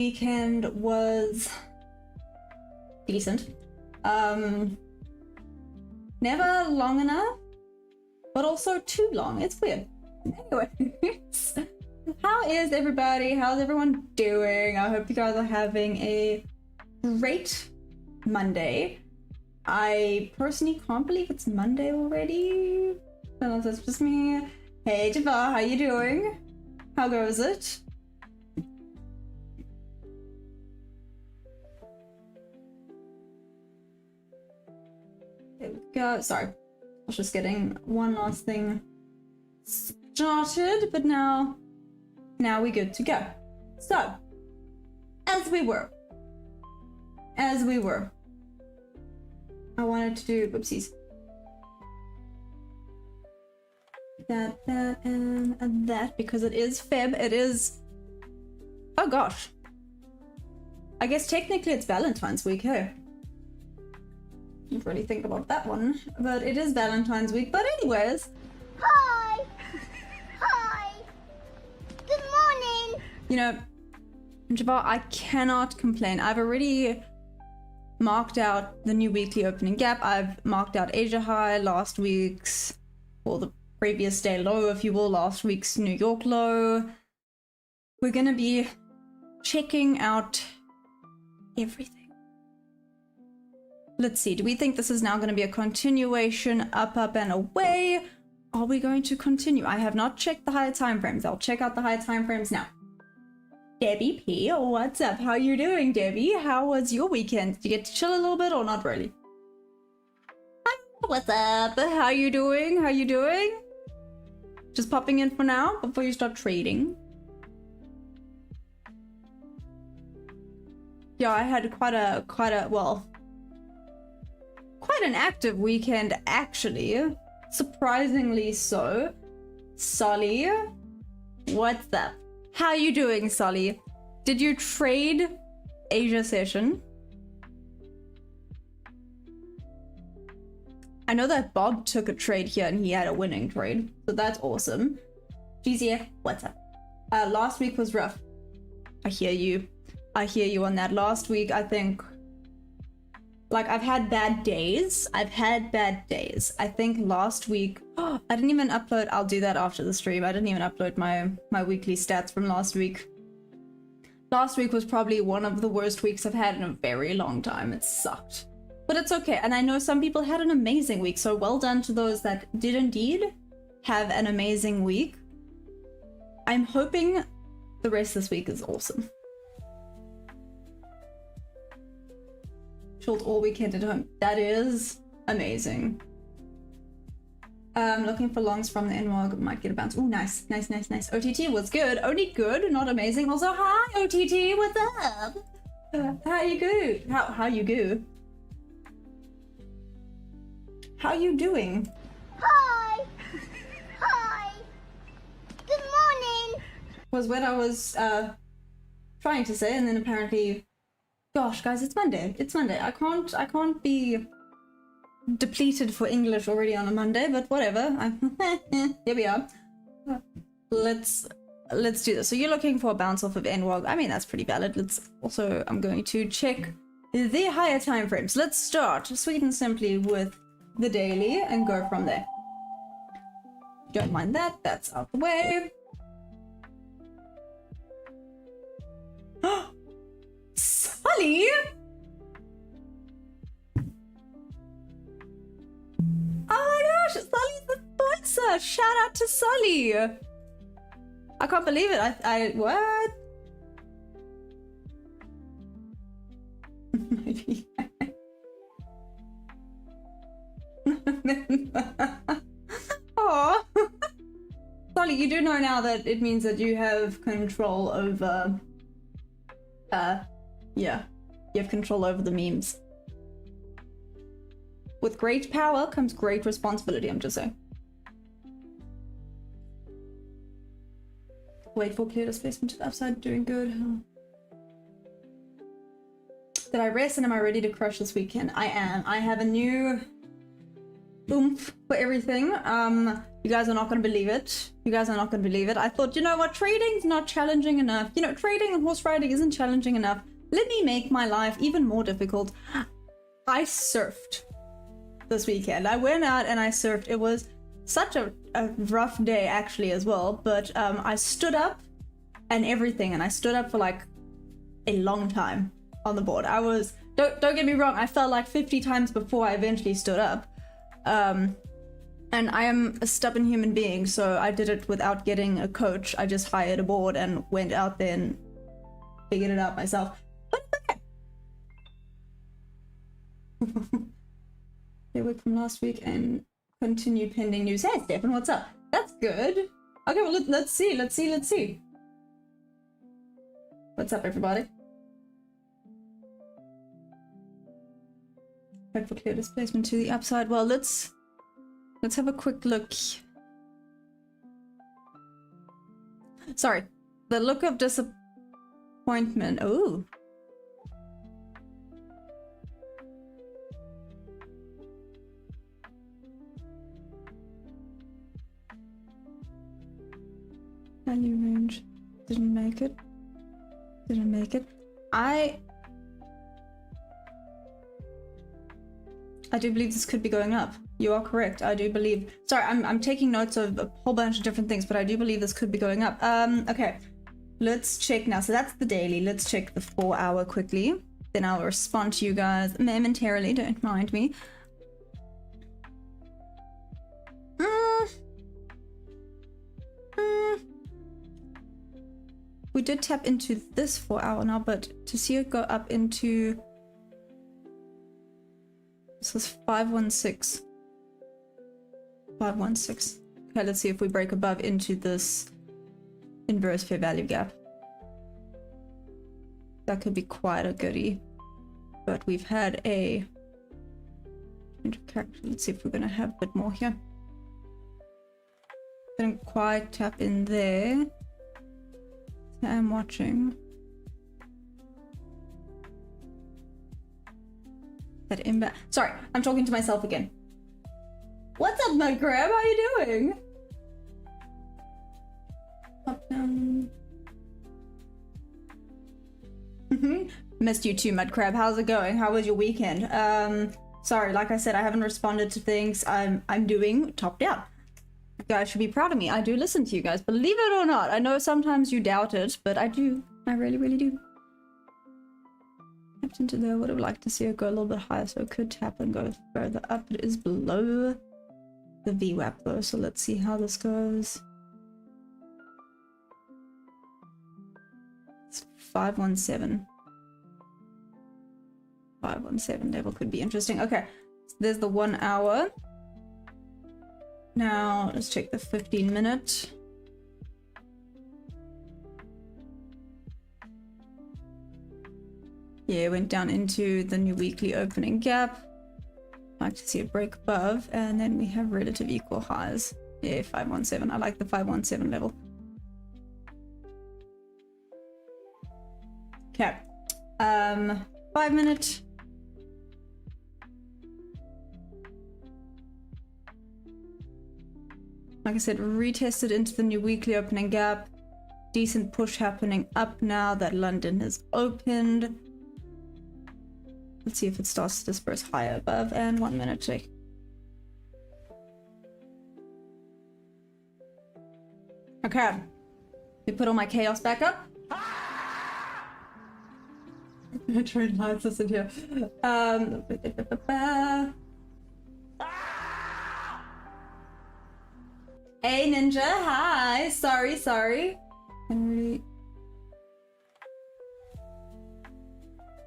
weekend was decent. Never long enough, but also too long. It's weird. Anyways, how is everybody? How's everyone doing? I hope you guys are having a great Monday. I personally can't believe it's Monday already. Unless it's just me. Hey Java, how you doing? How goes it? There we go. Sorry, I was just getting one last thing started, but now we're good to go. So, as we were, I wanted to do, whoopsies, that, and that, because it is Feb, it is, oh gosh, I guess technically it's Valentine's week, hey? Didn't really think about that one, but it is Valentine's week. But anyways, hi. Hi. Good morning. You know, Jabbar, I cannot complain. I've already marked out the new weekly opening gap. I've marked out Asia high, last week's, or the previous day low, if you will, last week's New York low. We're gonna be checking out everything. Let's see, do we think this is now going to be a continuation, up, and away? Are we going to continue? I have not checked the higher time frames. I'll check out the higher time frames now. Debbie P, what's up? How you doing, Debbie? How was your weekend? Did you get to chill a little bit or not really? Hi, what's up? How you doing? How you doing? Just popping in for now before you start trading. Yeah, I had quite an active weekend, actually. Surprisingly so. Solly, what's up? How you doing, Solly? Did you trade Asia session? I know that Bob took a trade here and he had a winning trade, so that's awesome. GZF, what's up? Last week was rough. I hear you. I hear you on that. Last week, I think, like, I've had bad days. I think last week, I didn't even upload, I'll do that after the stream. I didn't even upload my weekly stats from last week. Last week was probably one of the worst weeks I've had in a very long time. It sucked. But it's okay. And I know some people had an amazing week. So well done to those that did indeed have an amazing week. I'm hoping the rest of this week is awesome. Chilled all weekend at home. That is amazing. Looking for longs from the NWAG, might get a bounce. Oh, nice. OTT was good. Only good, not amazing. Also, hi OTT, what's up? How you go? How you go? How you doing? Hi. Hi. Good morning. Was what I was trying to say, and then apparently, gosh, guys, it's Monday. It's Monday. I can't be depleted for English already on a Monday, but whatever. Here we are. Let's do this. So you're looking for a bounce off of NWAG. I mean, that's pretty valid. I'm going to check the higher time frames. Let's start sweet and simply with the daily and go from there. Don't mind that. That's out the way. Sully! Oh my gosh, Sully's the sponsor! Shout out to Sully! I can't believe it. What? Maybe. Aww. Sully, you do know now that it means that you have control over yeah, you have control over the memes. With great power comes great responsibility, I'm just saying. Wait for clear displacement to the upside, doing good. Did I rest and am I ready to crush this weekend? I am. I have a new oomph for everything. You guys are not going to believe it. You guys are not going to believe it. I thought, you know what, trading's not challenging enough. You know, trading and horse riding isn't challenging enough. Let me make my life even more difficult. I surfed this weekend. I went out and I surfed. It was such a rough day actually as well, but I stood up and everything, and I stood up for like a long time on the board. I was, don't get me wrong, I fell like 50 times before I eventually stood up. And I am a stubborn human being, so I did it without getting a coach. I just hired a board and went out there and figured it out myself. But it's okay. They work from last week and continue pending news. Hey Stefan, what's up? That's good. Okay, well let's see. What's up, everybody? Hope for clear displacement to the upside. Well, let's have a quick look. Sorry, the look of disappointment. Oh. Value range didn't make it. I do believe this could be going up. You are correct. I do believe. Sorry, I'm taking notes of a whole bunch of different things, but I do believe this could be going up. Okay, let's check now. So that's the daily. Let's check the 4 hour quickly. Then I'll respond to you guys momentarily. Don't mind me. We did tap into this 4 hour now, but to see it go up into, this is 516. 516. Okay, let's see if we break above into this inverse fair value gap. That could be quite a goodie. But we've had a change of character. Let's see if we're gonna have a bit more here. Didn't quite tap in there. I'm watching that inbound. Sorry, I'm talking to myself again. What's up, Mud Crab? How you doing? Up down. Missed you too, Mud Crab. How's it going? How was your weekend? Sorry, like I said, I haven't responded to things. I'm doing top down. You guys should be proud of me. I do listen to you guys, believe it or not. I know sometimes you doubt it, but I do. I really, really do. Tapped into there. Would have liked to see it go a little bit higher, so it could tap and go further up. It is below the VWAP though, so let's see how this goes. It's 517. 517 level could be interesting. Okay, so there's the 1 hour. Now let's check the 15-minute. Yeah, it went down into the new weekly opening gap. I like to see it break above, and then we have relative equal highs. Yeah, 517. I like the 517 level. Okay. 5-minute. Like I said, retested into the new weekly opening gap. Decent push happening up now that London has opened. Let's see if it starts to disperse higher above. And 1 minute check. Okay. We put all my chaos back up. I tried lights this in here. Hey Ninja, hi. Sorry.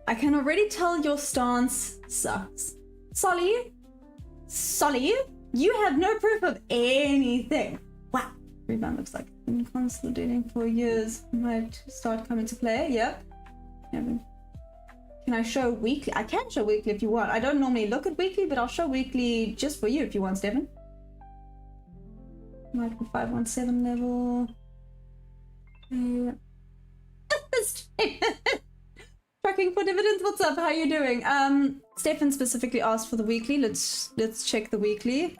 I can already tell your stance sucks. Solly, you have no proof of anything. Wow. Rebound looks like it's been consolidating for years. Might start coming to play. Yep. Can I show weekly? I can show weekly if you want. I don't normally look at weekly, but I'll show weekly just for you if you want, Stefan. Like the 517 level. Tracking for dividends. What's up? How you doing? Stefan specifically asked for the weekly. Let's check the weekly.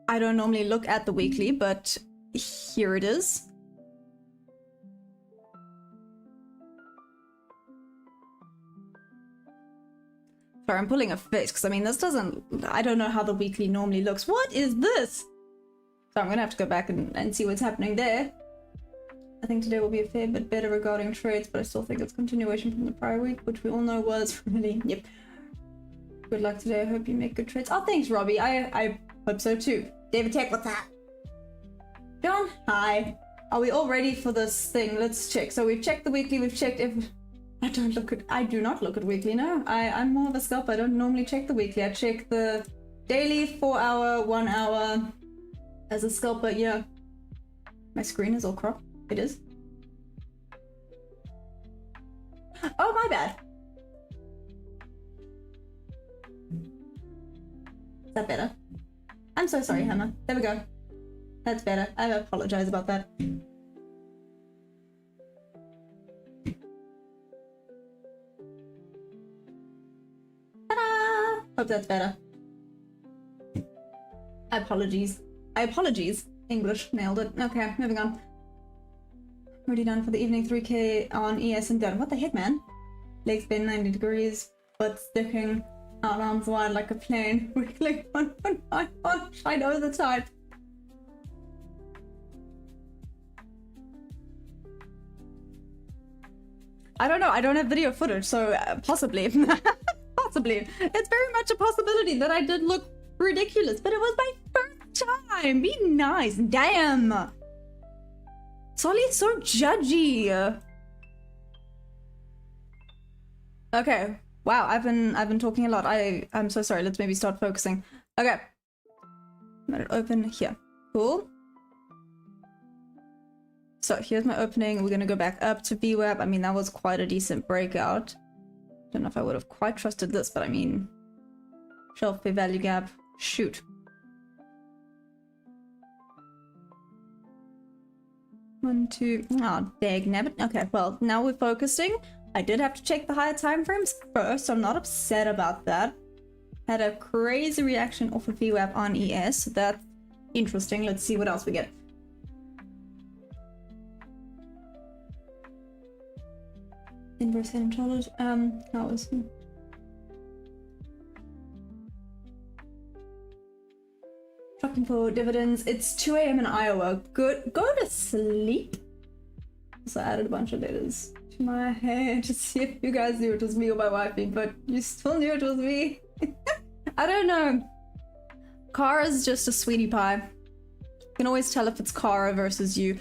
I don't normally look at the weekly, but here it is. Sorry, I'm pulling a face because I mean, this doesn't, I don't know how the weekly normally looks. What is this? So I'm gonna have to go back and see what's happening there. I think today will be a fair bit better regarding trades, but I still think it's continuation from the prior week, which we all know was really, yep. Good luck today. I hope you make good trades. Oh, thanks, Robbie. I hope so too. David Tech, what's up? John, hi. Are we all ready for this thing? Let's check. So we've checked the weekly, we've checked if... I do not look at weekly, no. I'm more of a scalper. I don't normally check the weekly. I check the daily, 4 hour, 1 hour. As a scalper, yeah. My screen is all cropped. It is. Oh, my bad. Is that better? I'm so sorry, Hannah. There we go. That's better. I apologize about that. Ta-da! Hope that's better. Apologies. English. Nailed it. Okay, moving on. Already done for the evening. 3K on ES and done. What the heck, man? Legs bend 90 degrees. Butt sticking out, arms wide like a plane. Wiggling on. I know the type. I don't know. I don't have video footage, so possibly. Possibly. It's very much a possibility that I did look ridiculous, but it was my first time. Be nice. Damn. Solly's so judgy. Okay. Wow, I've been talking a lot. I'm so sorry. Let's maybe start focusing. Okay. Let it open here. Cool. So here's my opening. We're gonna go back up to VWAP. I mean, that was quite a decent breakout. Don't know if I would have quite trusted this, but I mean, shelf fair value gap. Shoot. One, two. Oh, dag nabbit. Okay, well, now we're focusing. I did have to check the higher time frames first. So I'm not upset about that. Had a crazy reaction off of VWAP on ES. So that's interesting. Let's see what else we get. Inverse hidden dollars. How was Tracking for dividends. It's 2 a.m. in Iowa. Good. Go to sleep. So I added a bunch of letters to my hair to see if you guys knew it was me or my wifey, but you still knew it was me. I don't know. Kara's just a sweetie pie. You can always tell if it's Kara versus you.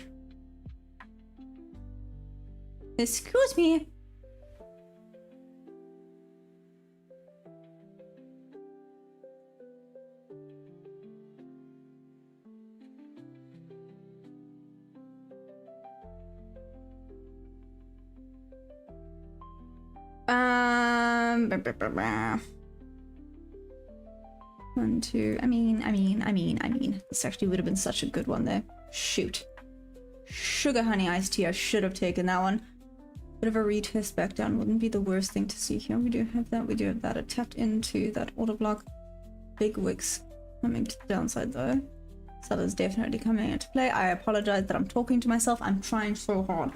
Excuse me. One, two. I mean. This actually would have been such a good one there. Shoot. Sugar honey iced tea. I should have taken that one. Bit of a retest back down wouldn't be the worst thing to see here. We do have that. We do have that. It tapped into that order block. Big wicks coming to the downside though. Sellers definitely coming into play. I apologize that I'm talking to myself. I'm trying so hard.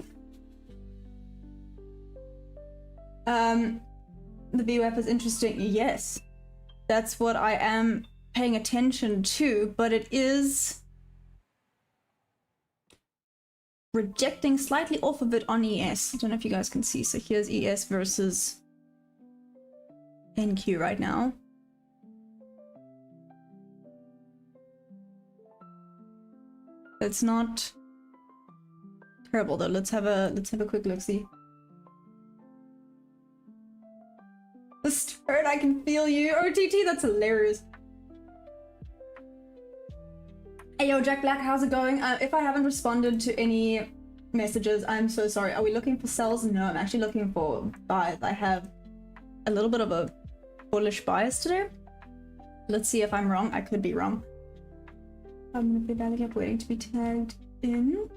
The VWAP is interesting. Yes, that's what I am paying attention to, but it is rejecting slightly off of it on ES. I don't know if you guys can see. So here's ES versus NQ right now. It's not terrible though. Let's have a quick look see. The start, I can feel you. OTT, that's hilarious. Hey yo, Jack Black, how's it going? If I haven't responded to any messages, I'm so sorry. Are we looking for sells? No, I'm actually looking for buys. I have a little bit of a bullish bias today. Let's see if I'm wrong. I could be wrong. I'm gonna be badly up waiting to be tagged in.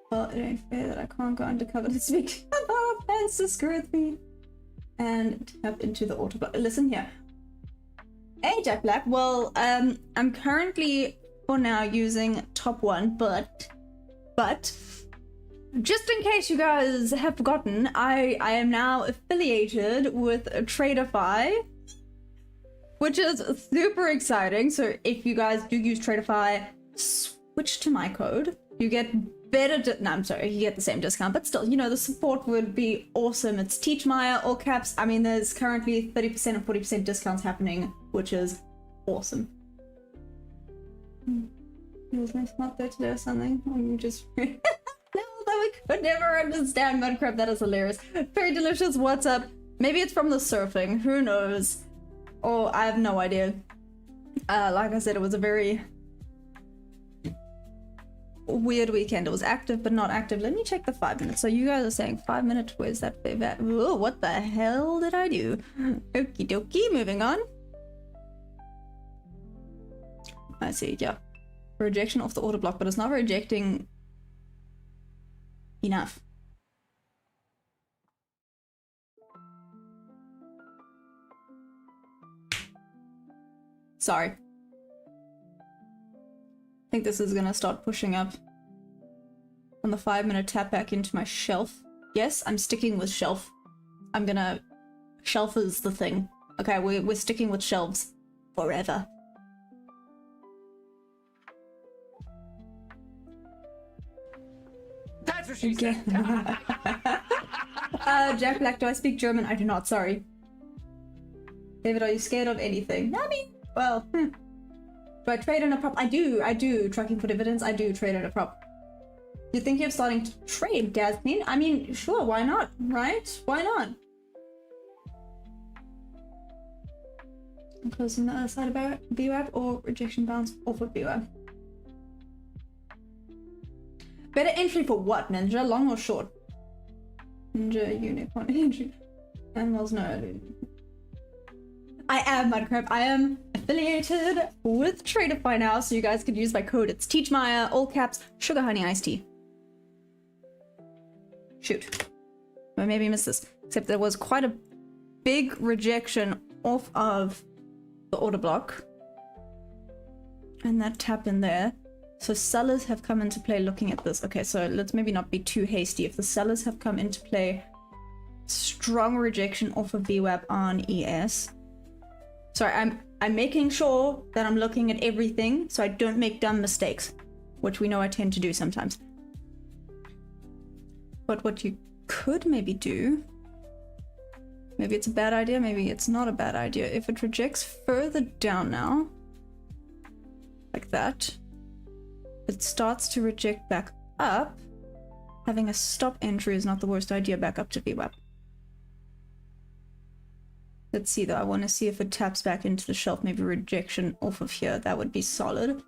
Well, it ain't fair that I can't go undercover this week. Oh, fans to screw with me. And tap into the auto block. Listen here. Hey, Jack Black. Well, I'm currently for now using top one, but just in case you guys have forgotten, I am now affiliated with TraderFi, which is super exciting. So if you guys do use TraderFi, switch to my code. You get better. No, I'm sorry, you get the same discount, but still, you know, the support would be awesome. It's Teachmaya, all caps. I mean, there's currently 30% and 40% discounts happening, which is awesome. Was my smart there today or something? I'm just no, that we could never understand Mudcrab. That is hilarious. Very delicious. What's up? Maybe it's from the surfing. Who knows? Oh, I have no idea. Like I said, it was a very weird weekend. It was active but not active. Let me check the 5 minutes. So you guys are saying 5 minutes. Where's that? Oh, what the hell did I do? Okie dokie. Moving on. I see. Yeah. Rejection off the order block, but it's not rejecting enough. Sorry. I think this is gonna start pushing up on the 5 minute tap back into my shelf. Yes, I'm sticking with shelf. I'm gonna... Shelf is the thing. Okay, we're sticking with shelves forever. That's what she said. Jack Black, do I speak German? I do not, sorry. David, are you scared of anything? I mean, well, Do I trade in a prop? I do. Tracking for dividends, I do trade in a prop. You think you're starting to trade, Gasmin? I mean, sure, why not, right? Why not? I'm closing the other side of VWAP or rejection bounce off of VWAP. Better entry for what, Ninja? Long or short? Ninja, unicorn, entry. Animals, no. I am Mudcrab. I am affiliated with TraderFi now, so you guys could use my code. It's Teachmaya, all caps, sugar honey iced tea. Shoot. I maybe missed this. Except there was quite a big rejection off of the order block. And that tap in there. So sellers have come into play looking at this. Okay, so let's maybe not be too hasty. If the sellers have come into play, strong rejection off of VWAP on ES. Sorry, I'm making sure that I'm looking at everything so I don't make dumb mistakes, which we know I tend to do sometimes. But what you could maybe do, maybe it's a bad idea, maybe it's not a bad idea. If it rejects further down now, like that, it starts to reject back up. Having a stop entry is not the worst idea back up to VWAP. Let's see though, I want to see if it taps back into the shelf, maybe rejection off of here, that would be solid.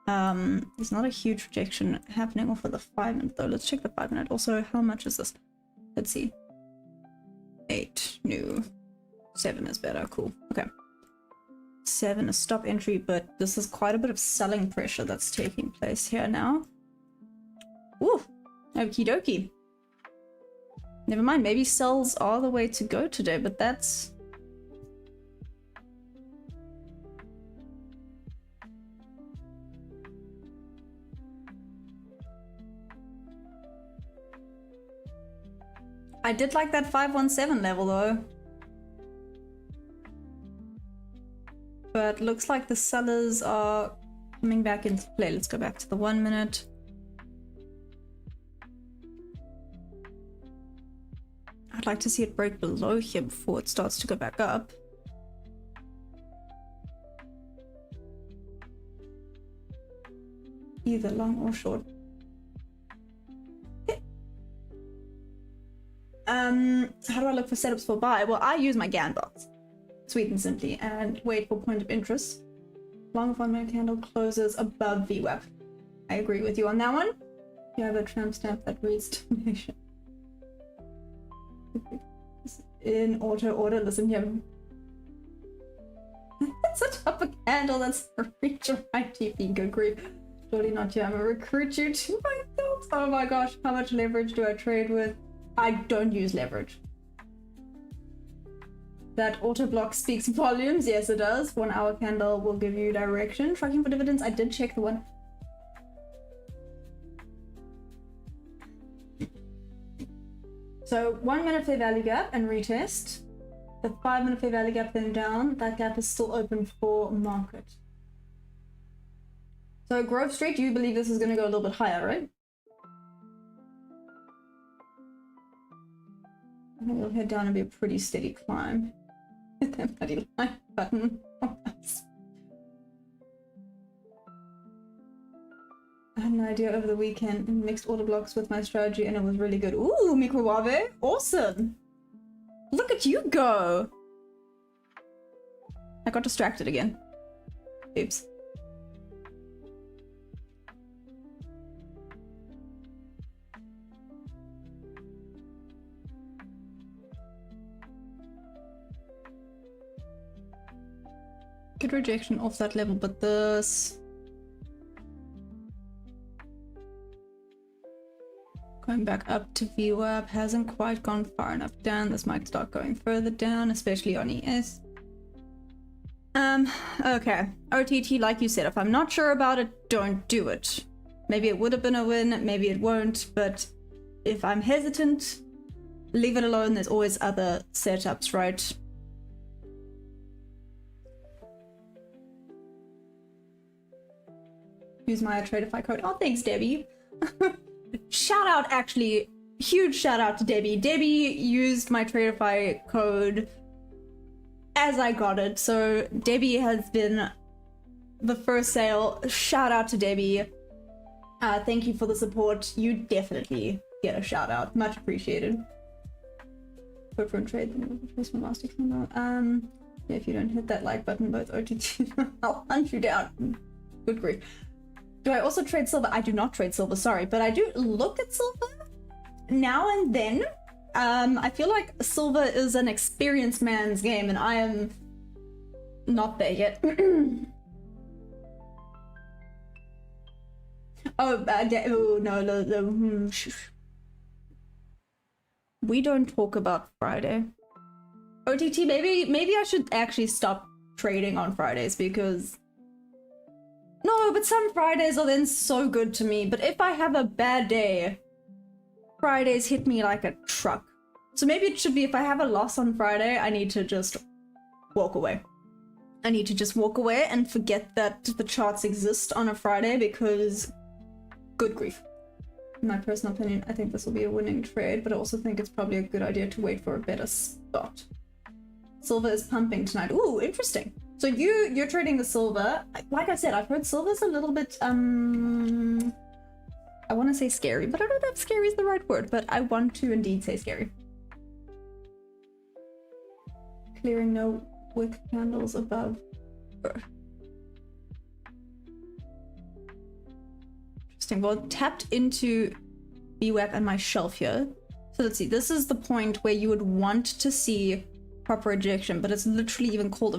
There's not a huge rejection happening off of the 5 minute though. Let's check the 5 minute. Also, how much is this? Let's see. 8, no. 7 is better, cool. Okay. 7 is stop entry, but this is quite a bit of selling pressure that's taking place here now. Ooh, okie dokie. Never mind, maybe sells are the way to go today, but that's... I did like that 517 level though. But looks like the sellers are coming back into play. Let's go back to the 1 minute. I'd like to see it break below here before it starts to go back up. Either long or short. How do I look for setups for buy? Well, I use my GAN box, sweet and simply, and wait for point of interest. Long 1 minute candle closes above VWAP. I agree with you on that one. You have a tramp stamp that reads donation. In auto order, listen here. That's a top of candle, that's a reach of my TP, good grief. Surely not you, I'm a recruit you to my thoughts. Oh my gosh, how much leverage do I trade with? I don't use leverage. That auto block speaks volumes. Yes, it does. 1 hour candle will give you direction. Tracking for dividends. I did check the one. So 1 minute fair value gap and retest. The 5 minute fair value gap then down. That gap is still open for market. So Grove Street, you believe this is going to go a little bit higher, right? I think it'll head down and be a pretty steady climb. Hit that bloody like button. I had an idea over the weekend and mixed order blocks with my strategy and it was really good. Ooh, Microwave! Awesome! Look at you go! I got distracted again. Oops. Good rejection off that level, but this... Going back up to VWAP hasn't quite gone far enough down. This might start going further down, especially on ES. Okay. OTT, like you said, if I'm not sure about it, don't do it. Maybe it would have been a win, maybe it won't, but if I'm hesitant, leave it alone. There's always other setups, right? Use my Tradify code. Oh, thanks, Debbie. Shout out, actually, huge shout out to Debbie. Debbie used my Tradify code as I got it. So Debbie has been the first sale. Shout out to Debbie. Thank you for the support. You definitely get a shout out. Much appreciated. For front trade, replacement last week. Yeah, if you don't hit that like button, both OTT, I'll hunt you down. Good grief. Do I also trade silver? I do not trade silver, sorry, but I do look at silver now and then. I feel like silver is an experienced man's game and I am not there yet. Oh, no. We don't talk about Friday. OTT, maybe I should actually stop trading on Fridays because... No, but some Fridays are then so good to me. But if I have a bad day, Fridays hit me like a truck. So maybe it should be if I have a loss on Friday, I need to just walk away. I need to just walk away and forget that the charts exist on a Friday because good grief. In my personal opinion, I think this will be a winning trade, but I also think it's probably a good idea to wait for a better spot. Silver is pumping tonight. Ooh, interesting. So you're trading the silver. Like I said, I've heard silver's a little bit, I want to say scary, but I don't know if scary is the right word, but I want to indeed say scary. Clearing no wick candles above. Interesting. Well, tapped into VWAP and my shelf here. So let's see, this is the point where you would want to see proper rejection, but it's literally even caused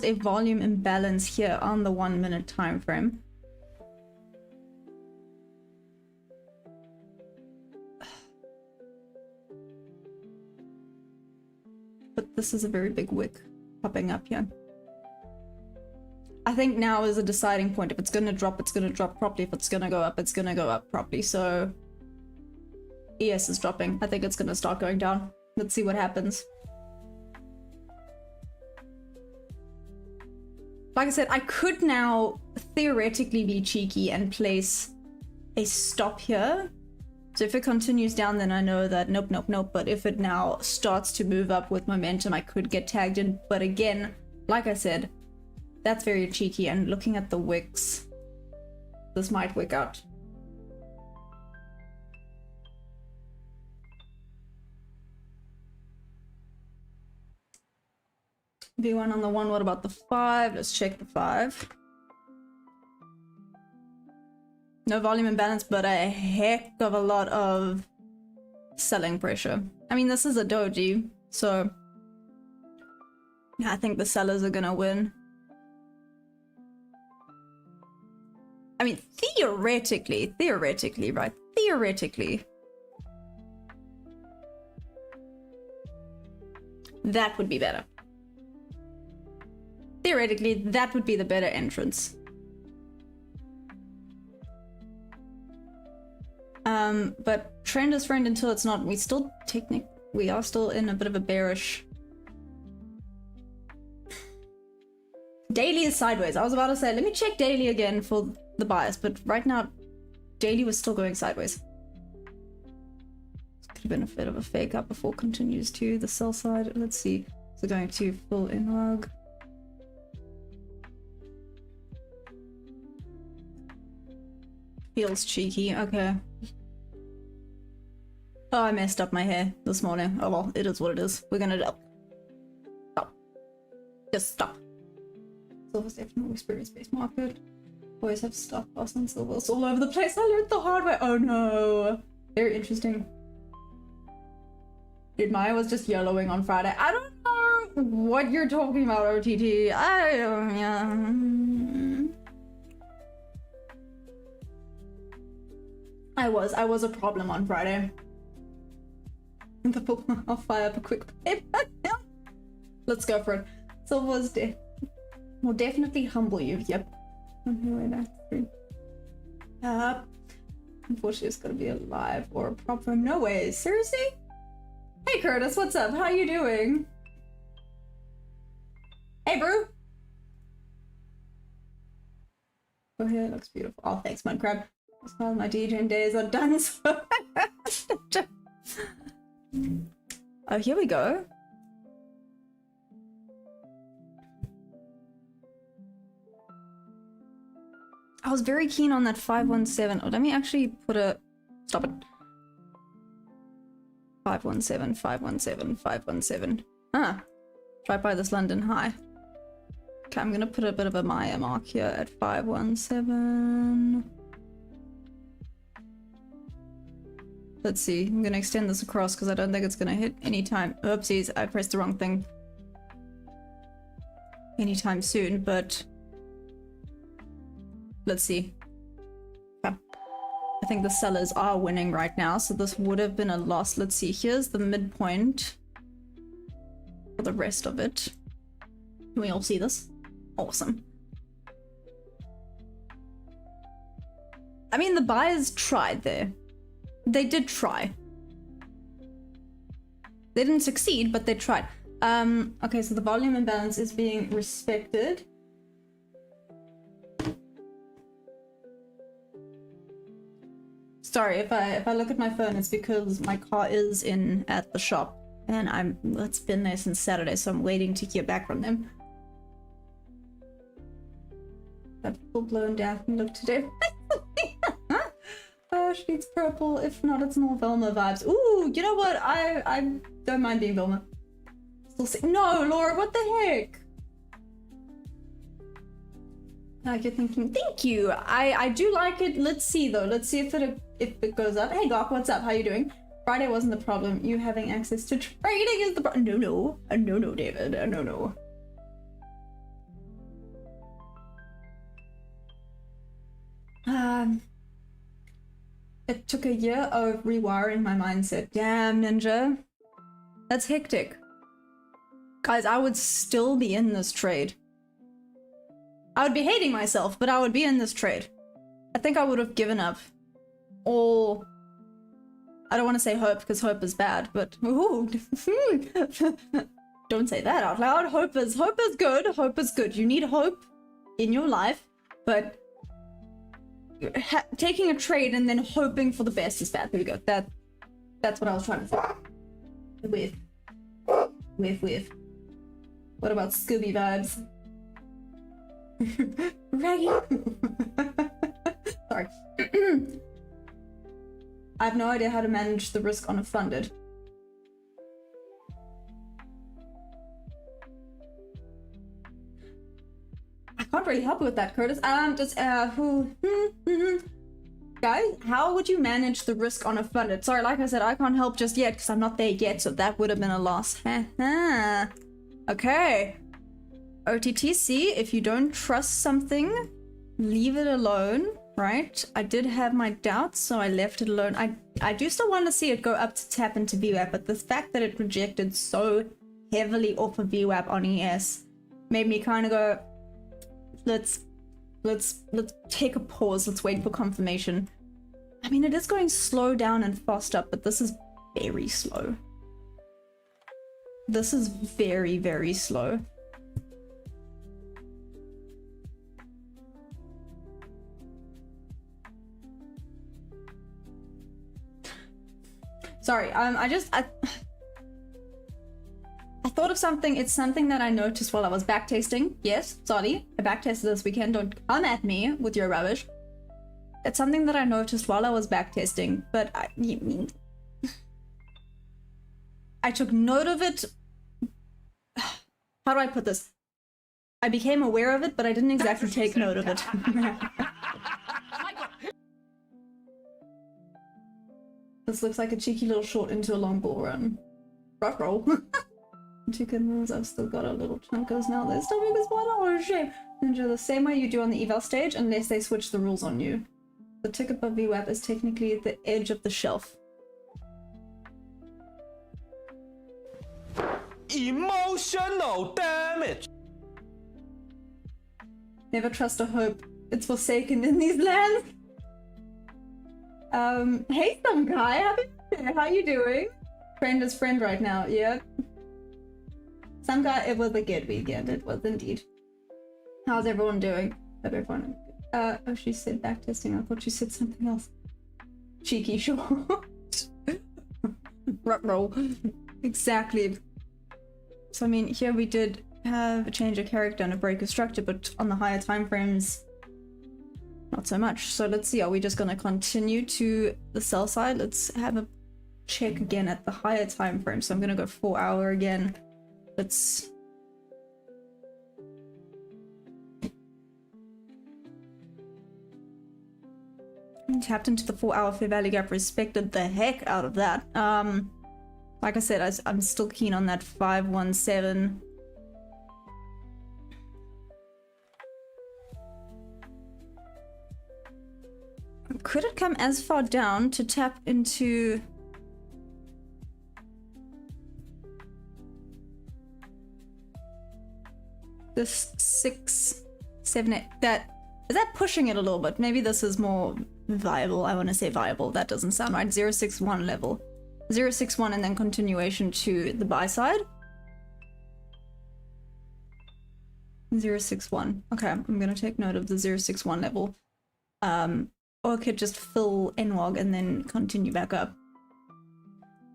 a volume imbalance here on the 1 minute time frame. But this is a very big wick popping up here. I think now is a deciding point. If it's gonna drop, it's gonna drop properly. If it's gonna go up, it's gonna go up properly. So ES is dropping. I think it's gonna start going down. Let's see what happens. Like I said, I could now theoretically be cheeky and place a stop here. So if it continues down, then I know that nope. But if it now starts to move up with momentum, I could get tagged in. But again, like I said, that's very cheeky. And looking at the wicks, this might wick out. V1 on the 1, what about the 5? Let's check the 5. No volume imbalance, but a heck of a lot of selling pressure. I mean, this is a doji, so I think the sellers are gonna win. I mean, theoretically, right? Theoretically. that would be better. Theoretically, that would be the better entrance. But trend is friend until it's not. We are still in a bit of a bearish. Daily is sideways. I was about to say, let me check daily again for the bias, but right now, daily was still going sideways. This could have been a bit of a fake up before it continues to the sell side. Let's see. So going to full in rug. Feels cheeky. Okay. Oh, I messed up my hair this morning. Oh well, it is what it is. We're gonna stop. Just stop. Silver's definitely experience-based market. Always have stop loss and silvers all over the place. I learned the hard way. Oh no. Very interesting. Dude, Maya was just yellowing on Friday. I don't know what you're talking about, OTT. I was a problem on Friday. I'll fire up a quick paper. Let's go for it. Silver's will definitely humble you. Yep. Unfortunately, it's gonna be a live or a proper. No way. Seriously? Hey, Curtis. What's up? How you doing? Hey, bro. Oh, here looks beautiful. Oh, thanks, Mudcrab. My DJing days are done. So oh, here we go. I was very keen on that 517. Oh, let me actually put a... Stop it. 517, 517, 517. Ah. Right by this London high. Okay, I'm gonna put a bit of a Maya mark here at 517. Let's see. I'm gonna extend this across because I don't think it's gonna hit anytime. Oopsies, I pressed the wrong thing. Anytime soon, but let's see. Okay. I think the sellers are winning right now, so this would have been a loss. Let's see. Here's the midpoint for the rest of it. Can we all see this? Awesome. I mean, the buyers tried there. They did try. They didn't succeed, but they tried. Okay, so the volume imbalance is being respected. Sorry, if I look at my phone, it's because my car is in at the shop, and it's been there since Saturday, so I'm waiting to hear back from them. That full blown daphne look today. She needs purple. If not, it's more Velma vibes. Ooh, you know what? I don't mind being Velma. Still see. No, Laura, what the heck? Like you're thinking, thank you. I do like it. Let's see though. Let's see if it goes up. Hey Gawk, what's up? How you doing? Friday wasn't the problem. You having access to trading is the problem. No, David. No. It took a year of rewiring my mindset. Damn, Ninja. That's hectic. Guys, I would still be in this trade. I would be hating myself, but I would be in this trade. I think I would have given up all... I don't want to say hope, because hope is bad, but... Ooh. Don't say that out loud. Hope is good. Hope is good. You need hope in your life, but... taking a trade and then hoping for the best is bad. There we go. That's what I was trying to say. With. What about Scooby vibes? Raggy. Sorry. I have no idea how to manage the risk on a funded. I can't really help you with that, Curtis. Guys, how would you manage the risk on a funded? Sorry, like I said, I can't help just yet because I'm not there yet, so that would have been a loss. Okay. OTTC, if you don't trust something, leave it alone, right? I did have my doubts, so I left it alone. I do still want to see it go up to tap into VWAP, but the fact that it rejected so heavily off of VWAP on ES. Made me kind of go, let's take a pause. Let's wait for confirmation. I mean, it is going slow down and fast up, but this is very slow. This is very, very slow. Sorry, I thought of something. It's something that I noticed while I was backtesting. Yes, sorry, I backtested this weekend. Don't come at me with your rubbish. It's something that I noticed while I was backtesting, but I took note of it. How do I put this? I became aware of it, but I didn't exactly take note of it. This looks like a cheeky little short into a long ball run. Rock roll. 2 kidneys, I've still got a little chunkers now. They're still big as one. Oh, shame. Ninja the same way you do on the eval stage, unless they switch the rules on you. The tick above VWAP is technically at the edge of the shelf. Emotional damage. Never trust or hope. It's forsaken in these lands. Hey, some guy. How you doing? Friend is friend right now. Yeah. Some guy. It was a good weekend. It was indeed. How's everyone doing? Hope everyone. Oh, she said backtesting. I thought she said something else. Cheeky short. Rut roll. Exactly. So I mean, here we did have a change of character and a break of structure, but on the higher time frames, not so much. So let's see, are we just going to continue to the sell side? Let's have a check again at the higher time frame. So I'm going to go 4 hour again. Let's tapped into the 4 hour fair value gap, respected the heck out of that. Like I said, I'm still keen on that 517. Could it come as far down to tap into this 6, 7, 8? That is that pushing it a little bit? Maybe this is more viable. I want to say viable. That doesn't sound right. 061 level. 061 and then continuation to the buy side. 061. Okay, I'm gonna take note of the 061 level. Or it could just fill NWOG and then continue back up.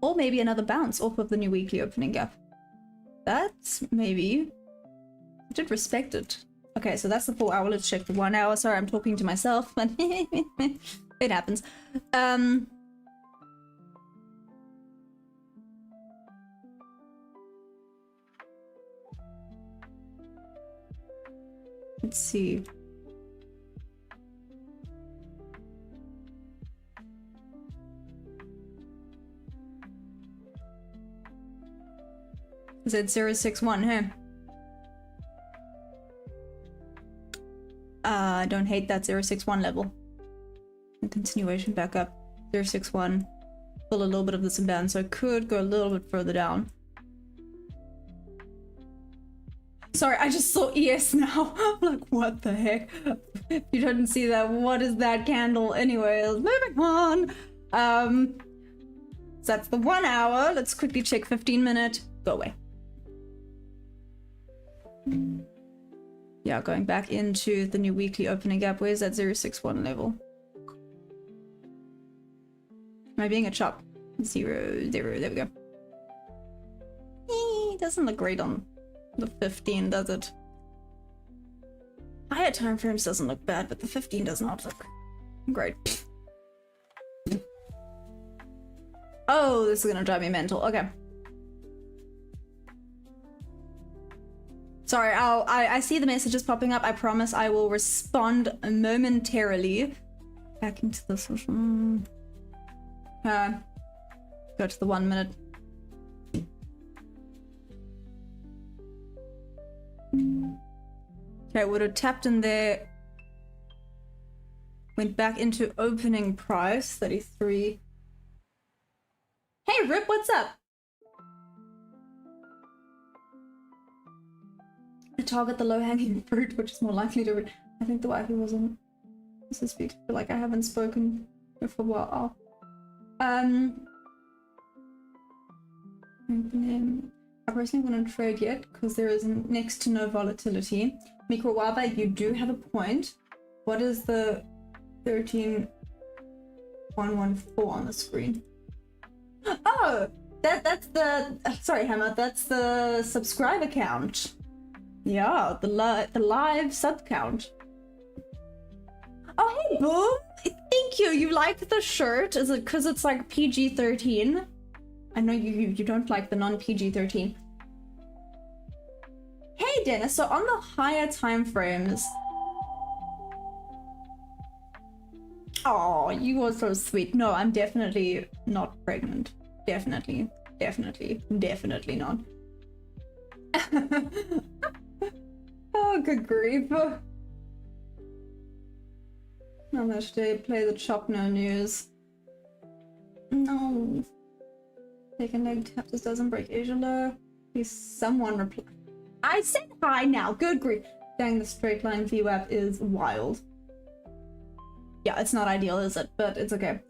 Or maybe another bounce off of the new weekly opening gap. That's maybe. I did respect it. Okay, so that's the 4 hour. Let's check the 1 hour. Sorry, I'm talking to myself, but it happens. Let's see. Is it 061, huh? I don't hate that 061 level. And continuation back up. 061. Pull a little bit of this imbalance, so I could go a little bit further down. Sorry, I just saw ES now. I'm like, what the heck? If you didn't see that, what is that candle? Anyways, moving on. So that's the 1 hour. Let's quickly check 15 minute. Go away. Yeah, going back into the new weekly opening gap. Where's that 061 level? Am I being a chop? 0, 0, there we go. Doesn't look great on the 15, does it? Higher time frames doesn't look bad, but the 15 does not look great. Oh, this is gonna drive me mental. Okay. Sorry, I see the messages popping up. I promise I will respond momentarily. Back into the social. Go to the 1 minute. Okay, would have tapped in there. Went back into opening price, 33. Hey Rip, what's up? target the low-hanging fruit, which is more likely to. I think the wifey wasn't. This is speak. Like I haven't spoken for a while. I personally wouldn't trade yet because there is next to no volatility. Mikrowawa, you do have a point. What is the 13114 on the screen? Oh, that's the sorry, Hammer. That's the subscriber count. Yeah, the live sub count. Oh, hey, Boom! Thank you. You like the shirt? Is it because it's like PG-13? I know you don't like the non-PG-13. Hey, Dennis. So on the higher time frames. Oh, you are so sweet. No, I'm definitely not pregnant. Definitely not. Oh, good grief. How much do they play the chop no news? No. Taking leg tap, this doesn't break Asia low. Please someone reply. I said hi now. Good grief. Dang, the straight line VWAP is wild. Yeah, it's not ideal, is it? But it's okay.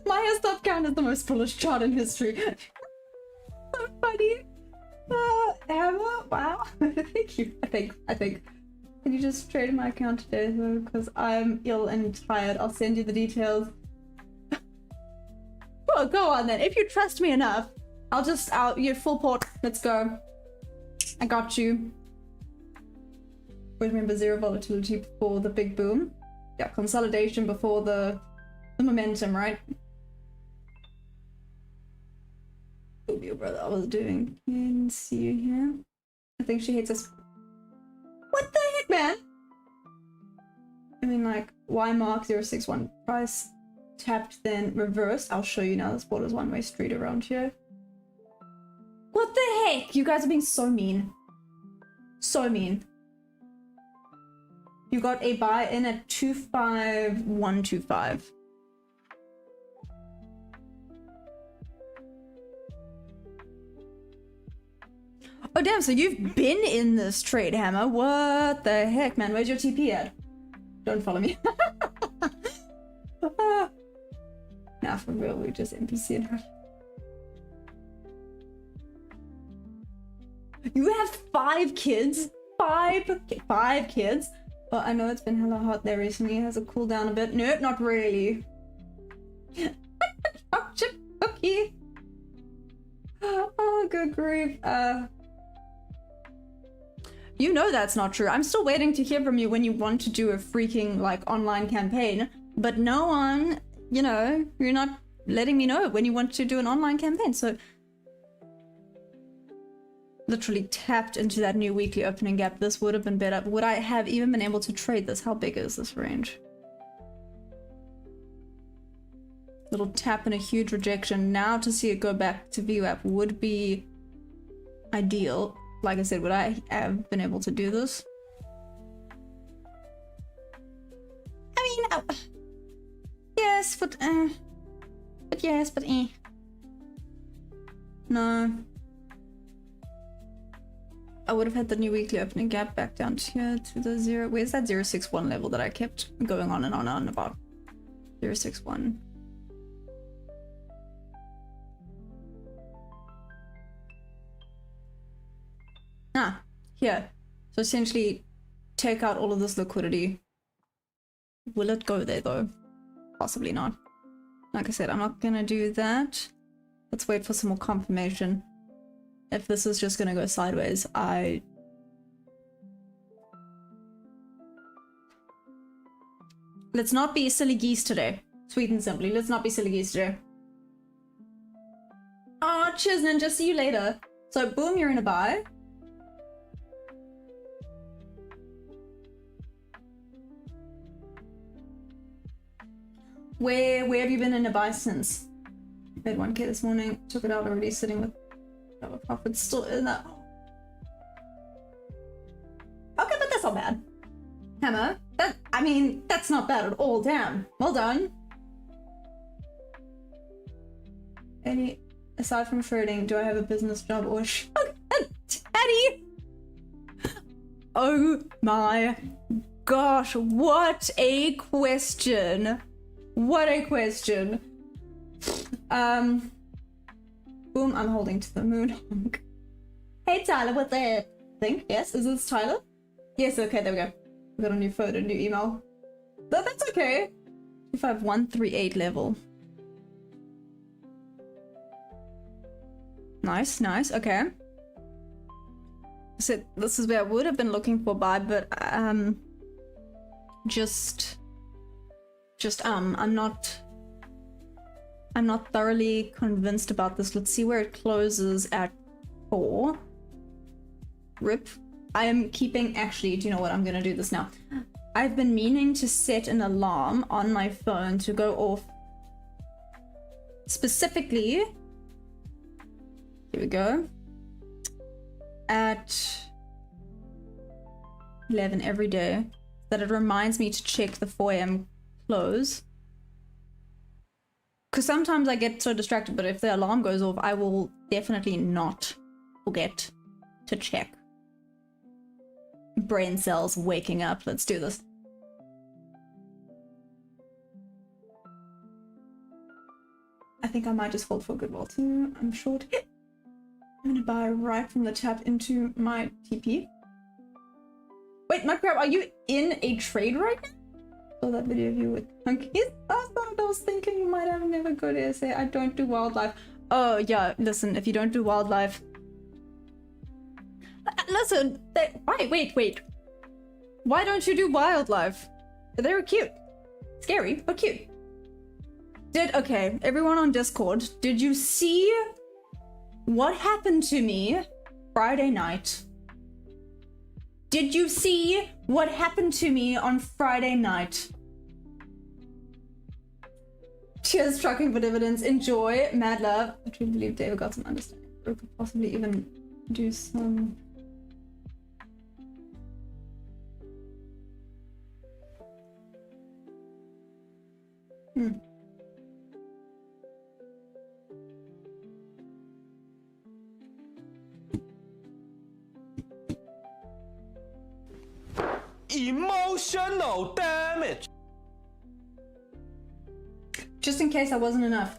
My stop count is the most bullish chart in history. So funny. Emma, wow. Thank you. I think. Can you just trade my account today though? Because I'm ill and tired. I'll send you the details. Well, go on then. If you trust me enough, you're full port. Let's go. I got you. Always remember zero volatility before the big boom. Yeah, consolidation before the momentum, right? Oh, your brother, I was doing. Can see you here. I think she hates us. What the heck, man? I mean, like, Y mark 061 price tapped, then reversed. I'll show you now. This border's one-way street around here. What the heck? You guys are being so mean. So mean. You got a buy in at 25125. Oh damn, so you've been in this trade, Hammer. What the heck, man? Where's your TP at? Don't follow me. Nah, for real, we just NPC'd her. You have 5 kids? 5 kids? Well, I know it's been hella hot there recently. Has it cooled down a bit? No, not really. Oh, chip cookie. Oh, good grief. You know that's not true. I'm still waiting to hear from you when you want to do a freaking, like, online campaign. But no one, you know, you're not letting me know when you want to do an online campaign. So, literally tapped into that new weekly opening gap. This would have been better. Would I have even been able to trade this? How big is this range? Little tap and a huge rejection. Now to see it go back to VWAP would be ideal. Like I said, would I have been able to do this? I mean, yes, but yes, but no. I would have had the new weekly opening gap back down to here to the 0. Where's that 061 level that I kept going on and on about? 061. Ah, here. So essentially take out all of this liquidity. Will it go there though? Possibly not. Like I said, I'm not gonna do that. Let's wait for some more confirmation. If this is just gonna go sideways, let's not be silly geese today. Sweet and simply, let's not be silly geese today. Oh, cheers, Ninja. See you later. So, boom, you're in a buy. Where have you been in a buy since? Made 1k this morning. Took it out already, sitting with profits still in that. Okay, but that's not bad. Hammer, I mean, that's not bad at all. Damn, well done. Any aside from trading, do I have a business job or Eddie? Oh my gosh, what a question. What a question. Boom, I'm holding to the moon. Hey Tyler, what's that? Think? Yes, is this Tyler? Yes, okay, there we go. We got a new photo, new email. That's okay. 25138 level. Nice, nice, okay. So this is where I would have been looking for by, but I'm not thoroughly convinced about this. Let's see where it closes at 4. Rip. I am keeping, actually, do you know what? I'm gonna do this now. I've been meaning to set an alarm on my phone to go off specifically, here we go, at 11 every day, that it reminds me to check the 4 a.m. close. Because sometimes I get so distracted, but if the alarm goes off, I will definitely not forget to check. Brain cells waking up. Let's do this. I think I might just hold for a good while too. I'm short. I'm gonna buy right from the tap into my TP. Wait, Nutcrab, are you in a trade right now? Saw that video of you with monkeys. That's what I was thinking. You might have never go to SA. I don't do wildlife. Oh yeah, listen, if you don't do wildlife, listen, wait. Why don't you do wildlife? They're cute. Scary, but cute. Okay, everyone on Discord, did you see what happened to me Friday night? Did you see what happened to me on Friday night? Cheers, trucking for dividends. Enjoy. Mad love. I truly believe David got some understanding. Or could possibly even do some... Emotional damage. Just in case I wasn't enough.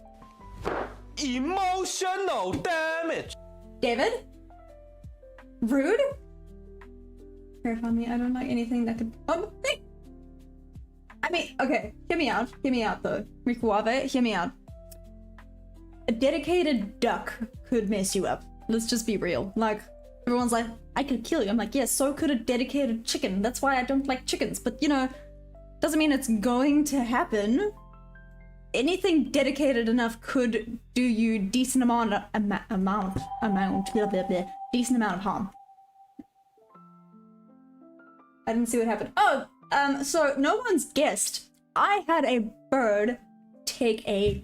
Emotional damage. David? Rude? Terrify me. I don't like anything that could... I mean, okay, hear me out. Hear me out though. Rikuave, hear me out. A dedicated duck could mess you up. Let's just be real. Like, everyone's like, I could kill you. I'm like, yes, so could a dedicated chicken. That's why I don't like chickens. But, you know, doesn't mean it's going to happen. Anything dedicated enough could do you decent amount, decent amount of harm. I didn't see what happened. Oh, so no one's guessed. I had a bird take a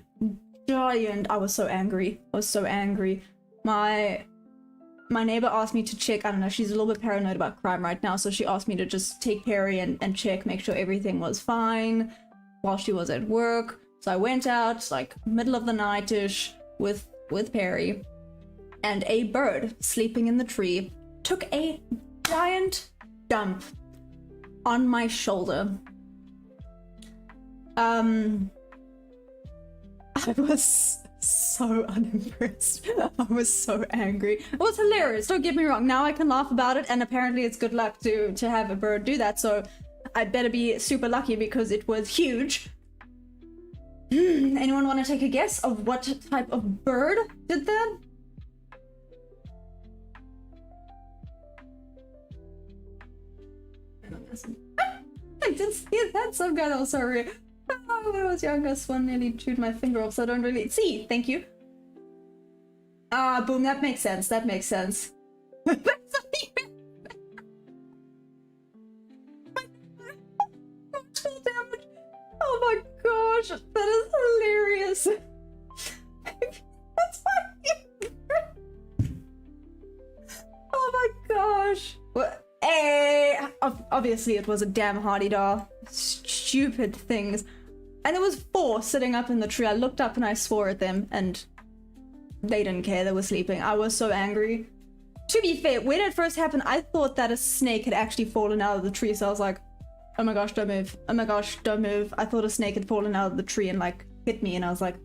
giant... I was so angry. I was so angry. My neighbor asked me to check, I don't know, she's a little bit paranoid about crime right now, so she asked me to just take Perry and check, make sure everything was fine while she was at work. So I went out, like, middle of the night-ish with Perry, and a bird sleeping in the tree took a giant dump on my shoulder. I was so unimpressed. I was so angry. It was hilarious, don't get me wrong. Now I can laugh about it, and apparently it's good luck to have a bird do that, so I better be super lucky because it was huge. Anyone want to take a guess of what type of bird did that? I did see that. Some guy that was sorry. Oh, when I was youngest, one nearly chewed my finger off, so I don't really see. Thank you. Ah, boom. That makes sense. That makes sense. Oh my gosh, that is hilarious. That's funny. Oh my gosh. What? Hey, obviously it was a damn hardy doll. Stupid things. And there was 4 sitting up in the tree. I looked up and I swore at them, and they didn't care. They were sleeping. I was so angry. To be fair, when it first happened, I thought that a snake had actually fallen out of the tree, so I was like, oh my gosh, don't move. Oh my gosh, don't move. I thought a snake had fallen out of the tree and like hit me, and I was like,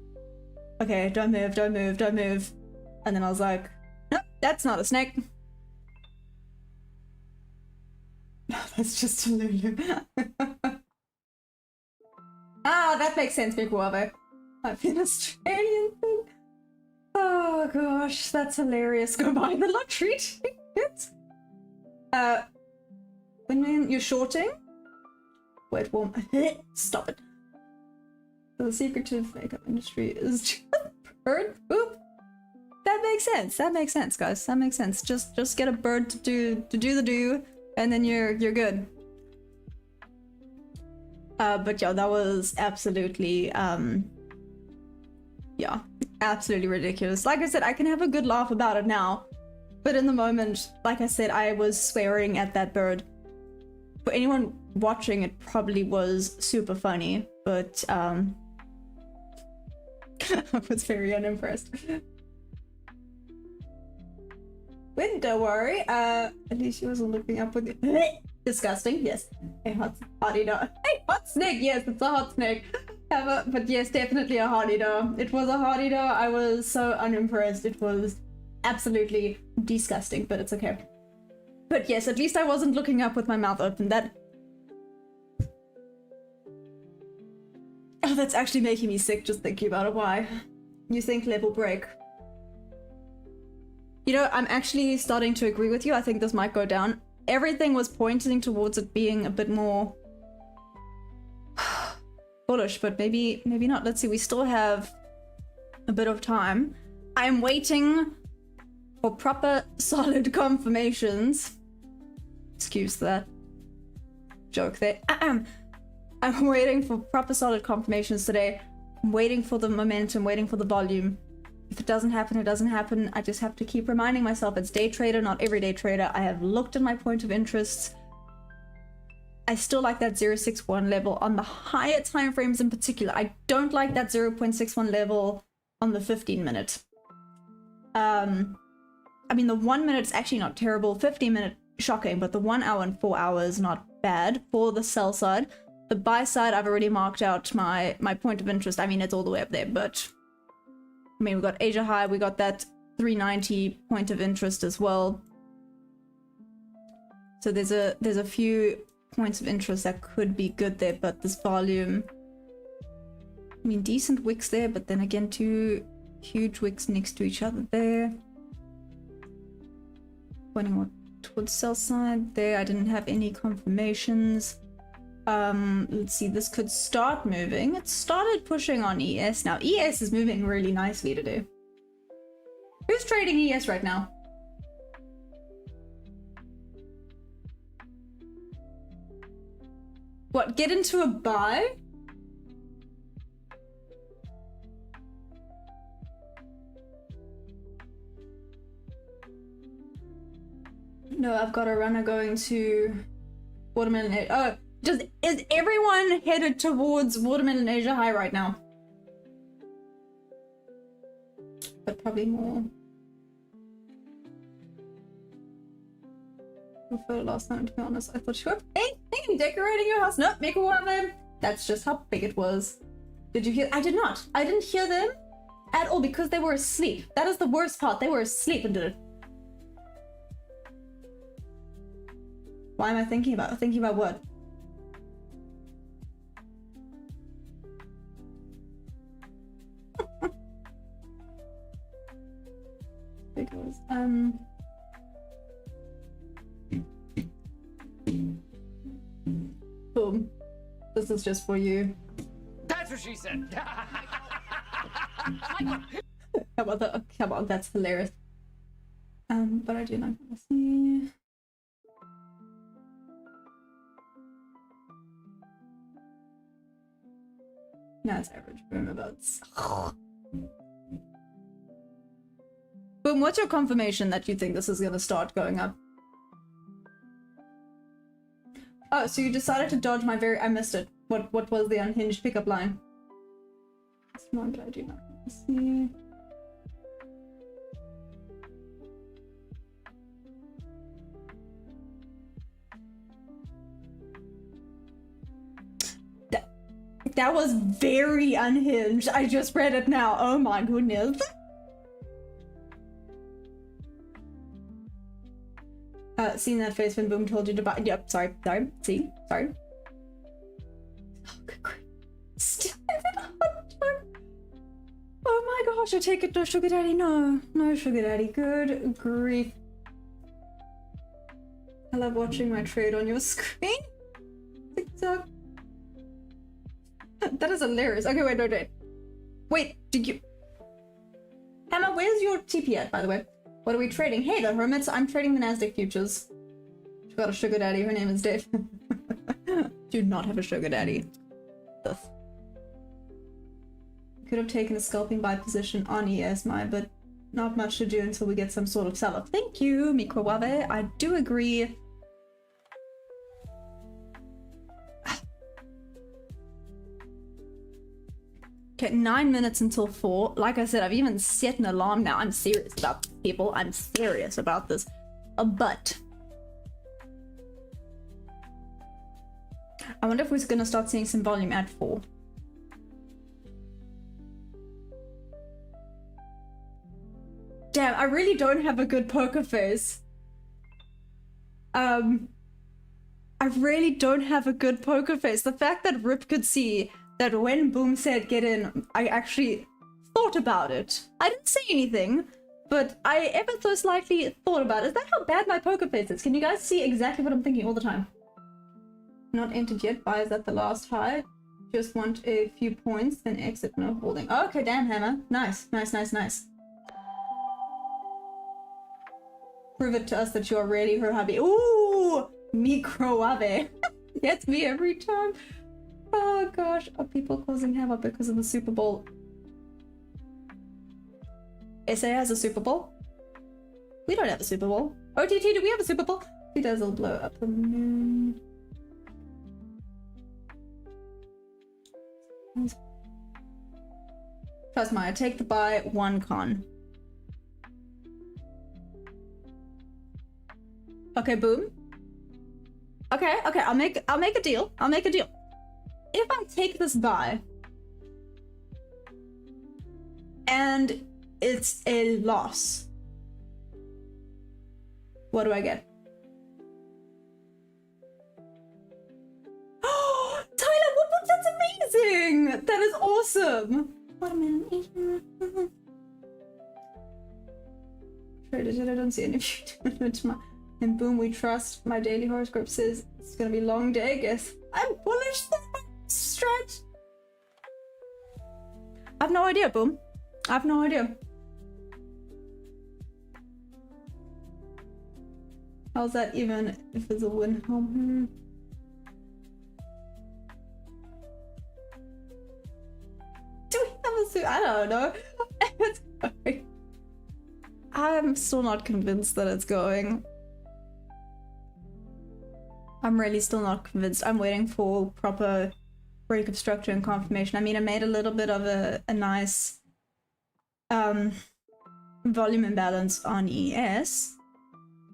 okay, don't move, don't move, don't move. And then I was like, nope, that's not a snake. No, that's just a Lulu. Ah, that makes sense, Big Wavo. I've been Australian thing. Oh gosh, that's hilarious. Go buy the lottery tickets. When you're shorting? Wait, warm. Stop it. The secretive makeup industry is just bird poop. That makes sense. That makes sense, guys. That makes sense. Just get a bird to do the do, and then you're good. But yeah, that was absolutely yeah, absolutely ridiculous. Like I said, I can have a good laugh about it now, but in the moment, like I said, I was swearing at that bird. For anyone watching, it probably was super funny, but I was very unimpressed. But don't worry, at least she wasn't looking up with you. Disgusting, yes. A hottie dog. Hey, hot snake, yes, it's a hot snake. But yes, definitely a hottie dog. It was a hottie dog. I was so unimpressed. It was absolutely disgusting, but it's okay. But yes, at least I wasn't looking up with my mouth open. That... Oh, that's actually making me sick just thinking about it. Why? You think level break? You know, I'm actually starting to agree with you. I think this might go down. Everything was pointing towards it being a bit more bullish, but maybe not. Let's see, we still have a bit of time. I'm waiting for proper solid confirmations. Excuse that joke there. I'm waiting for proper solid confirmations today. I'm waiting for the momentum, waiting for the volume. If it doesn't happen, it doesn't happen. I just have to keep reminding myself it's day trader, not everyday trader. I have looked at my point of interest. I still like that 0.61 level on the higher time frames in particular. I don't like that 0.61 level on the 15-minute. I mean, the 1 minute is actually not terrible. 15-minute, shocking, but the 1 hour and 4 hours, not bad for the sell side. The buy side, I've already marked out my point of interest. I mean, it's all the way up there, but... I mean, we got Asia High, we got that 390 point of interest as well. So there's a few points of interest that could be good there, but this volume... I mean, decent wicks there, but then again, two huge wicks next to each other there. Pointing more towards sell side there. I didn't have any confirmations. Let's see, this could start moving. It started pushing on ES. Now ES is moving really nicely today. Who's trading ES right now? What, get into a buy? No, I've got a runner going to Watermelon. Oh, just is everyone headed towards Watermelon Asia High right now? But probably more. I prefer last night, to be honest. I thought you were decorating your house. Nope, make a one them. That's just how big it was. Did you hear? I did not. I didn't hear them at all because they were asleep. That is the worst part. They were asleep and did it. Why am I thinking about? Thinking about what? Because boom. This is just for you. That's what she said. How about that? Come on, that's hilarious. But I do not want to see. No, it's average. Remember that's. Boom, what's your confirmation that you think this is gonna start going up? Oh, so you decided to dodge my I missed it. What was the unhinged pickup line? It's not that I do not want to see. That was very unhinged. I just read it now. Oh my goodness. Seen that face when Boom told you to buy. Yep, sorry. See? Sorry. Oh, good grief. Still oh my gosh, I take it. No sugar daddy. No. No sugar daddy. Good grief. I love watching my trade on your screen. TikTok. That is hilarious. Okay, wait. Wait, did you... Emma, where's your TP at, by the way? What are we trading? Hey, the hermits. I'm trading the Nasdaq futures. She's got a sugar daddy. Her name is Dave. Do not have a sugar daddy. Ugh. Could have taken a scalping buy position on ESMI, but not much to do until we get some sort of sell-off. Thank you, Mikrowabe. I do agree. Okay, 9 minutes until 4. Like I said, I've even set an alarm now. I'm serious about this, people. I'm serious about this. But I wonder if we're gonna start seeing some volume at 4. Damn, I really don't have a good poker face. I really don't have a good poker face. The fact that Rip could see that when Boom said get in, I actually thought about it. I didn't say anything, but I ever so slightly thought about it. Is that how bad my poker face is? Can you guys see exactly what I'm thinking all the time? Not entered yet. Buyers at the last high. Just want a few points, then exit, no holding. Okay, damn, Hammer. Nice. Prove it to us that you are really her hubby. Ooh! Microwabe. Gets me every time. Oh gosh, are people causing havoc because of the Super Bowl? SA has a Super Bowl? We don't have a Super Bowl. OTT, do we have a Super Bowl? He does will blow up the moon. Trust me, I take the buy, 1 con. Okay, Boom. Okay, I'll make a deal. If I take this buy and it's a loss, what do I get? Oh, Tyler, what? That's amazing! That is awesome! What a minute. Traded it, I don't see any future. And Boom, we trust. My daily horoscope says it's gonna be a long day, I guess. I'm bullish for my stretch. I've no idea, Boom. I've no idea. How's that even if it's a win? Do we have a suit? I don't know. It's going. I'm still not convinced that it's going. I'm really still not convinced. I'm waiting for proper break of structure and confirmation. I mean, I made a little bit of a nice volume imbalance on ES.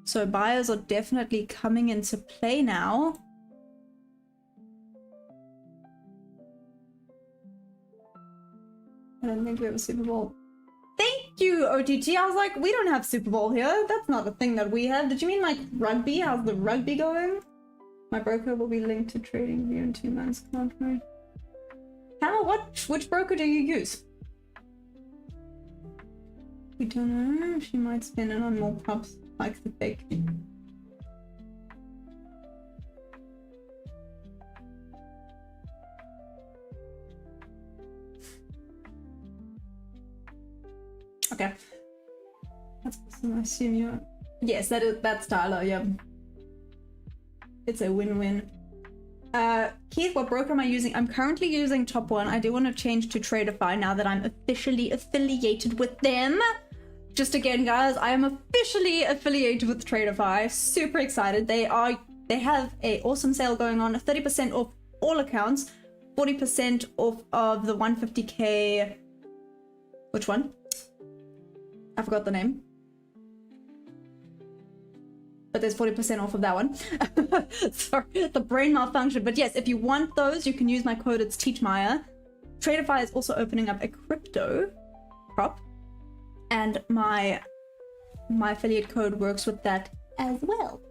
So buyers are definitely coming into play now. I don't think we have a Super Bowl. Thank you, OTG. I was like, we don't have Super Bowl here. That's not a thing that we have. Did you mean like rugby? How's the rugby going? My broker will be linked to TradingView in 2 months. Can't wait. Hammer, which broker do you use? We don't know. She might spin it on more props like the fake. Okay. That's awesome. I assume you're... Yes, that's Tyler, yeah. It's a win-win. Keith, what broker am I using? I'm currently using Top One. I do want to change to Traderfy now that I'm officially affiliated with them. Just again, guys, I am officially affiliated with Traderfy. Super excited. They have a awesome sale going on. 30% off all accounts. 40% off of the 150k. Which one? I forgot the name. but there's 40% off of that one. Sorry, the brain malfunction. But yes, if you want those, you can use my code. It's TeachMaya. Tradeify is also opening up a crypto prop, and my affiliate code works with that as well.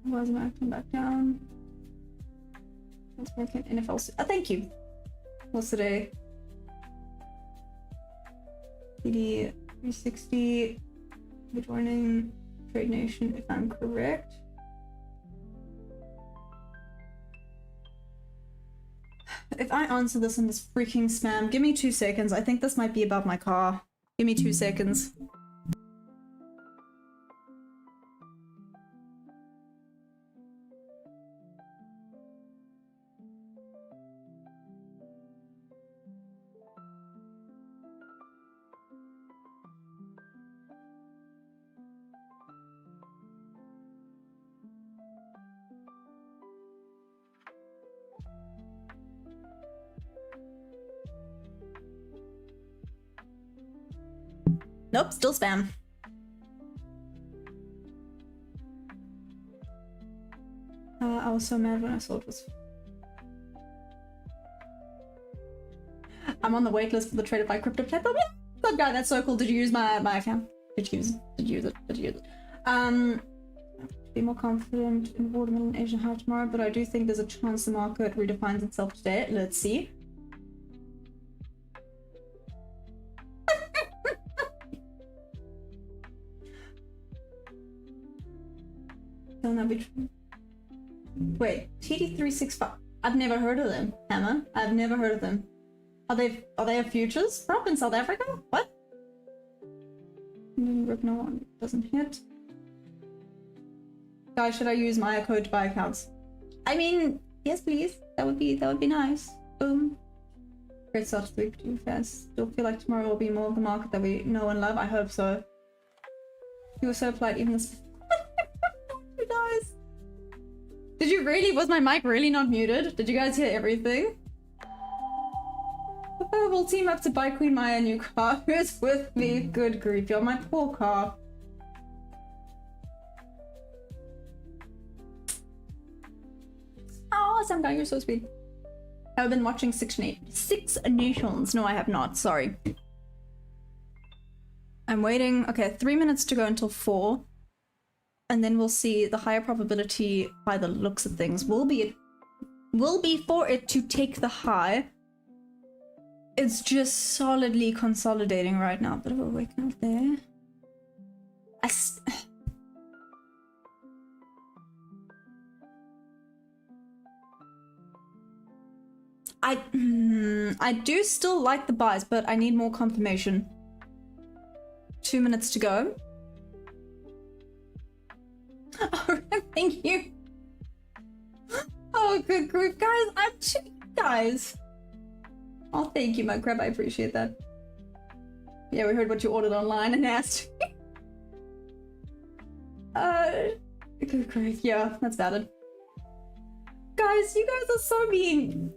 Why is my come back down? Let's make an NFL. Thank you. What's today? CD 360. We're joining Trade Nation if I'm correct. If I answer this in this freaking spam, give me 2 seconds. I think this might be about my car. Give me 2 seconds. Nope, still spam. I was so mad when I saw it was... I'm on the waitlist for the Tradeify crypto platform. Yeah, good guy, that's so cool. Did you use my account? Did you use it? Be more confident in watermelon Asian high tomorrow, but I do think there's a chance the market redefines itself today. Let's see. Can that be true? Wait, TD365. I've never heard of them, Hammer. I've never heard of them. Are they a futures prop in South Africa? What? Rip no one doesn't hit. Guys, should I use my code to buy accounts? I mean, yes, please. That would be nice. Boom. Great start to the week too fast. Still feel like tomorrow will be more of the market that we know and love. I hope so. You were so polite, even this. You guys. Did you really? Was my mic really not muted? Did you guys hear everything? We'll team up to buy Queen Maya a new car. Who's with me? Good grief, yo, my poor car. Oh, Sam Guy, you're so sweet. I've been watching Six Nations. No, I have not. Sorry. I'm waiting. Okay, 3 minutes to go until 4. And then we'll see the higher probability by the looks of things will be for it to take the high. It's just solidly consolidating right now. Bit of a waking up there. I do still like the buys, but I need more confirmation. 2 minutes to go. Oh, thank you. Oh, good group, guys. I'm chicken, guys. Oh, thank you, my crab. I appreciate that. Yeah, we heard what you ordered online and asked. Good grief. Yeah, that's valid. Guys, you guys are so mean.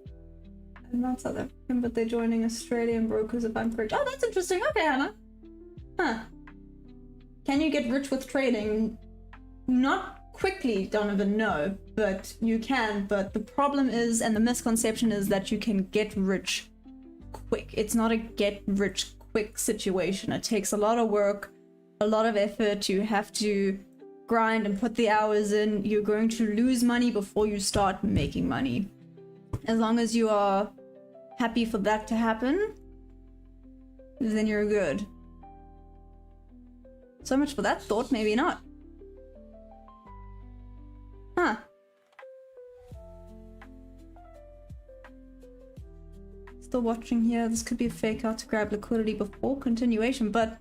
I'm not South African, but they're joining Australian brokers if I'm correct. Oh, that's interesting. Okay, Hannah. Huh. Can you get rich with trading? Not quickly, Donovan, no. But you can. But the problem is, and the misconception is that you can get rich quick. It's not a get rich quick situation. It takes a lot of work, a lot of effort. You have to grind and put the hours in. You're going to lose money before you start making money. As long as you are happy for that to happen, then you're good. So much for that thought, maybe not. Huh. Still watching here. This could be a fake out to grab liquidity before continuation, but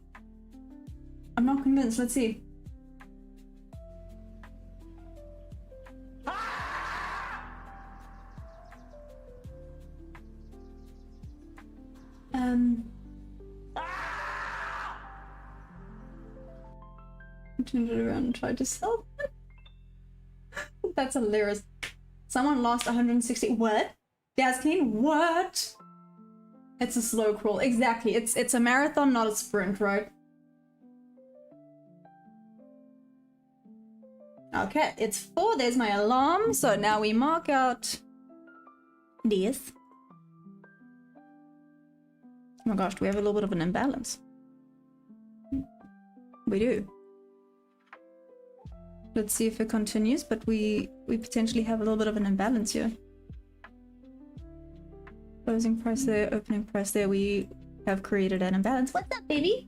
I'm not convinced. Let's see. I turned it around and tried to sell it. That's hilarious. Someone lost 160. What? Daskin, what? It's a slow crawl. Exactly. It's a marathon, not a sprint, right? Okay, it's 4. There's my alarm. So now we mark out this. Oh my gosh, do we have a little bit of an imbalance? We do. Let's see if it continues, but we potentially have a little bit of an imbalance here. Closing price there, opening price there, we have created an imbalance. What's up, baby?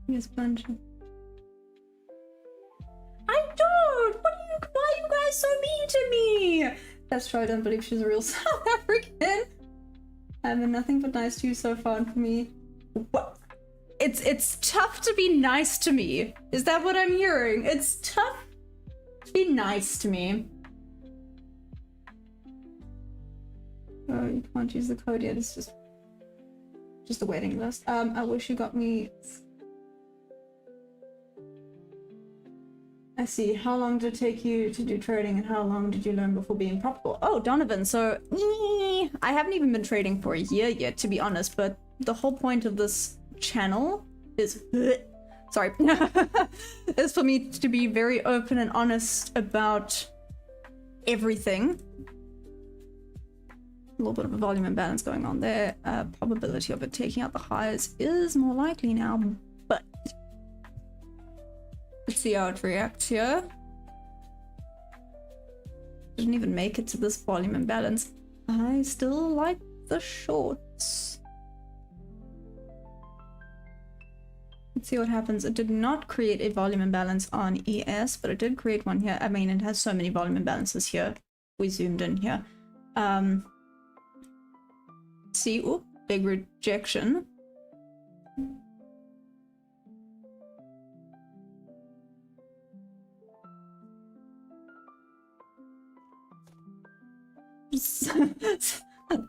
Yes, bunch. I don't! Why are you guys so mean to me? That's true, I don't believe she's a real South African. I've been nothing but nice to you so far, and for me. What? It's tough to be nice to me. Is that what I'm hearing? It's tough to be nice to me. Oh, you can't use the code yet. It's just a waiting list. I wish you got me. I see. How long did it take you to do trading, and how long did you learn before being profitable? Oh, Donovan. So I haven't even been trading for a year yet, to be honest. But the whole point of this channel is sorry is for me to be very open and honest about everything. A little bit of a volume imbalance going on there. Probability of it taking out the highs is more likely now, but let's see how it reacts here. Didn't even make it to this volume imbalance. I still like the shorts. Let's see what happens. It did not create a volume imbalance on ES, but it did create one here. I mean, it has so many volume imbalances here. We zoomed in here. See, oop, big rejection.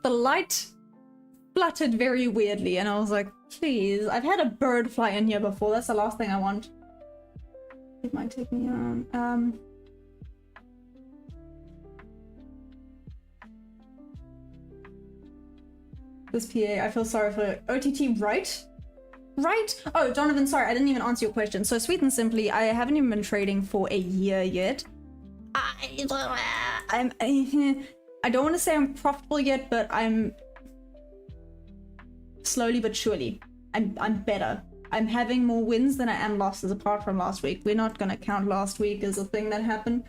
The light fluttered very weirdly, and I was like, please, I've had a bird fly in here before. That's the last thing I want. It might take me on. This PA, I feel sorry for OTT, right? Right? Oh, Donovan, sorry, I didn't even answer your question. So sweet and simply, I haven't even been trading for a year yet. I don't want to say I'm profitable yet, but I'm slowly but surely. I'm better. I'm having more wins than I am losses apart from last week. We're not gonna count last week as a thing that happened.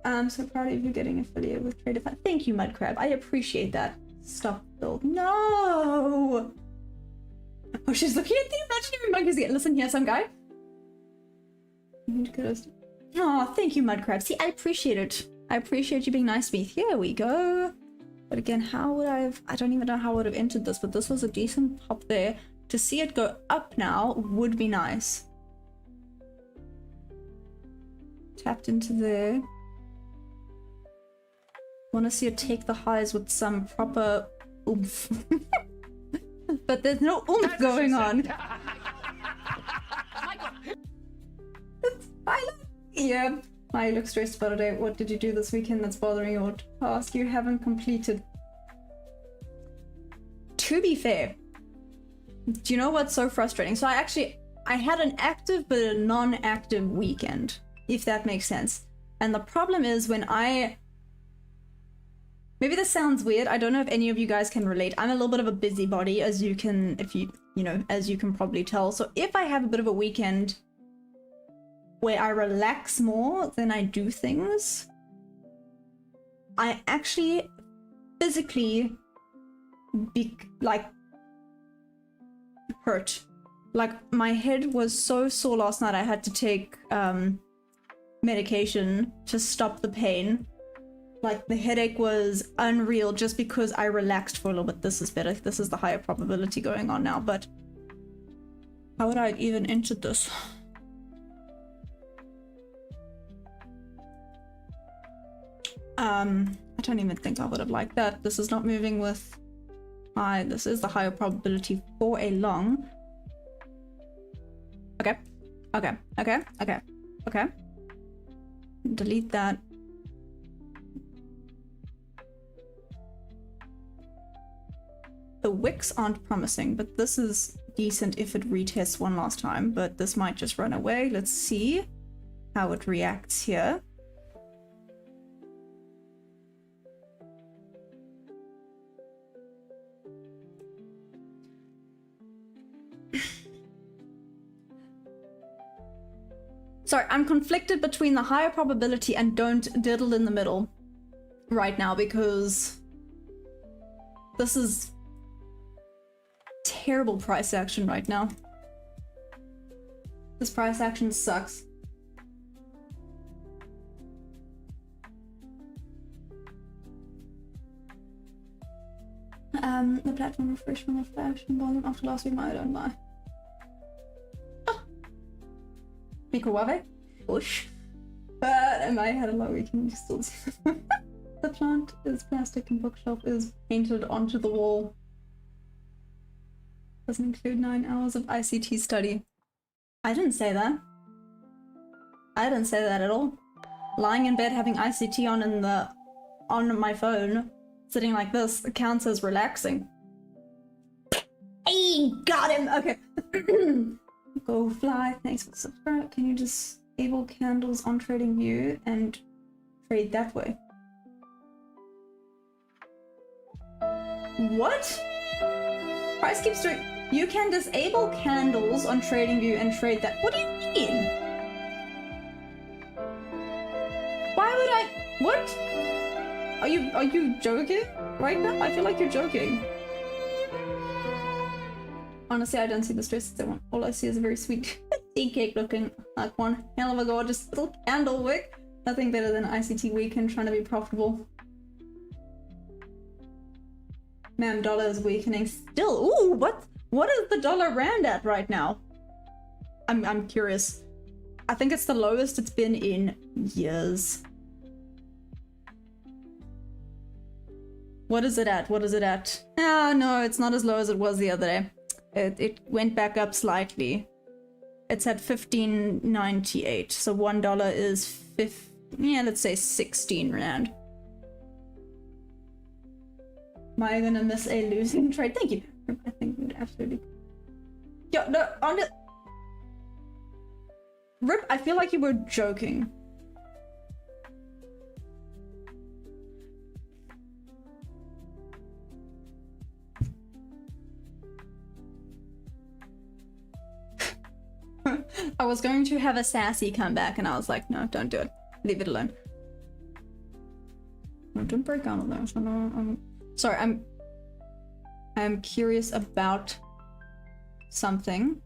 I'm so proud of you getting affiliated with Trader. Thank you, Mudcrab. I appreciate that. Stop build. No! Oh, she's looking at the imaginary monkeys again. Listen here, some guy. Oh, thank you, Mudcrab. See, I appreciate it. I appreciate you being nice to me. Here we go. But again, how would I don't even know how I would have entered this, but this was a decent pop there. To see it go up now would be nice. Tapped into there. Want to see it take the highs with some proper oomph. But there's no oomph going on. Yeah. I look stressed about it. What did you do this weekend that's bothering your task you haven't completed? To be fair, do you know what's so frustrating? So I had an active but a non-active weekend, if that makes sense. And the problem is when maybe this sounds weird. I don't know if any of you guys can relate. I'm a little bit of a busybody, as you can probably tell. So if I have a bit of a weekend where I relax more than I do things, I actually physically hurt. Like, my head was so sore last night. I had to take medication to stop the pain. Like, the headache was unreal just because I relaxed for a little bit. This is better. This is the higher probability going on now, but how would I have even entered this? I don't even think I would have liked that. This is not moving with high. This is the higher probability for a long. Okay. Okay, okay, okay, okay. Delete that. The wicks aren't promising, but this is decent if it retests one last time, but this might just run away. Let's see how it reacts here. Sorry, I'm conflicted between the higher probability and don't diddle in the middle right now because this is terrible price action right now. This price action sucks. The platform refresh from the action volume after last week, I don't buy. Microwave? Push. But I had a low week and you still see the plant is plastic and bookshelf is painted onto the wall. Doesn't include 9 hours of ICT study. I didn't say that. I didn't say that at all. Lying in bed having ICT on my phone, sitting like this, counts as relaxing. Hey, got him! Okay. Go fly, thanks for the subscribe. Can you disable candles on trading view and trade that way? What? Price keeps doing. You can disable candles on trading view and trade that. What do you mean? Why would I? What? Are you joking right now? I feel like you're joking. Honestly, I don't see the stress. All I see is a very sweet tea cake looking like one hell of a gorgeous little candle wick. Nothing better than ICT weekend trying to be profitable. Ma'am, dollar is weakening still. Ooh, what is the dollar rand at right now? I'm curious. I think it's the lowest it's been in years. What is it at? What is it at? Ah, no, it's not as low as it was the other day. It went back up slightly. It's at 15.98. So $1 is let's say 16 rand. Am I gonna miss a losing trade? Thank you. I think we'd absolutely. Yo, no, on it. Rip, I feel like you were joking. I was going to have a sassy come back and I was like, no, don't do it. Leave it alone. No, don't break out of there. So no, sorry, I'm curious about something.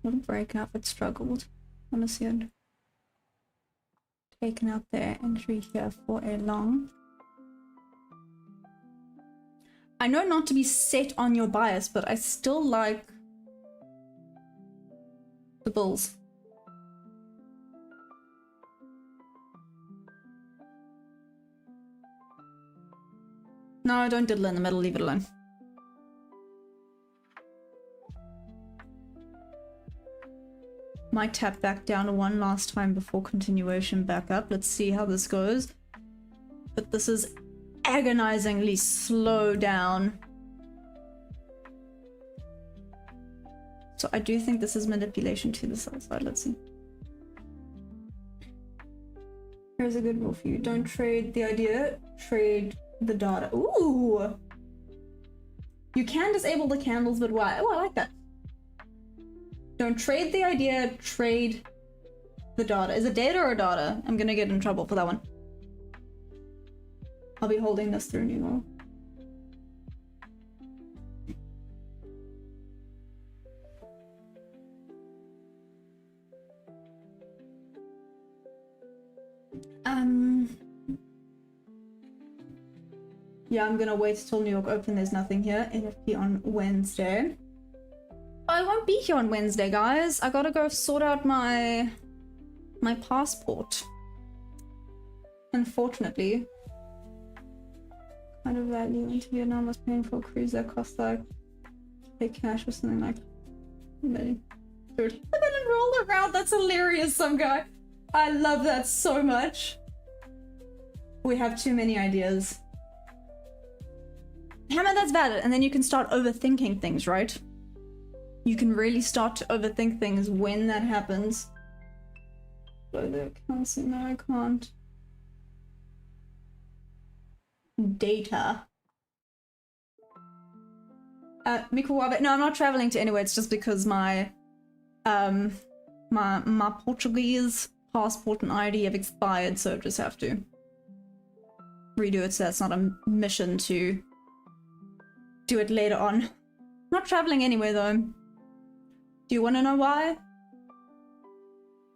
What a breakup, it struggled. Honestly, I'd taken out their entry here for a long. I know not to be set on your bias, but I still like the bulls. No, don't diddle in the middle, leave it alone. Might tap back down to one last time before continuation back up. Let's see how this goes. But this is agonizingly slow down. So I do think this is manipulation to the sell side. Let's see. Here's a good rule for you. Don't trade the idea, trade the data. Ooh! You can disable the candles, but why? Oh, I like that. Don't trade the idea, trade the data. Is it data or data? I'm gonna get in trouble for that one. I'll be holding this through New York. Yeah, I'm gonna wait till New York open. There's nothing here. NFP on Wednesday. I won't be here on Wednesday, guys. I gotta go sort out my passport. Unfortunately. Kind of value into Vietnam was paying for a cruise that cost like pay cash or something like that. Dude, and then roll around. That's hilarious, some guy. I love that so much. We have too many ideas. Hammer, that's valid. And then you can start overthinking things, right? You can really start to overthink things when that happens. No, I can't. Data. Mikuwabe. No, I'm not traveling to anywhere. It's just because my my Portuguese passport and ID have expired, so I just have to redo it. So that's not a mission to do it later on. Not traveling anywhere though. Do you want to know why?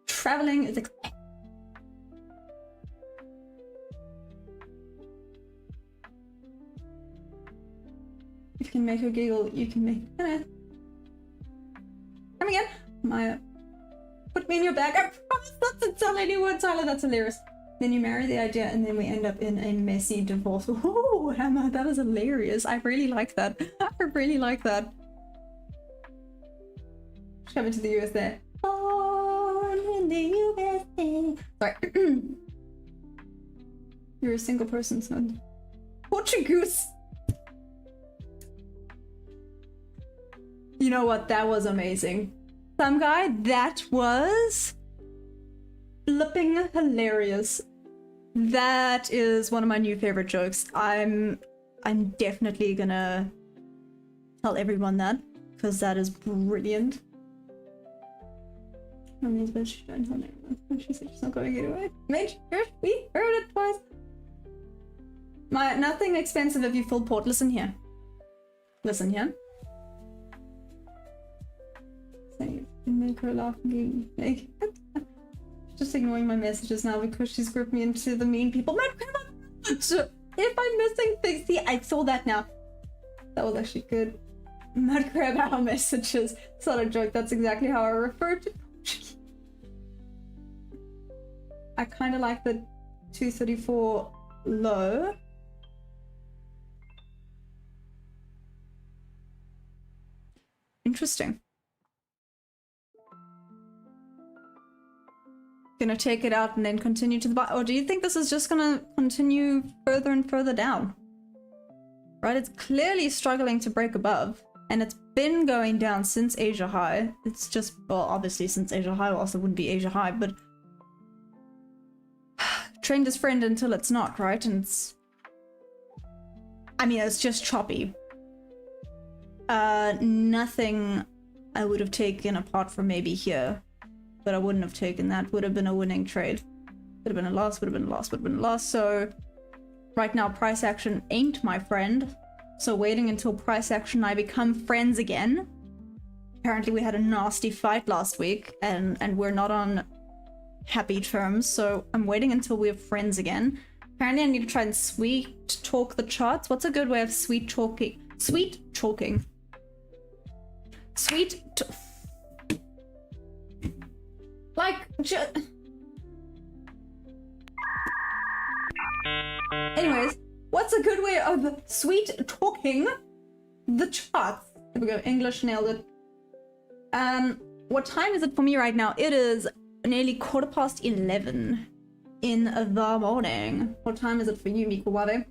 Traveling is expensive. If you can make her giggle, you can make... Come again. Put me in your bag. I promise not to tell anyone, Tyler. That's hilarious. Then you marry the idea and then we end up in a messy divorce. Oh, Hammer, that is hilarious. I really like that. I really like that. Coming to the USA. Born in the USA. Sorry. You're a single person, son. Portuguese. You know what? That was amazing. Some guy, that was flipping hilarious. That is one of my new favorite jokes. I'm definitely gonna tell everyone that because that is brilliant. She said she's not going anyway. Mate, we heard it twice. Nothing expensive if you full port. Listen here. Listen here. Make her laugh and make just ignoring my messages now because she's grouped me into the mean people. If I'm missing things, see, I saw that now. That was actually good. Mud crab our messages. It's not a joke. That's exactly how I refer to Portuguese. I kind of like the 234 low. Interesting. Gonna take it out and then continue to the bottom? Or do you think this is just gonna continue further and further down? Right, it's clearly struggling to break above, and it's been going down since Asia High. It's just, well, obviously since Asia High also wouldn't be Asia High, but trend is friend until it's not, right? And it's, I mean, it's just choppy. Nothing I would have taken apart from maybe here. But I wouldn't have taken that. Would have been a winning trade. Would have been a loss, would have been a loss, would have been a loss. So right now price action ain't my friend. So waiting until price action and I become friends again. Apparently we had a nasty fight last week and we're not on happy terms. So I'm waiting until we're friends again. Apparently I need to try and sweet talk the charts. What's a good way of sweet talking? Sweet talking. Like, anyways, what's a good way of sweet talking the charts? There we go, English, nailed it. What time is it for me right now? It is nearly 11:15 in the morning. What time is it for you, Mikuwabe?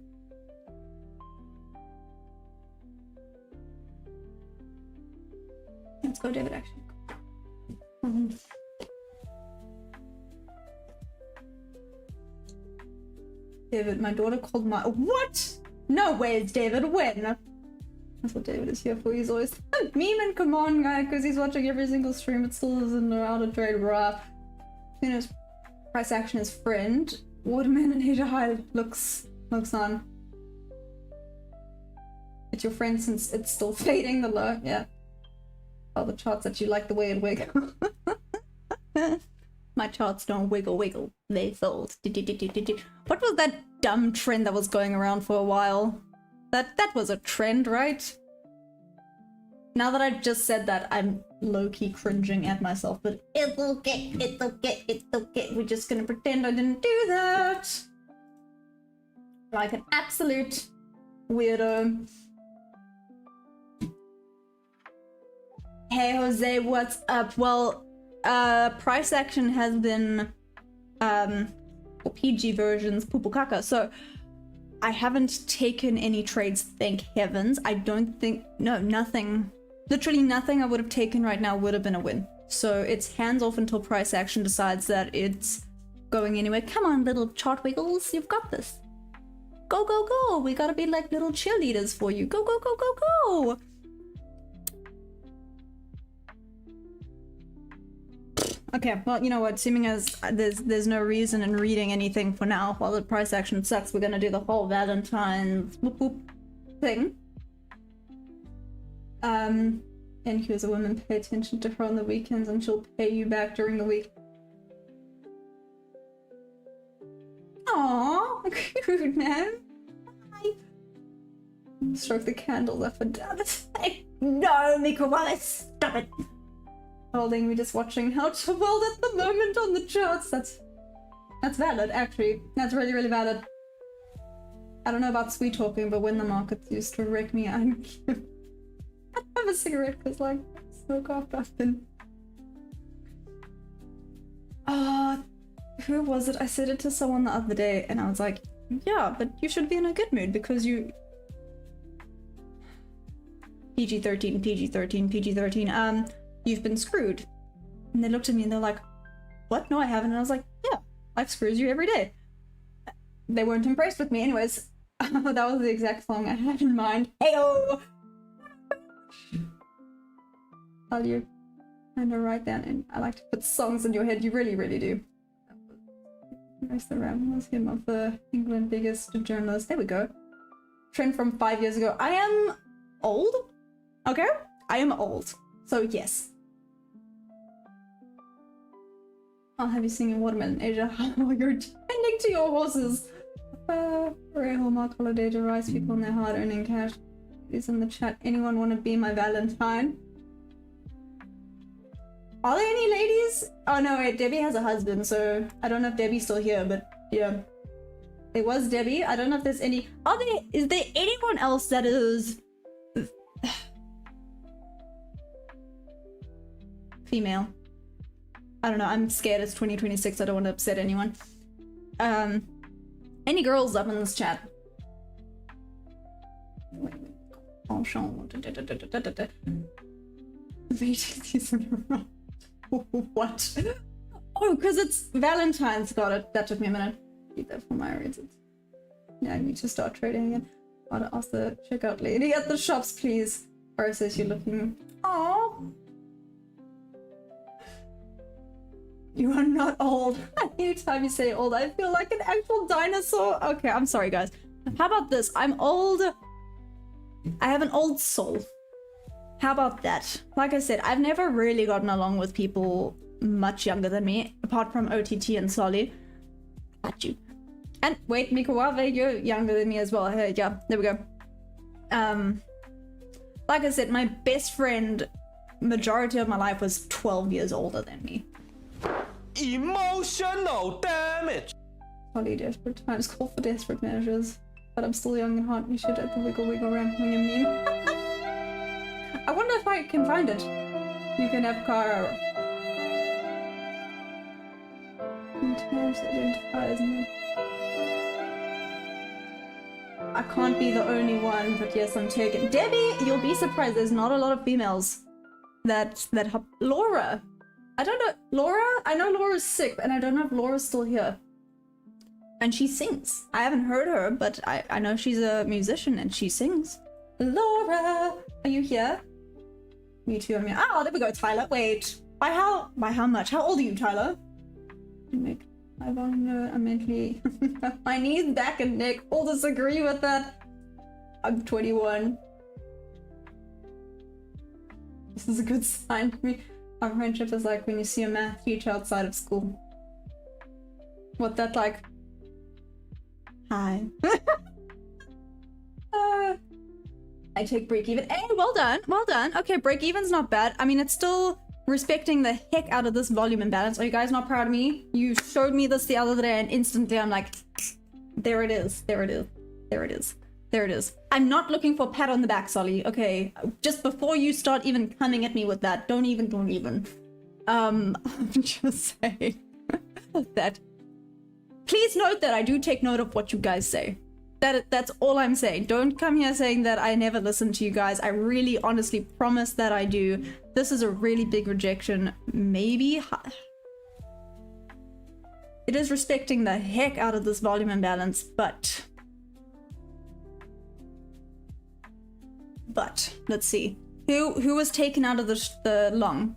Let's go, David, actually. David, my daughter called my... What? No ways, David, when? That's what David is here for. He's always memeing, come on, guy, because he's watching every single stream. It still doesn't know how to trade, bruh. You know, price action is friend. Waterman and Asia High looks on. It's your friend since it's still fading the low, yeah. Oh, the charts that you like the way it wiggles. My charts don't wiggle, they fold. What was that dumb trend that was going around for a while? That was a trend, right? Now that I've just said that, I'm low-key cringing at myself, but it's okay. We're just gonna pretend I didn't do that. Like an absolute weirdo. Hey Jose, what's up? Well, price action has been for PG versions pupukaka, so I haven't taken any trades, thank heavens. I don't think, no, nothing, literally nothing I would have taken right now would have been a win. So it's hands off until price action decides that it's going anywhere. Come on, little chart wiggles, you've got this. Go, go, go. We gotta be like little cheerleaders for you. Go, go, go, go, go. Okay, well, you know what? Seeming as there's no reason in reading anything for now, while the price action sucks, we're gonna do the whole Valentine's whoop whoop thing. And here's a woman, pay attention to her on the weekends and she'll pay you back during the week. Aww, cute man. Hi. Stroke the candles up and down. No, Mikawa, stop it. Holding me just watching how to build at the moment on the charts. That's valid, actually. That's really, really valid. I don't know about sweet talking, but when the markets used to wreck me, I'd have a cigarette because, like, smoke after I've been. Who was it? I said it to someone the other day, and I was like, yeah, but you should be in a good mood because you. PG-13, PG-13, PG-13. You've been screwed. And they looked at me and they're like, what? No, I haven't. And I was like, yeah, life screws you every day. They weren't impressed with me. Anyways, that was the exact song I had in mind. Heyo! I'll you kind of write that in. I like to put songs in your head. You really, really do. Where's the was him of the England biggest journalist. There we go. Trend from 5 years ago. I am old. Okay? I am old. So yes. I'll have you singing Watermelon Asia while you're tending to your horses. For a Hallmark holiday to rise people in their hard-earning cash. Please in the chat. Anyone want to be my Valentine? Are there any ladies? Oh no, wait, Debbie has a husband, so I don't know if Debbie's still here, but yeah. It was Debbie. I don't know if there's any. Is there anyone else that is female? I don't know, I'm scared it's 2026, I don't want to upset anyone. Any girls up in this chat? What? Oh, because it's Valentine's, got it. That took me a minute. Keep that for my reasons. Yeah, I need to start trading again. Gotta ask the checkout lady at the shops, please. Or says you're looking. Aww. You are not old. Anytime you say old, I feel like an actual dinosaur. Okay, I'm sorry, guys. How about this? I'm old. I have an old soul. How about that? Like I said, I've never really gotten along with people much younger than me, apart from OTT and Solly. Got you. And wait, Mikawave, you're younger than me as well. Yeah, there we go. Like I said, my best friend, majority of my life, was 12 years older than me. Emotional damage. Probably desperate times call for desperate measures. But I'm still young and hot. You should at the wiggle wiggle ramp when you mean. I wonder if I can find it. You can have car. Tabs identifies me. I can't be the only one, but yes, I'm taking. Debbie, you'll be surprised. There's not a lot of females that Laura. I don't know. Laura? I know Laura's sick, and I don't know if Laura's still here. And she sings. I haven't heard her, but I know she's a musician and she sings. Laura! Are you here? Me too, I'm here. Oh, there we go, Tyler. Wait. By how much? How old are you, Tyler? I don't know. I'm mentally... My knees, back, and neck all disagree with that. I'm 21. This is a good sign for me. Our friendship is like when you see a math teacher outside of school. What that like? Hi. I take break even. Hey, well done, well done. Okay, break even's not bad. I mean, it's still respecting the heck out of this volume imbalance. Are you guys not proud of me? You showed me this the other day and instantly I'm like, there it is, there it is, there it is. There it is. I'm not looking for pat on the back, Solly. Okay, just before you start even coming at me with that, don't even. I'm just saying that. Please note that I do take note of what you guys say. That's all I'm saying. Don't come here saying that I never listen to you guys. I really honestly promise that I do. This is a really big rejection. Maybe it is respecting the heck out of this volume imbalance, but let's see. Who was taken out of the long?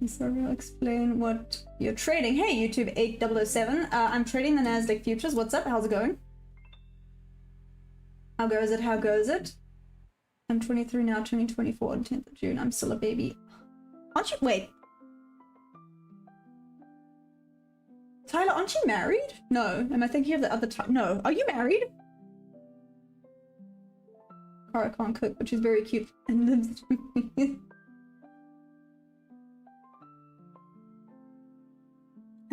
So I'll explain what you're trading. Hey, YouTube 8007. I'm trading the Nasdaq futures. What's up? How's it going? How goes it? How goes it? I'm 23 now, 2024 on 10th of June. I'm still a baby. Aren't you? Wait. Tyler, aren't you married? No. Am I thinking of the other time? No. Are you married? Cara can't cook, but she's very cute and lives with me.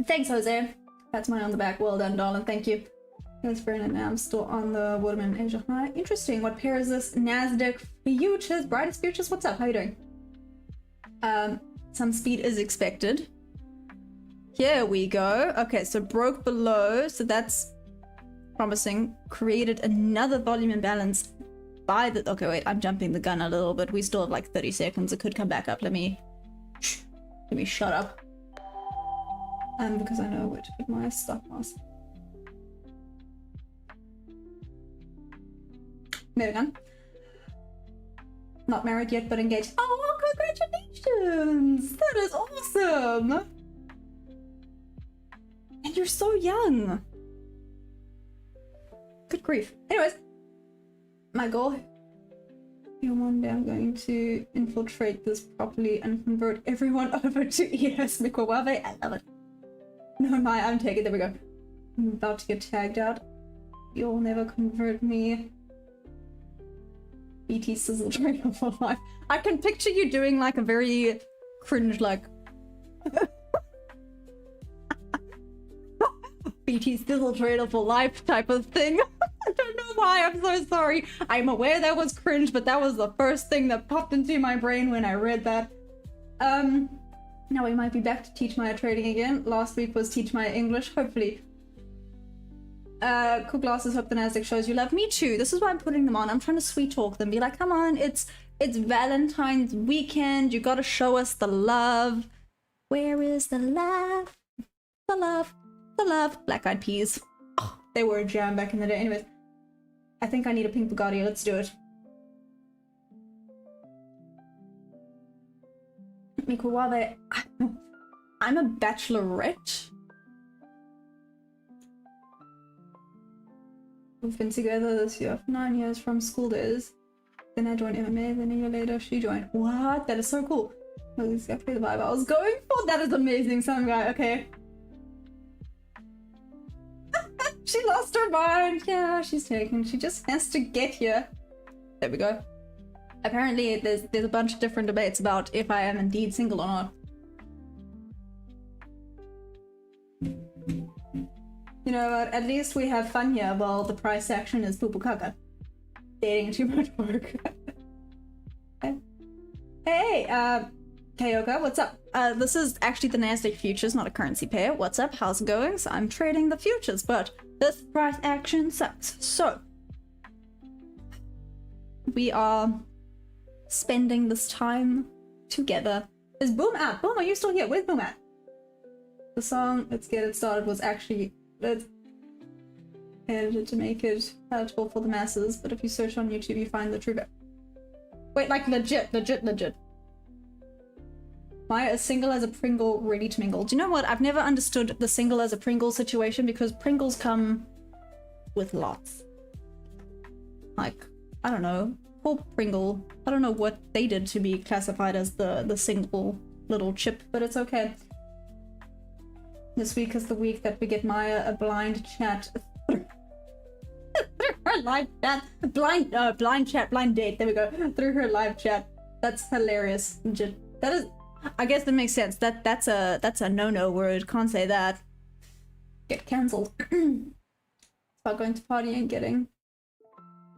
Thanks, Jose. That's mine on the back. Well done, darling. Thank you. That's Brennan. Now I'm still on the Waterman Asia High. Interesting. What pair is this? Nasdaq futures, brightest futures. What's up? How you doing? Some speed is expected. Here we go. Okay, so broke below. So that's promising. Created another volume imbalance by the. Okay, wait. I'm jumping the gun a little bit. We still have like 30 seconds. It could come back up. Let me shut up. Because I know where to put my stop loss. Moving on. Not married yet, but engaged. Oh, congratulations! That is awesome! And you're so young. Good grief. Anyways, my goal. One day I'm going to infiltrate this properly and convert everyone over to ES Mikowave. I love it. No, I'm taking. There we go. I'm about to get tagged out. You'll never convert me. BT Sizzle Trader for life. I can picture you doing like a very cringe, like BT Sizzle Trader for life type of thing. I don't know why. I'm so sorry. I'm aware that was cringe, but that was the first thing that popped into my brain when I read that. Now we might be back to teach Maya trading again. Last week was teach Maya English, hopefully. Cool glasses, hope the Nasdaq shows you love. Me too. This is why I'm putting them on. I'm trying to sweet talk them. Be like, come on, it's Valentine's weekend. You gotta show us the love. Where is the love? The love. The love. Black Eyed Peas. Oh, they were a jam back in the day. Anyways, I think I need a pink Bugatti. Let's do it. Mikowave. I'm a bachelorette. We've been together this year for 9 years from school days. Then I joined MMA, then a year later she joined. What? That is so cool. That is exactly the vibe I was going for. That is amazing, some guy. Okay. She lost her mind. Yeah, she's taken. She just has to get here. There we go. Apparently there's a bunch of different debates about if I am indeed single or not. You know what, at least we have fun here while the price action is poo-poo caca. Dating too much work. Hey, Kayoka, what's up? This is actually the Nasdaq futures, not a currency pair. What's up? How's it going? So I'm trading the futures, but this price action sucks. So we are spending this time together. Is Boom at? Boom, are you still here? Where's Boom at? The song Let's Get It Started was actually edited to make it palatable for the masses, but if you search on YouTube you find the true. Wait, like legit. Maya is single as a Pringle, ready to mingle. Do you know what? I've never understood the single as a Pringle situation because Pringles come with lots. Like, I don't know. Poor Pringle. I don't know what they did to be classified as the single little chip, but it's okay. This week is the week that we get Maya a blind chat. Through her live chat. Blind chat, blind date. There we go. Through her live chat. That's hilarious. Legit. That is. I guess that makes sense. That's a no-no word. Can't say that. Get cancelled. It's about going to party and getting.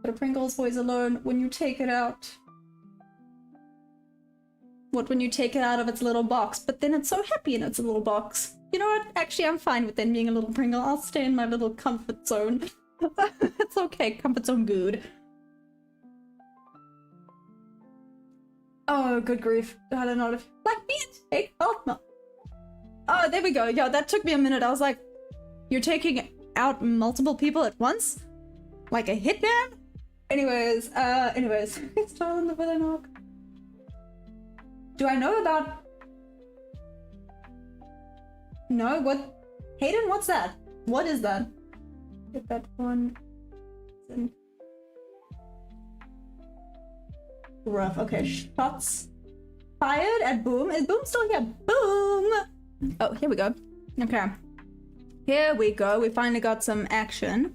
But a Pringles always alone when you take it out. What when you take it out of its little box? But then it's so happy in its little box. You know what? Actually, I'm fine with then being a little Pringle. I'll stay in my little comfort zone. It's okay. Comfort zone good. Oh, good grief. I don't know if Black Beans take health milk. Oh, there we go. Yeah, that took me a minute. I was like, you're taking out multiple people at once? Like a hitman? Anyways, still in the villain arc. Do I know about... No, what? Hayden, what's that? What is that? Get that one. Rough. Okay, shots fired at Boom. Is Boom still here? Boom! Oh, here we go. Okay. Here we go. We finally got some action.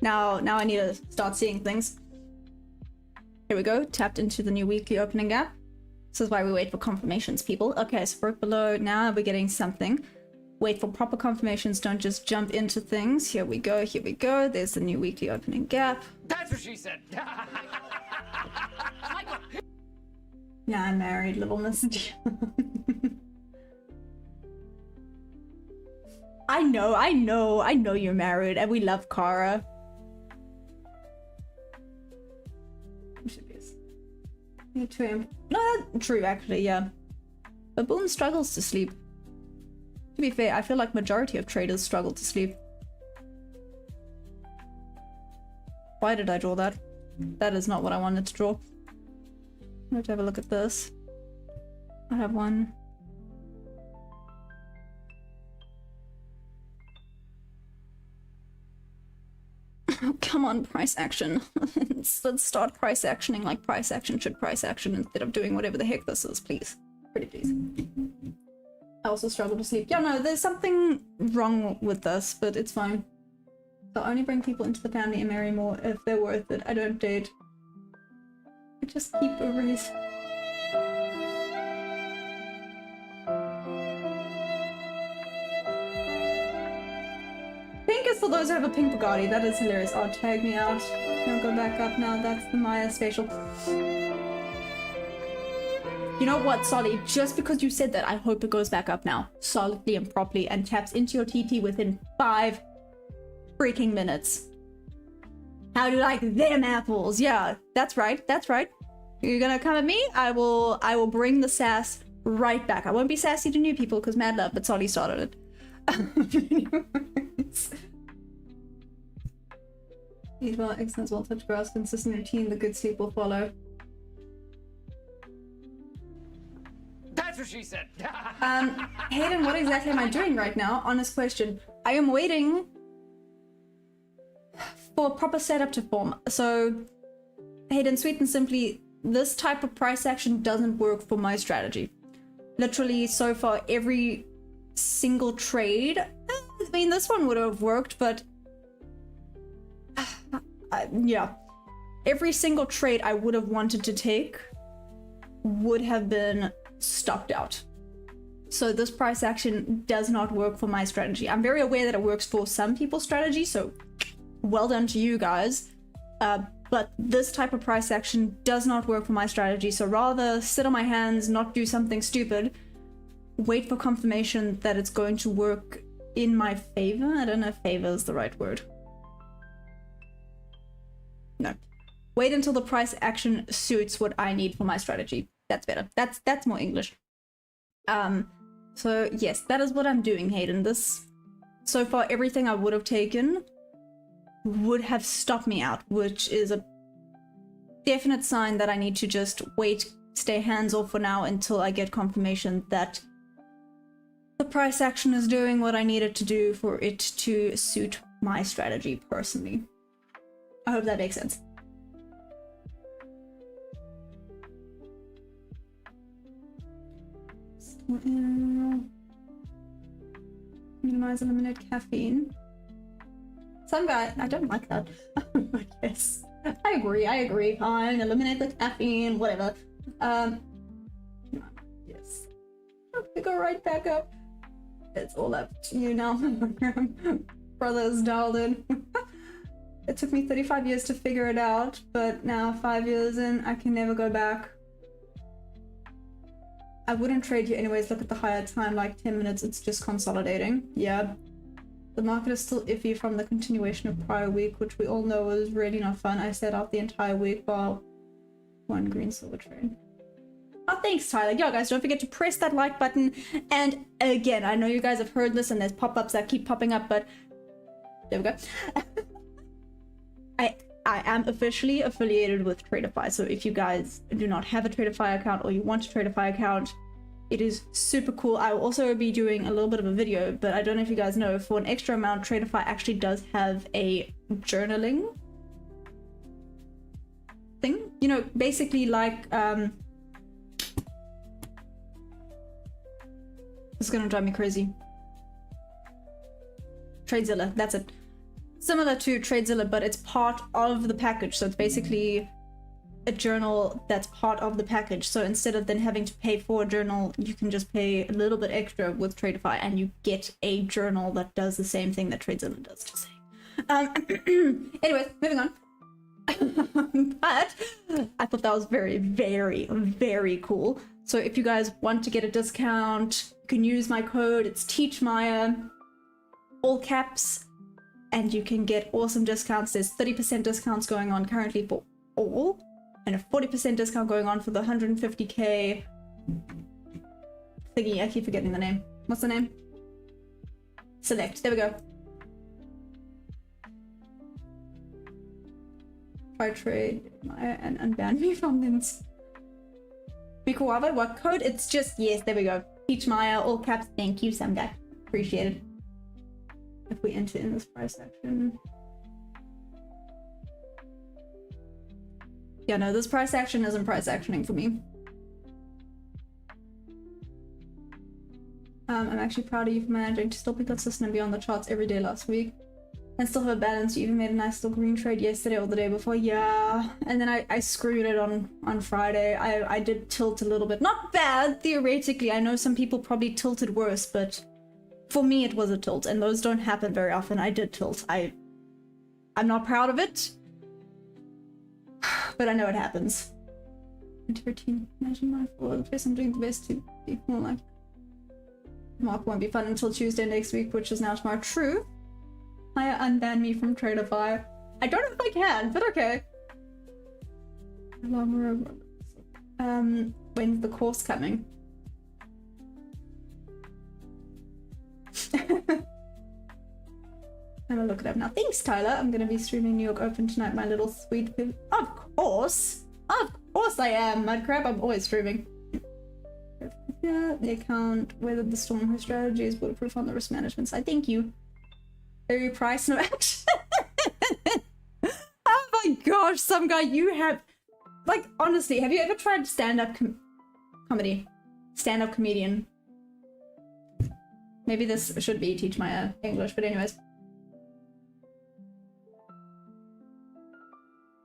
Now I need to start seeing things. Here we go. Tapped into the new weekly opening gap. This is why we wait for confirmations, people. Okay, so broke below. Now we're getting something. Wait for proper confirmations. Don't just jump into things. Here we go. Here we go. There's the new weekly opening gap. That's what she said. Yeah, I'm married, little miss. I know you're married, and we love Kara. Me too. No, true, actually, yeah. But Boom struggles to sleep. To be fair, I feel like majority of traders struggle to sleep. Why did I draw that? That is not what I wanted to draw. Let's have a look at this. I have one. Oh, come on, price action. Let's start price actioning like price action should price action instead of doing whatever the heck this is, please. Pretty please. I also struggle to sleep. Yeah, no, there's something wrong with this, but it's fine. So I only bring people into the family and marry more if they're worth it. I don't date. I just keep a race. Pink is for those who have a pink Bugatti. That is hilarious. Oh, tag me out. Don't go back up now. That's the Maya spatial. You know what, Solly? Just because you said that, I hope it goes back up now. Solidly and properly and taps into your TP within 5 freaking minutes. How do you like them apples? Yeah, that's right. That's right. You're gonna come at me? I will bring the sass right back. I won't be sassy to new people because mad love, but Solly started it. Eat well, excellence, well touch grass, consistent routine, the good sleep will follow. That's what she said. Hayden, what exactly am I doing right now? Honest question. I am waiting for a proper setup to form. So, Hayden, sweet and simply, this type of price action doesn't work for my strategy. Literally, so far, every single trade, I mean, this one would have worked, but yeah, every single trade I would have wanted to take would have been stopped out. So this price action does not work for my strategy. I'm very aware that it works for some people's strategy, so well done to you guys. But this type of price action does not work for my strategy, so rather sit on my hands, not do something stupid, wait for confirmation that it's going to work in my favor. I don't know if favor is the right word. No. Wait until the price action suits what I need for my strategy. That's better. That's more English. So yes, that is what I'm doing, Hayden. This, so far, everything I would have taken would have stopped me out, which is a definite sign that I need to just wait, stay hands off for now until I get confirmation that the price action is doing what I need it to do for it to suit my strategy personally. I hope that makes sense. Minimize, eliminate caffeine. Some guy, I don't like that. I guess. I agree. Fine, eliminate the caffeine, whatever. Yes. We go right back up. It's all up to you now. Brothers dialed in. It took me 35 years to figure it out, but now 5 years in, I can never go back. I wouldn't trade you anyways. Look at the higher time, like 10 minutes, it's just consolidating. Yeah. The market is still iffy from the continuation of prior week, which we all know was really not fun. I sat out the entire week while one green silver trade. Oh, thanks, Tyler. Yeah, guys, don't forget to press that like button. And again, I know you guys have heard this and there's pop-ups that keep popping up, but there we go. I am officially affiliated with Tradeify, so if you guys do not have a Tradeify account or you want a Tradeify account, it is super cool. I will also be doing a little bit of a video, but I don't know if you guys know, for an extra amount, Tradeify actually does have a journaling thing. You know, basically like, this is gonna drive me crazy. Tradezilla, that's it. Similar to Tradezilla, but it's part of the package. So it's basically a journal that's part of the package. So instead of then having to pay for a journal, you can just pay a little bit extra with Tradeify and you get a journal that does the same thing that Tradezilla does, just saying. Anyways, moving on. But I thought that was very, very, very cool. So if you guys want to get a discount, you can use my code. It's TeachMaya, all caps. And you can get awesome discounts. There's 30% discounts going on currently for all, and a 40% discount going on for the 150k thingy. I keep forgetting the name. What's the name? Select. There we go. Try trade and unban me from this. Mikuava, what code? It's just, yes, there we go. Teach Maya, all caps. Thank you, some guy. Appreciate it. If we enter in this price action. Yeah, no, this price action isn't price actioning for me. I'm actually proud of you for managing to still be consistent and be on the charts every day last week. And still have a balance. You even made a nice little green trade yesterday or the day before. Yeah, and then I screwed it on Friday. I did tilt a little bit. Not bad, theoretically. I know some people probably tilted worse, but for me, it was a tilt, and those don't happen very often. I did tilt. I'm not proud of it, but I know it happens. 2013, imagine my forward face. I'm doing the best to be more like. Mark won't be fun until Tuesday next week, which is now tomorrow. True. Maya unban me from Tradeify. I don't know if I can, but okay. When's the course coming? I'm gonna look it up now. Thanks, Tyler. I'm gonna be streaming New York Open tonight, my little sweet pig. Of course I am, Mudcrab. I'm always streaming. Yeah, the account weathered the storm. Her strategy is bulletproof on the risk management side. Thank you. Very price no action. Oh my gosh, some guy, you have, like, honestly, have you ever tried stand-up comedy? Stand-up comedian. Maybe this should be Teach My English, but anyways.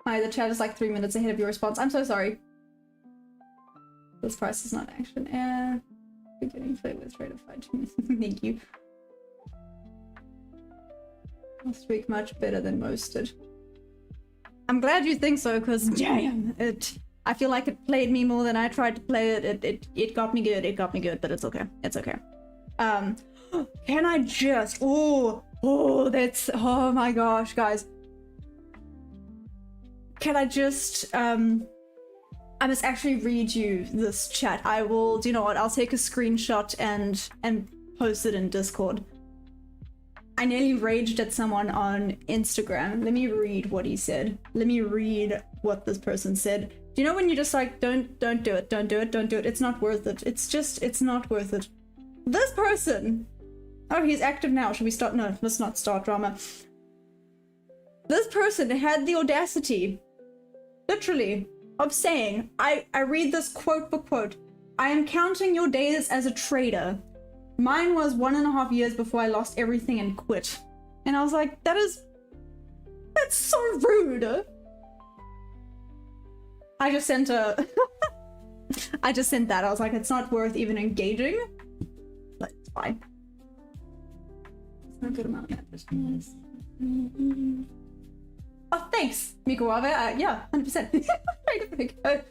Hi, the chat is like 3 minutes ahead of your response. I'm so sorry. This price is not action. Beginning play with Tradeify. Thank you. Last week much better than most did. I'm glad you think so, because damn, I feel like it played me more than I tried to play it. It got me good. It got me good, but it's okay. It's okay. Can I just, oh my gosh, guys. Can I just, I must actually read you this chat. I will, do you know what, I'll take a screenshot and post it in Discord. I nearly raged at someone on Instagram. Let me read what he said. Let me read what this person said. Do you know when you're just like, don't do it, don't do it, don't do it. It's not worth it. It's not worth it. This person, oh, he's active now. Should we start? No, let's not start drama. This person had the audacity, literally, of saying, I read this quote for quote, I am counting your days as a trader. Mine was 1.5 years before I lost everything and quit. And I was like, that's so rude. I just sent a... I just sent that. I was like, it's not worth even engaging. But it's fine. It's not a good amount of effort. Yes. Oh, thanks, Mikuave. Yeah, 100%. Very good.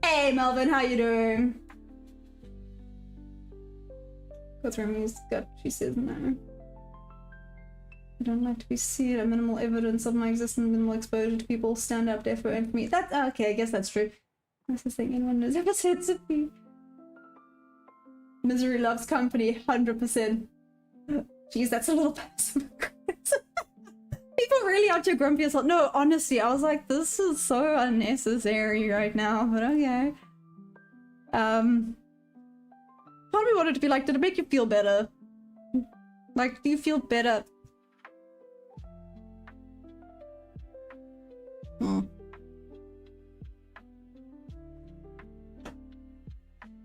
Hey, Melvin, how you doing? Go through music. She says no. I don't like to be seen. Minimal evidence of my existence, minimal exposure to people. Stand up there for infamy. That's okay. I guess that's true. That's the thing anyone has ever said to me. Misery loves company, 100%. Jeez, that's a little passive. People really out here grumpy as hell. No, honestly, I was like, this is so unnecessary right now, but okay. Part of me wanted to be like, did it make you feel better? Like, do you feel better?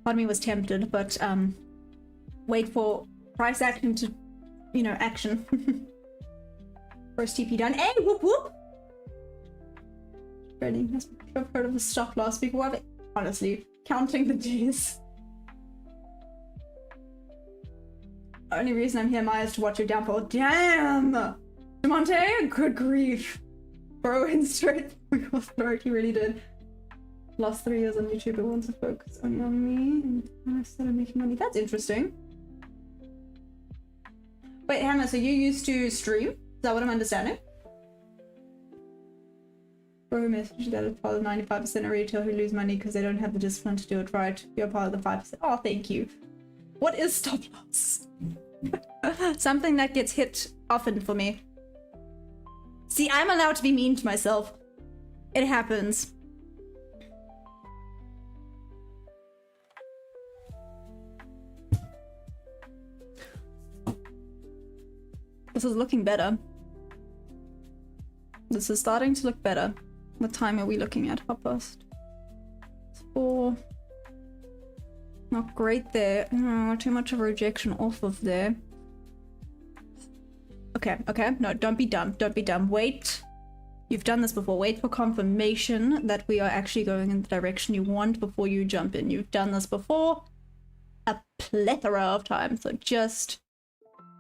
Part of me was tempted, but wait for price action to, you know, action. First TP done. Hey, whoop whoop! Ready? I've heard of the stop last week. What? Honestly, counting the days. Only reason I'm here, Maya, is to watch your downfall. Damn! Demonte, good grief. Bro, in straight throat, he really did. Last 3 years on YouTube, I want to focus only on me, and I started making money. That's interesting. Wait, Hannah, so you used to stream? Is that what I'm understanding? Bro message that is part of 95% of retail who lose money because they don't have the discipline to do it right. You're part of the 5%. Oh, thank you. What is stop loss? Something that gets hit often for me. See, I'm allowed to be mean to myself. It happens. This is looking better. This is starting to look better. What time are we looking at? Hop past. It's 4. Not great there. Oh, too much of a rejection off of there. Okay, okay. No, don't be dumb. Don't be dumb. Wait. You've done this before. Wait for confirmation that we are actually going in the direction you want before you jump in. You've done this before a plethora of times. So just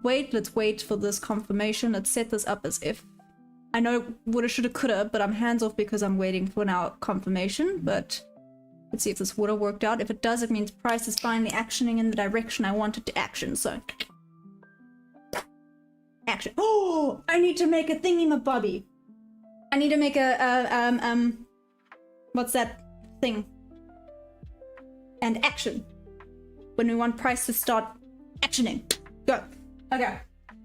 wait. Let's wait for this confirmation. Let's set this up as if. I know woulda, shoulda, coulda, but I'm hands off because I'm waiting for now confirmation. But let's see if this woulda worked out. If it does, it means price is finally actioning in the direction I wanted to action. So action. Oh, I need to make a thingy-mabobby. I need to make a what's that thing? And action. When we want price to start actioning. Go. Okay.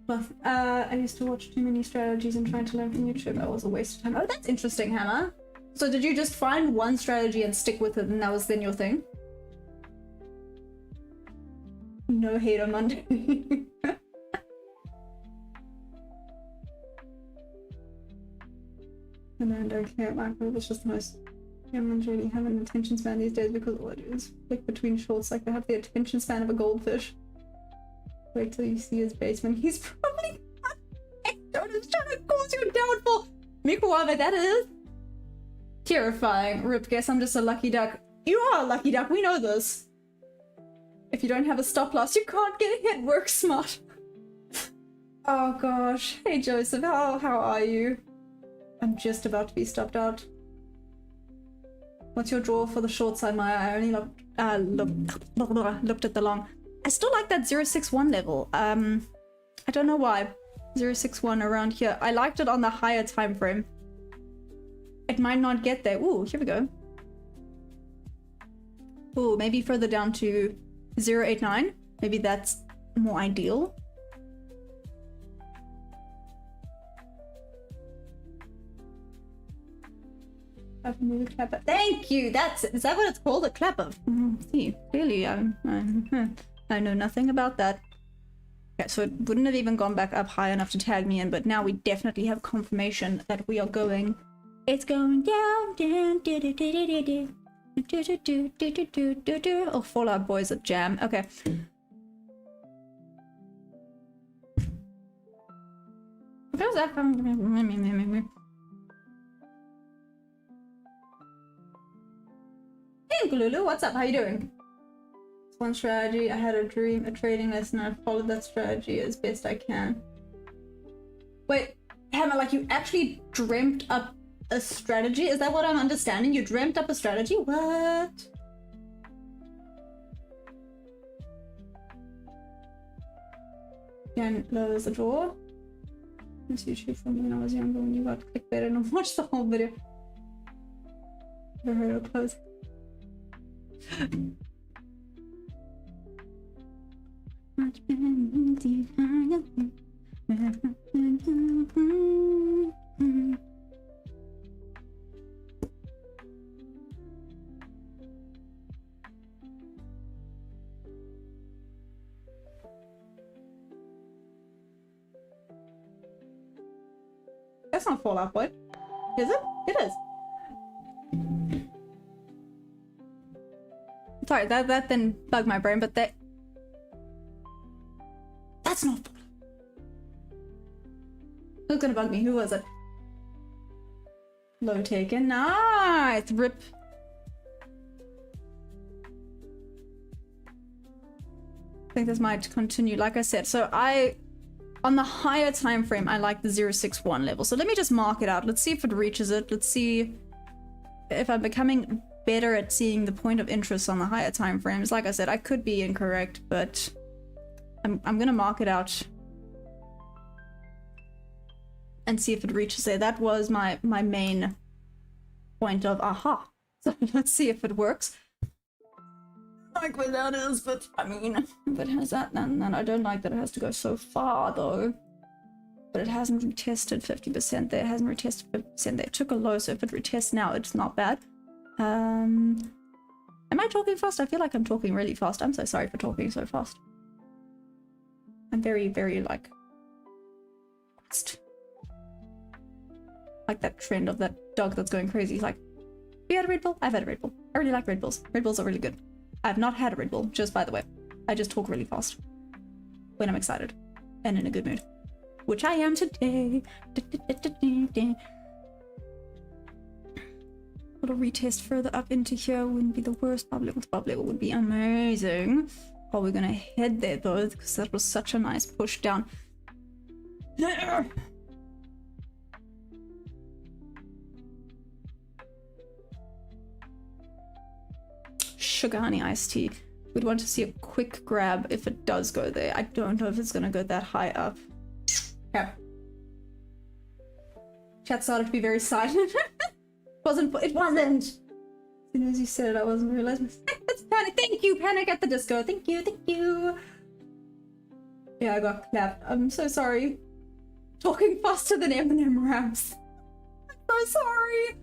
Well, I used to watch too many strategies and trying to learn from YouTube. That was a waste of time. Oh, that's interesting, Hannah. So did you just find one strategy and stick with it and that was then your thing? No hate on Monday. And I don't care, macro, it's just the most. Humans really have an attention span these days because all I do is flick between shorts like they have the attention span of a goldfish. Wait till you see his basement. He's probably Anecdotal's trying to cause you a downfall. Mikuave, that is terrifying. Rip, guess I'm just a lucky duck. You are a lucky duck, we know this. If you don't have a stop loss, you can't get hit. Work smart. Oh gosh. Hey Joseph, how are you? I'm just about to be stopped out. What's your draw for the short side, Maya? I only looked at the long. I still like that 061 level. I don't know why. 061 around here. I liked it on the higher time frame. It might not get there. Ooh, here we go. Ooh, maybe further down to 089. Maybe that's more ideal. Thank you. Is that what it's called? A clapper? See, clearly I know nothing about that. Okay, so it wouldn't have even gone back up high enough to tag me in, but now we definitely have confirmation that we are going. It's going down, down, do do do do do do do do do do do do do. Oh, Fallout Boy's a jam. Okay. Where's that from? Lulu. What's up? How you doing? It's one strategy. I had a dream, a trading lesson. I followed that strategy as best I can. Wait, Hammer, like you actually dreamt up a strategy? Is that what I'm understanding? You dreamt up a strategy? What? Again, lowers the draw. This YouTube from when I was younger when you got clickbaited and watched the whole video. Never heard of close. That's not Fallout Boy. Is it? It is. Sorry, that then bugged my brain, but that's not Fallout. Who's gonna bug me? Who was it? Low taken. Nice! Rip. I think this might continue. Like I said, so on the higher time frame, I like the 061 level. So let me just mark it out. Let's see if it reaches it. Let's see if I'm becoming better at seeing the point of interest on the higher time frames. Like I said, I could be incorrect, but I'm gonna mark it out and see if it reaches there. That was my main point of aha. So let's see if it works. I like where that is, but I mean, if it has that, then I don't like that it has to go so far though. But it hasn't retested 50% there, it hasn't retested 50% there. It took a low, so if it retests now, it's not bad. Am I talking fast? I feel like I'm talking really fast. I'm so sorry for talking so fast. I'm very, very like fast. Like that trend of that dog that's going crazy. He's like, have you had a Red Bull? I've had a Red Bull. I really like Red Bulls. Red Bulls are really good. I've not had a Red Bull, just by the way. I just talk really fast when I'm excited and in a good mood, which I am today. A little retest further up into here wouldn't be the worst. Top level would be amazing. Oh, we're gonna head there though, because that was such a nice push down. Sugar honey iced tea. We'd want to see a quick grab if it does go there. I don't know if it's gonna go that high up. Okay. Chat started to be very silent. It wasn't. As soon as you said it, I wasn't realizing. That's Panic. Thank you, Panic at the Disco. Thank you, thank you. Yeah, I got clapped. I'm so sorry. Talking faster than Eminem raps. I'm so sorry.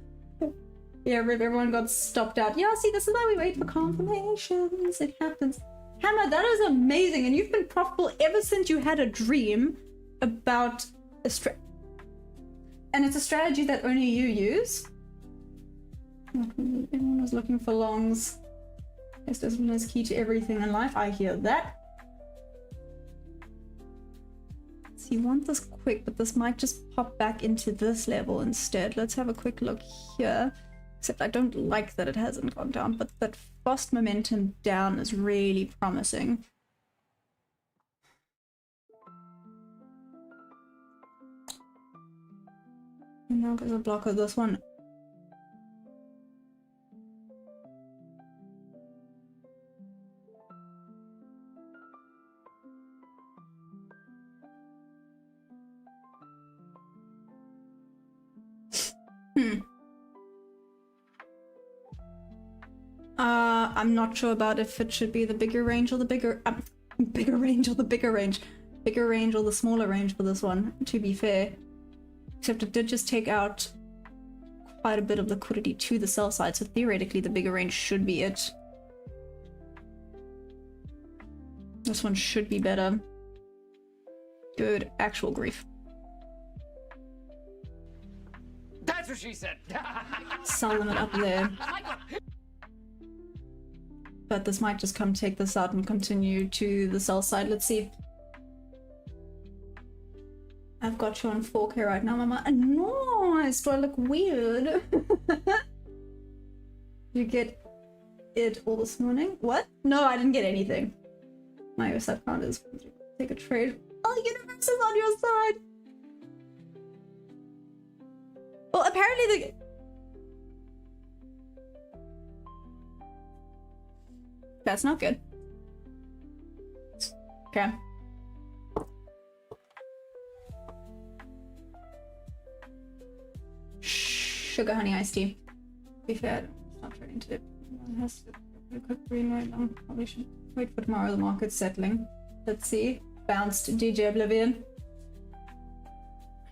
Yeah, everyone got stopped out. Yeah, see, this is why we wait for confirmations. It happens. Hammer, that is amazing. And you've been profitable ever since you had a dream about a and it's a strategy that only you use. Everyone was looking for longs. Yes, discipline is key to everything in life. I hear that. So you want this quick, but this might just pop back into this level instead. Let's have a quick look here. Except I don't like that it hasn't gone down, but that fast momentum down is really promising. And now there's a block of this one. I'm not sure about if it should be the bigger range or the bigger range or the bigger range. Bigger range or the smaller range for this one, to be fair. Except it did just take out quite a bit of liquidity to the sell side, so theoretically the bigger range should be it. This one should be better. Good actual grief. That's what she said. Sell them up there. But this might just come take this out and continue to the sell side. Let's see. I've got you on 4K right now, Mama. Nice! Do I look weird? You get it all this morning. What? No, I didn't get anything. My sub count is take a trade. Oh, the universe is on your side. Well, apparently the... That's not good. Okay. Sugar honey iced tea. To be fair, it's not trading today. It has to be a quick green right now. Probably should wait for tomorrow. The market's settling. Let's see. Bounced DJ Oblivion.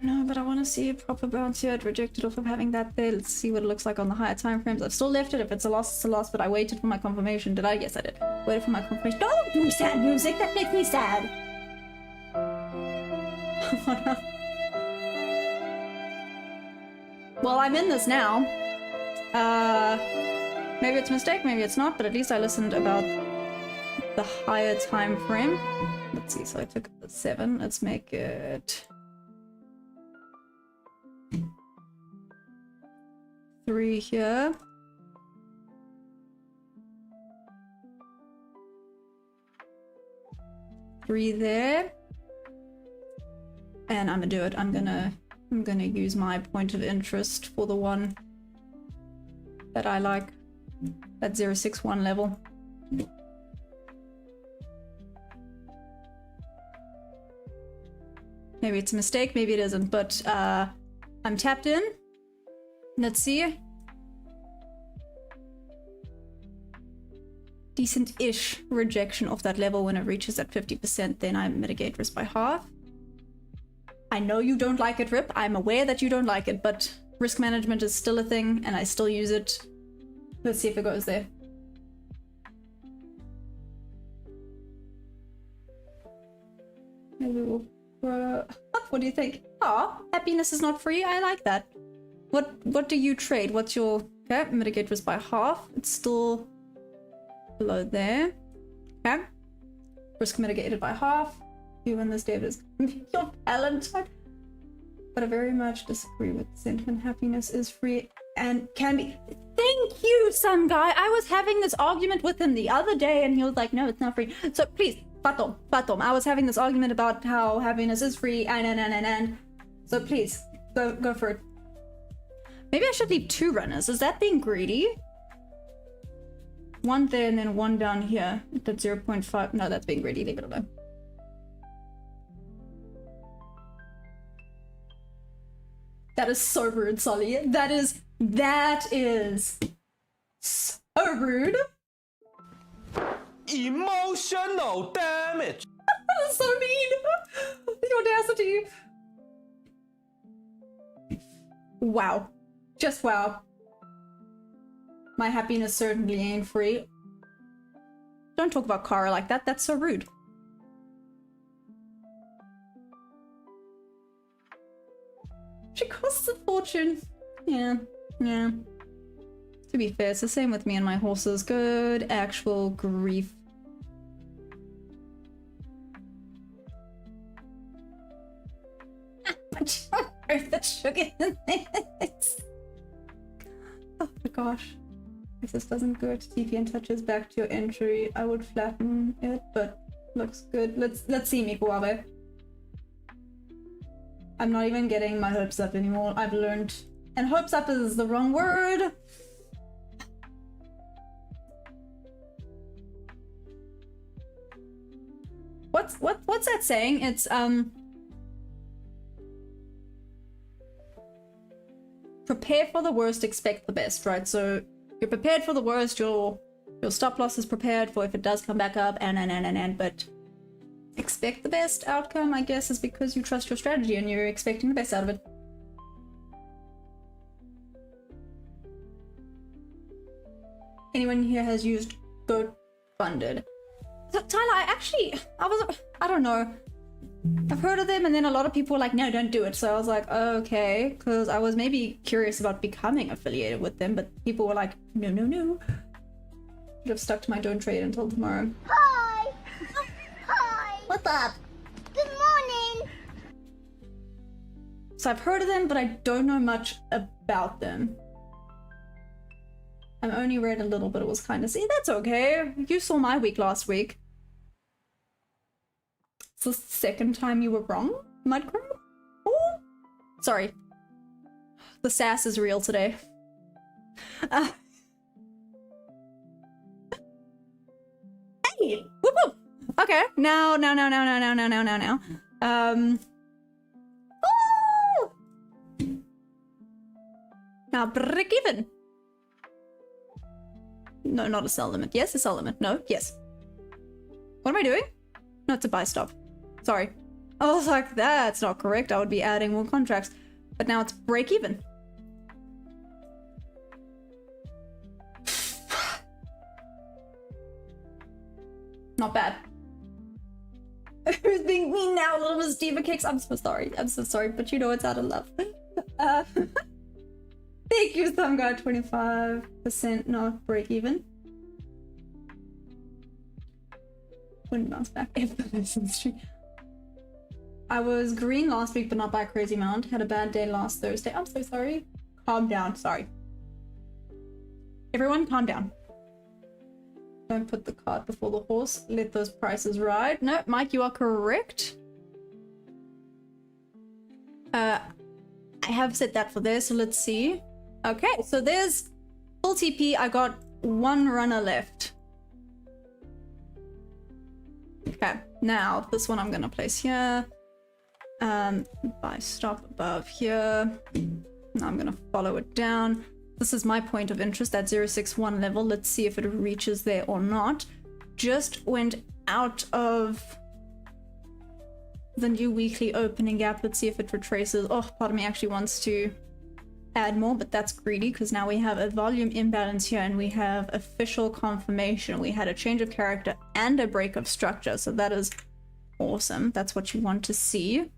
No, but I want to see a proper bounce here. It rejected off of having that there. Let's see what it looks like on the higher time frames. I've still left it. If it's a loss, it's a loss. But I waited for my confirmation. Did I? Yes, I did. Waited for my confirmation. Don't do sad music. That makes me sad. Well, I'm in this now. Maybe it's a mistake, maybe it's not, but at least I listened about the higher time frame. Let's see, so I took the 7. Let's make it 3 here. Three there. And I'm gonna do it. I'm gonna use my point of interest for the one that I like. That 061 level. Maybe it's a mistake, maybe it isn't, but I'm tapped in. Let's see. Decent-ish rejection of that level. When it reaches at 50%, then I mitigate risk by half. I know you don't like it, Rip. I'm aware that you don't like it, but risk management is still a thing, and I still use it. Let's see if it goes there. Maybe we'll... what do you think? Oh, happiness is not free. I like that. What do you trade? What's your... Okay, mitigate risk by half. It's still below there. Okay. Risk mitigated by half. You win this, David, is your Valentine. But I very much disagree with the sentiment. Happiness is free and can be... Thank you, some guy. I was having this argument with him the other day and he was like, no, it's not free. So please, Fatom. I was having this argument about how happiness is free and. So please, go for it. Maybe I should leave 2 runners. Is that being greedy? 1 there and then 1 down here. That's 0.5. No, that's being greedy. Leave it alone. That is so rude, Solly. That is so rude. Emotional damage. That is so mean. The audacity. Wow. Just wow. My happiness certainly ain't free. Don't talk about Kara like that. That's so rude. She costs a fortune. Yeah. To be fair, it's the same with me and my horses. Good actual grief. That sugar in this. Oh my gosh. If this doesn't go to TP and touches back to your entry, I would flatten it, but looks good. Let's see, Mikuabe. I'm not even getting my hopes up anymore. I've learned. And hopes up is the wrong word. What's that saying? It's prepare for the worst, expect the best, right? So you're prepared for the worst, your stop loss is prepared for if it does come back up and but expect the best outcome, I guess, is because you trust your strategy and you're expecting the best out of it. Anyone here has used Goat Funded? So, Tyler, I don't know. I've heard of them and then a lot of people were like, no, don't do it. So I was like, okay, because I was maybe curious about becoming affiliated with them, but people were like, no. Should have stuck to my don't trade until tomorrow. Hi! Hi! What's up? Good morning! So I've heard of them, but I don't know much about them. I'm only read a little bit. It was kind of, see, that's okay. You saw my week last week. It's the second time you were wrong, Mudcrow? Oh, sorry. The sass is real today. Hey! Whoop whoop! Okay, now. Oh! Now break even. No, not a sell limit. Yes, a sell limit. No, yes. What am I doing? No, it's a buy stop. Sorry. I was like, that's not correct. I would be adding more contracts. But now it's break even. Not bad. Who's being mean now, little Miss Diva Cakes? I'm so sorry. I'm so sorry, but you know it's out of love. Thank you, some guy. 25% not break even. Wouldn't bounce back if the lesson streak. I was green last week, but not by a crazy amount. Had a bad day last Thursday. I'm so sorry. Calm down. Sorry. Everyone, calm down. Don't put the cart before the horse. Let those prices ride. No, Mike, you are correct. I have said that for there, so let's see. Okay, so there's full TP. I got one runner left. Okay, now this one I'm gonna place here. Buy stop above here. Now I'm gonna follow it down. This is my point of interest, that 061 level. Let's see if it reaches there or not. Just went out of the new weekly opening gap. Let's see if it retraces. Oh, part of me actually wants to add more, but that's greedy because now we have a volume imbalance here and we have official confirmation. We had a change of character and a break of structure, so that is awesome. That's what you want to see.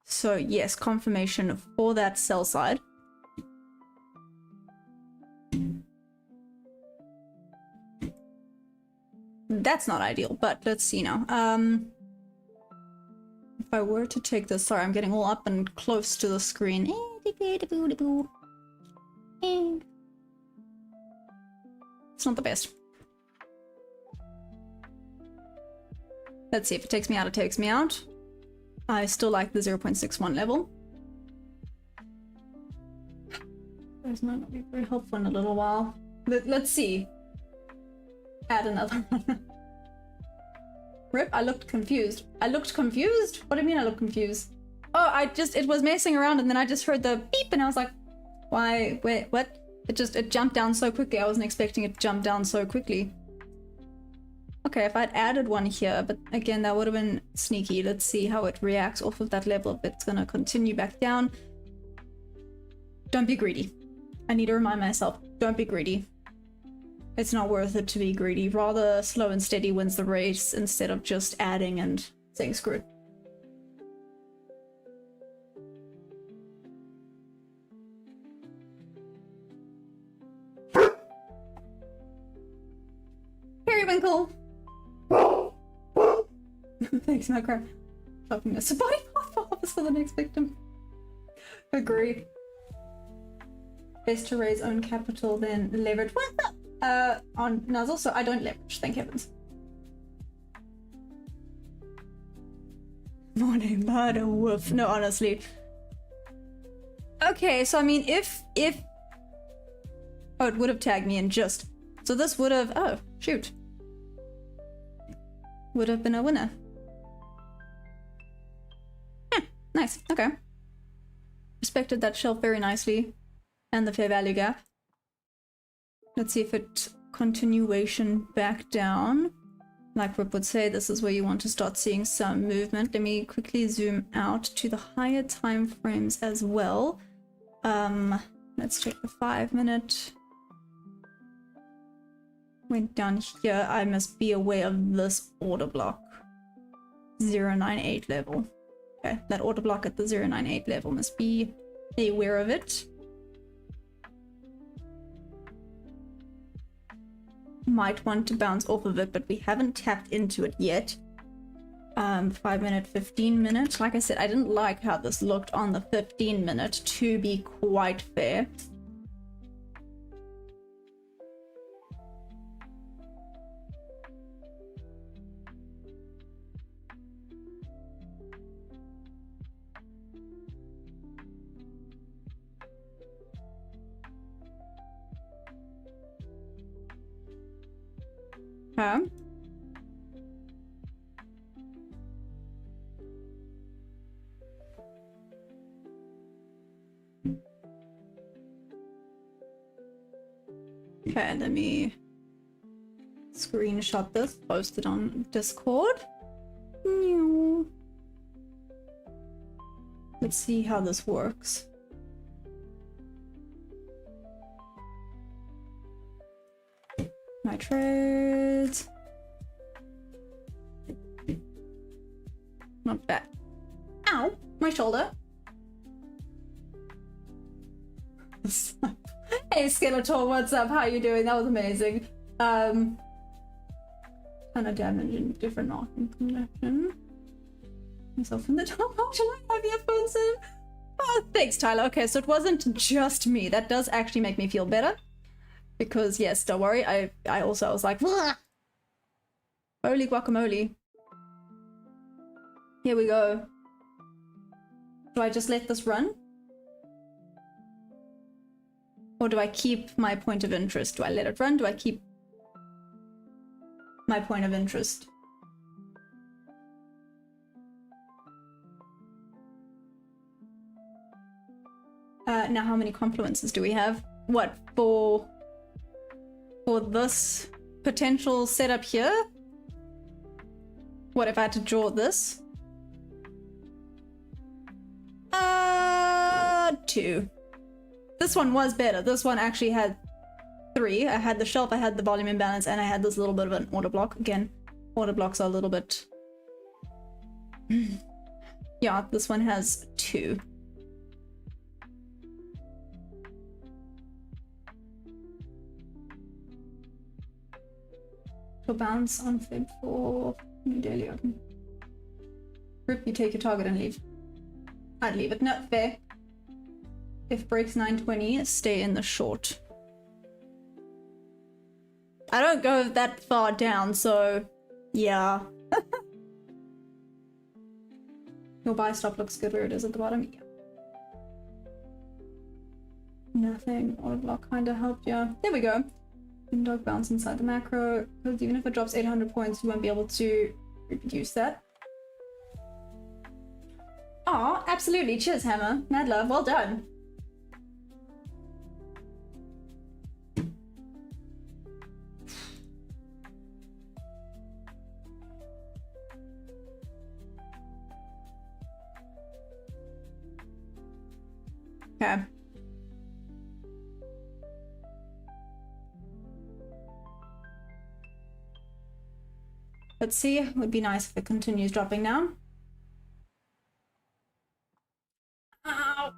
So yes, confirmation for that sell side. That's not ideal, but let's see now. If I were to take this, sorry, I'm getting all up and close to the screen. It's not the best. Let's see, if it takes me out, it takes me out. I still like the 0.61 level. This might not be very helpful in a little while. Let's see. Add another one. Rip, I looked confused. I looked confused? What do you mean I looked confused? Oh, it was messing around and then I just heard the beep and I was like, why, wait, what? It jumped down so quickly. I wasn't expecting it to jump down so quickly. Okay, if I'd added one here, but again, that would have been sneaky. Let's see how it reacts off of that level. If it's gonna continue back down. Don't be greedy. I need to remind myself, don't be greedy. It's not worth it to be greedy. Rather slow and steady wins the race instead of just adding and saying screw it. Periwinkle! Thanks, no crap. Helping us. Body path for the next victim. Agreed. Best to raise own capital than leverage. What's up? On Nuzzle, so I don't leverage, thank heavens. Morning, murder wolf. No, honestly. Okay, so I mean, if oh, it would have tagged me in just. So this would have, oh, shoot. Would have been a winner. Nice, okay. Respected that shelf very nicely. And the fair value gap. Let's see if it continuation back down. Like Rip would say, this is where you want to start seeing some movement. Let me quickly zoom out to the higher time frames as well. Let's check the 5 minute. Went down here. I must be aware of this order block. 098 level. Okay, that order block at the 098 level must be aware of it. Might want to bounce off of it, but we haven't tapped into it yet. 5 minute, 15 minute. Like I said, I didn't like how this looked on the 15 minute, to be quite fair. Okay. Okay, let me screenshot this, post it on Discord. Let's see how this works. My trades. Not bad. Ow! My shoulder. Hey Skeletor, what's up? How you doing? That was amazing. Kind of damage in different knocking connection. Myself in the top. How shall I have earphones in? Oh, thanks, Tyler. Okay, so it wasn't just me. That does actually make me feel better. Because yes, don't worry. I also was like, "Wah! Holy guacamole." Here we go. Do I just let this run? Or do I keep my point of interest? Do I let it run? Do I keep my point of interest? Now how many confluences do we have? What, for this potential setup here? What if I had to draw this? 2. This one was better. This one actually had 3. I had the shelf, I had the volume imbalance, and I had this little bit of an order block. Again, order blocks are a little bit... yeah, this one has 2. To bounce on Feb 4, new daily open. Rip, you take your target and leave. I'd leave it. Not fair. If breaks 920, stay in the short. I don't go that far down, so yeah. Your buy stop looks good where it is at the bottom. Yeah. Nothing. Order block kind of helped, yeah. There we go. Dog bounce inside the macro, because even if it drops 800 points, you won't be able to reproduce that. Oh, absolutely. Cheers, Hammer. Mad love. Well done. Okay. Let's see. It would be nice if it continues dropping now. Ow.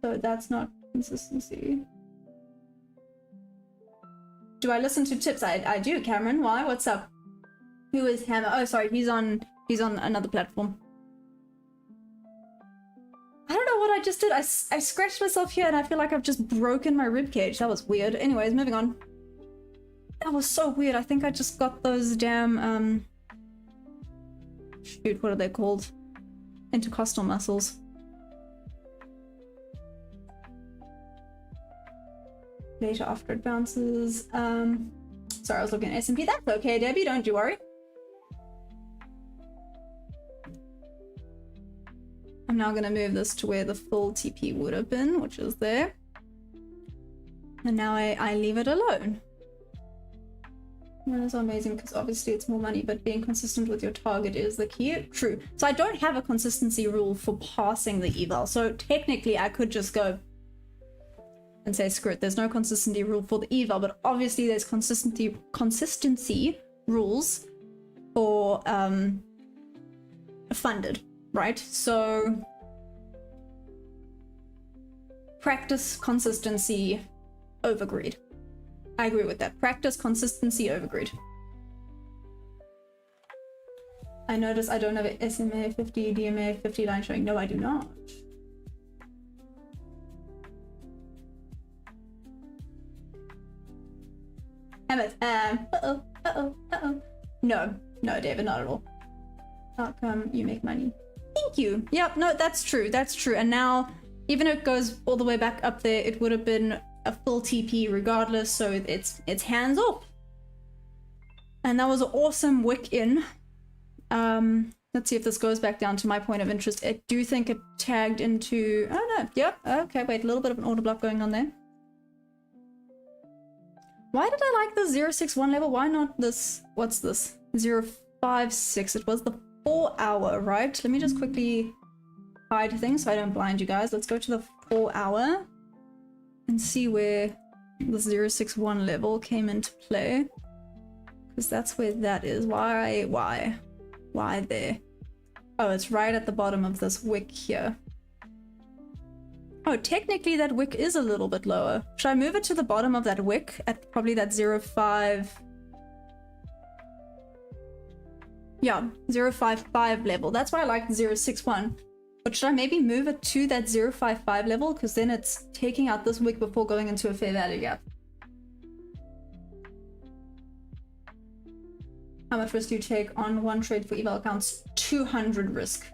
So that's not consistency. Do I listen to tips? I do, Cameron. Why? What's up? Who is Hammer? Oh, sorry. He's on another platform. I don't know what I just did. I scratched myself here and I feel like I've just broken my ribcage. That was weird. Anyways, moving on. That was so weird. I think I just got those damn, shoot, what are they called? Intercostal muscles. Later after it bounces. Sorry, I was looking at S&P. That's okay, Debbie. Don't you worry. I'm now going to move this to where the full TP would have been, which is there. And now I leave it alone. That is amazing because obviously it's more money, but being consistent with your target is the key. True. So I don't have a consistency rule for passing the eval. So technically I could just go and say, screw it, there's no consistency rule for the eval, but obviously there's consistency rules for funded. Right, so practice, consistency, over greed. I agree with that. Practice, consistency, over greed. I notice I don't have a SMA 50, DMA 50 line showing. No, I do not. Emmett, No, David, not at all. How come you make money? Thank you. Yep, no, that's true. That's true. And now, Even if it goes all the way back up there, it would have been a full TP regardless, so it's hands off. And that was an awesome wick in. Let's see if this goes back down to my point of interest. I do think it tagged into... Oh no, yep, okay, wait, a little bit of an order block going on there. Why did I like the 061 level? Why not this... What's this? 056. It was the 4 hour, right? Let me just quickly hide things so I don't blind you guys. Let's go to the 4 hour and see where the 061 level came into play. Because that's where that is. Why there? Oh, it's right at the bottom of this wick here. Oh, technically that wick is a little bit lower. Should I move it to the bottom of that wick at probably that 05? Yeah, 055 level. That's why I like the 061. But should I maybe move it to that 055 level? Because then it's taking out this wick before going into a fair value gap. How much risk do you take on one trade for eval accounts? 200 risk.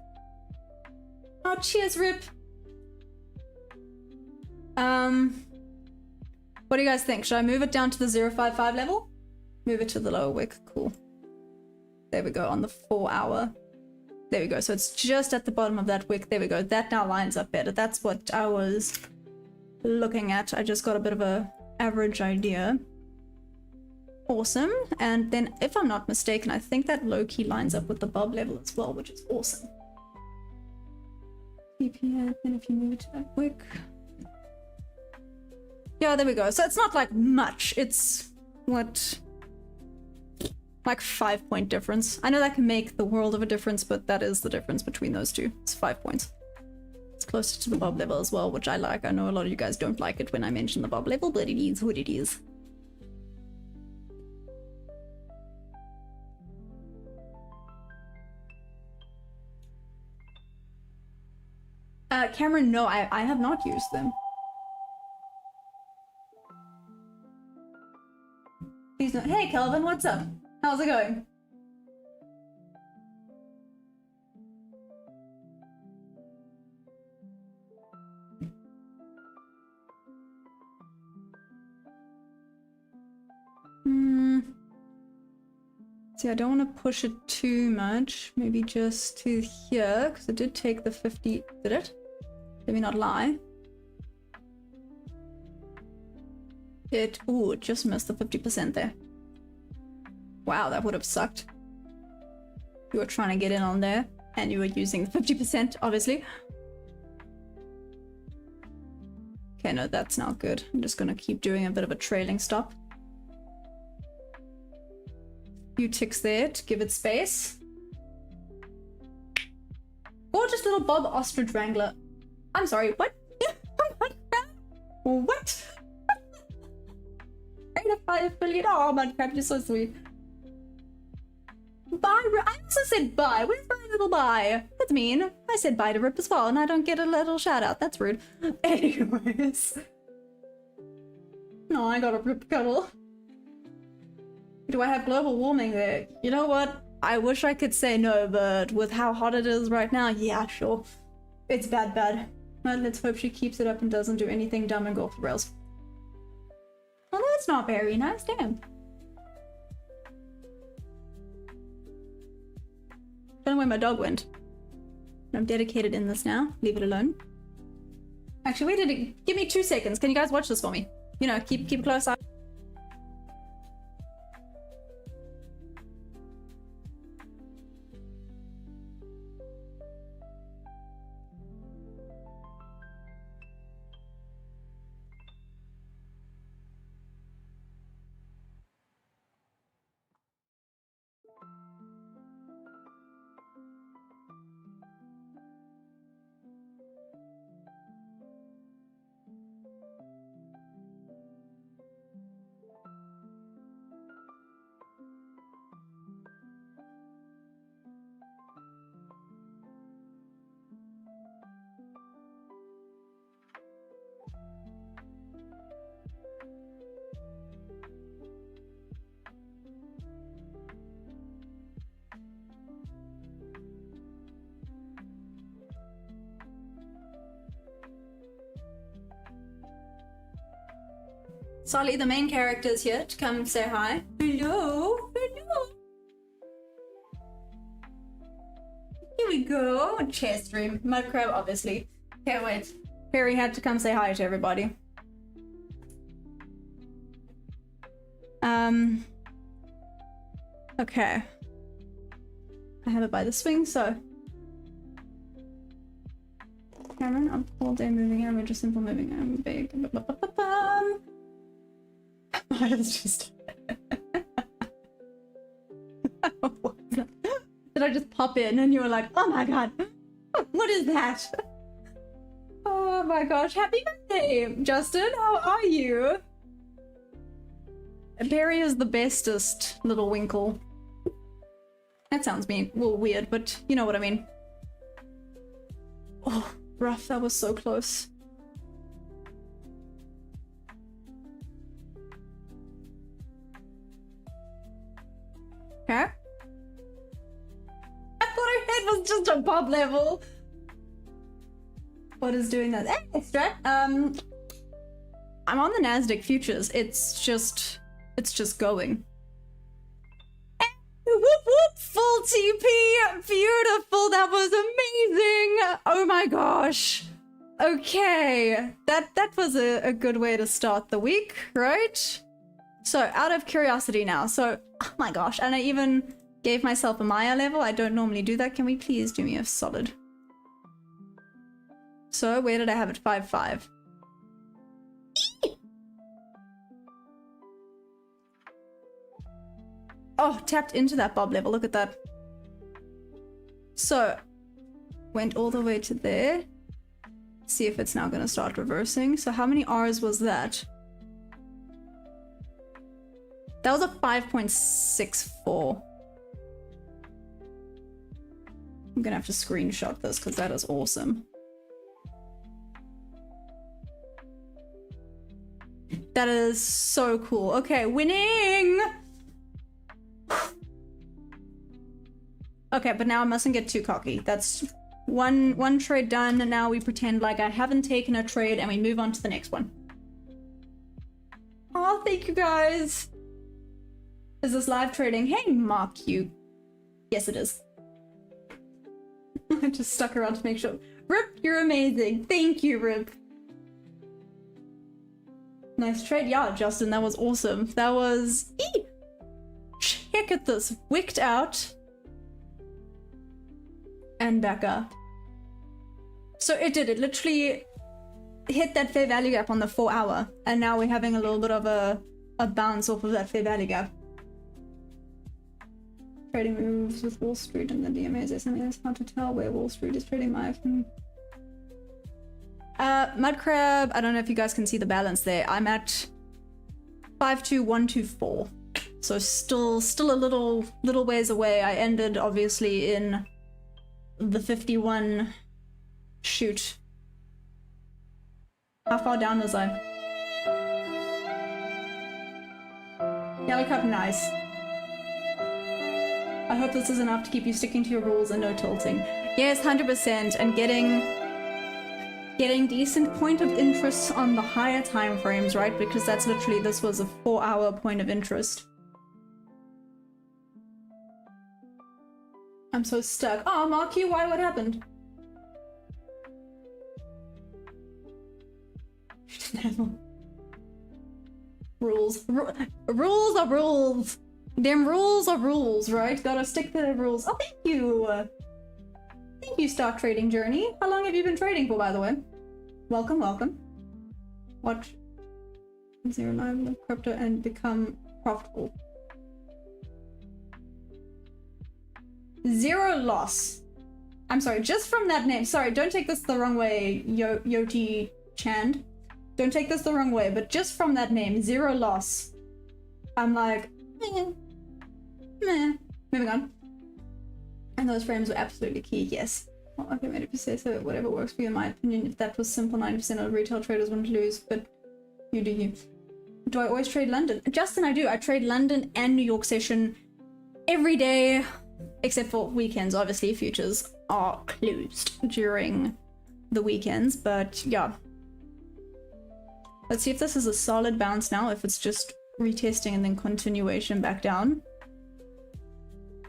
Oh, cheers, Rip. What do you guys think? Should I move it down to the 055 level? Move it to the lower wick. Cool. There we go, on the 4 hour. There we go. So it's just at the bottom of that wick. There we go. That now lines up better. That's what I was looking at. I just got a bit of a average idea. Awesome. And then if I'm not mistaken, I think that low-key lines up with the bob level as well, which is awesome. TP, then if you move it to that wick. Yeah, there we go. So it's not like much. It's what, like 5-point difference. I know that can make the world of a difference, but that is the difference between those two. It's 5 points. It's closer to the bob level as well, which I like. I know a lot of you guys don't like it when I mention the bob level, but it is what it is. Cameron, no, I have not used them. Please don't. Hey, Kelvin, what's up? How's it going? See, I don't want to push it too much. Maybe just to here, because it did take the 50. Did it? Let me not lie. Ooh, it just missed the 50% there. Wow, that would have sucked. You were trying to get in on there, and you were using the 50%, obviously. Okay, no, that's not good. I'm just gonna keep doing a bit of a trailing stop. Few ticks there to give it space. Gorgeous little Bob Ostrich Wrangler. I'm sorry, what? What? 85 billion. Oh, Mudcrab, you're so sweet. Bye. I also said bye. Where's my little bye? That's mean. I said bye to Rip as well, and I don't get a little shout out. That's rude. Anyways. No, I got a Rip cuddle. Do I have global warming there? You know what? I wish I could say no, but with how hot it is right now, yeah, sure. It's bad. But let's hope she keeps it up and doesn't do anything dumb and go off the rails. Well, that's not very nice, damn. Don't know where my dog went. I'm dedicated in this now. Leave it alone. Actually, wait, give me 2 seconds. Can you guys watch this for me? You know, keep a close eye. Solly, the main character, is here to come say hi. Hello, hello. Here we go. Chair stream. Mudcrab, obviously. Can't wait. Harry had to come say hi to everybody. Okay. I have it by the swing, so. Cameron, I'm all day moving average, just simple moving average, big. I was just. Did I just pop in and you were like, oh my god, what is that? Oh my gosh, happy birthday, Justin, how are you? Barry is the bestest little winkle. That sounds mean, well, weird, but you know what I mean. Oh, rough, that was so close. Okay. I thought her head was just above level. What is doing that? Hey, Strat. I'm on the Nasdaq futures. It's just going. Whoop whoop! Full TP! Beautiful! That was amazing! Oh my gosh. Okay. That was a good way to start the week, right? So, out of curiosity now. So, oh my gosh. And I even gave myself a Maya level. I don't normally do that. Can we please do me a solid? So, where did I have it? 5-5. Oh, tapped into that bob level. Look at that. So, went all the way to there. See if it's now going to start reversing. So, how many R's was that? That was a 5.64. I'm going to have to screenshot this because that is awesome. That is so cool. Okay, winning! Okay, but now I mustn't get too cocky. That's one trade done, and now we pretend like I haven't taken a trade and we move on to the next one. Oh, thank you guys. Is this live trading? Hey, Mark, you. Yes, it is. I just stuck around to make sure. Rip, you're amazing. Thank you, Rip. Nice trade. Yeah, Justin, that was awesome. That was... Eee! Check at this. Wicked out. And back up. So it did. It literally hit that fair value gap on the 4 hour. And now we're having a little bit of a bounce off of that fair value gap. Trading moves with Wall Street and the DMA is something that's hard to tell where Wall Street is trading live. Mudcrab, I don't know if you guys can see the balance there. I'm at 52124. So still a little ways away. I ended obviously in the 51 shoot. How far down was I? Yellow cup, nice. I hope this is enough to keep you sticking to your rules and no tilting. Yes, 100%, and getting decent point of interest on the higher time frames, right? Because that's literally, this was a 4 hour point of interest. I'm so stuck. Oh, Marky, why? What happened? Rules. Rules are rules. Them rules are rules, right? Gotta stick to the rules. Oh, thank you. Thank you, Stock Trading Journey. How long have you been trading for, by the way? Welcome, welcome. Watch zero live crypto and become profitable. Zero loss. I'm sorry, just from that name. Sorry, don't take this the wrong way, Yoti Chand. Don't take this the wrong way, but just from that name, zero loss. I'm like, meh. Moving on. And those frames were absolutely key, yes. Well, okay, maybe say so, whatever works for you, in my opinion. If that was simple, 90% of retail traders wouldn't lose, but you do you. Do I always trade London? Justin, I do. I trade London and New York session every day, except for weekends. Obviously, futures are closed during the weekends, but yeah. Let's see if this is a solid bounce now, if it's just retesting and then continuation back down.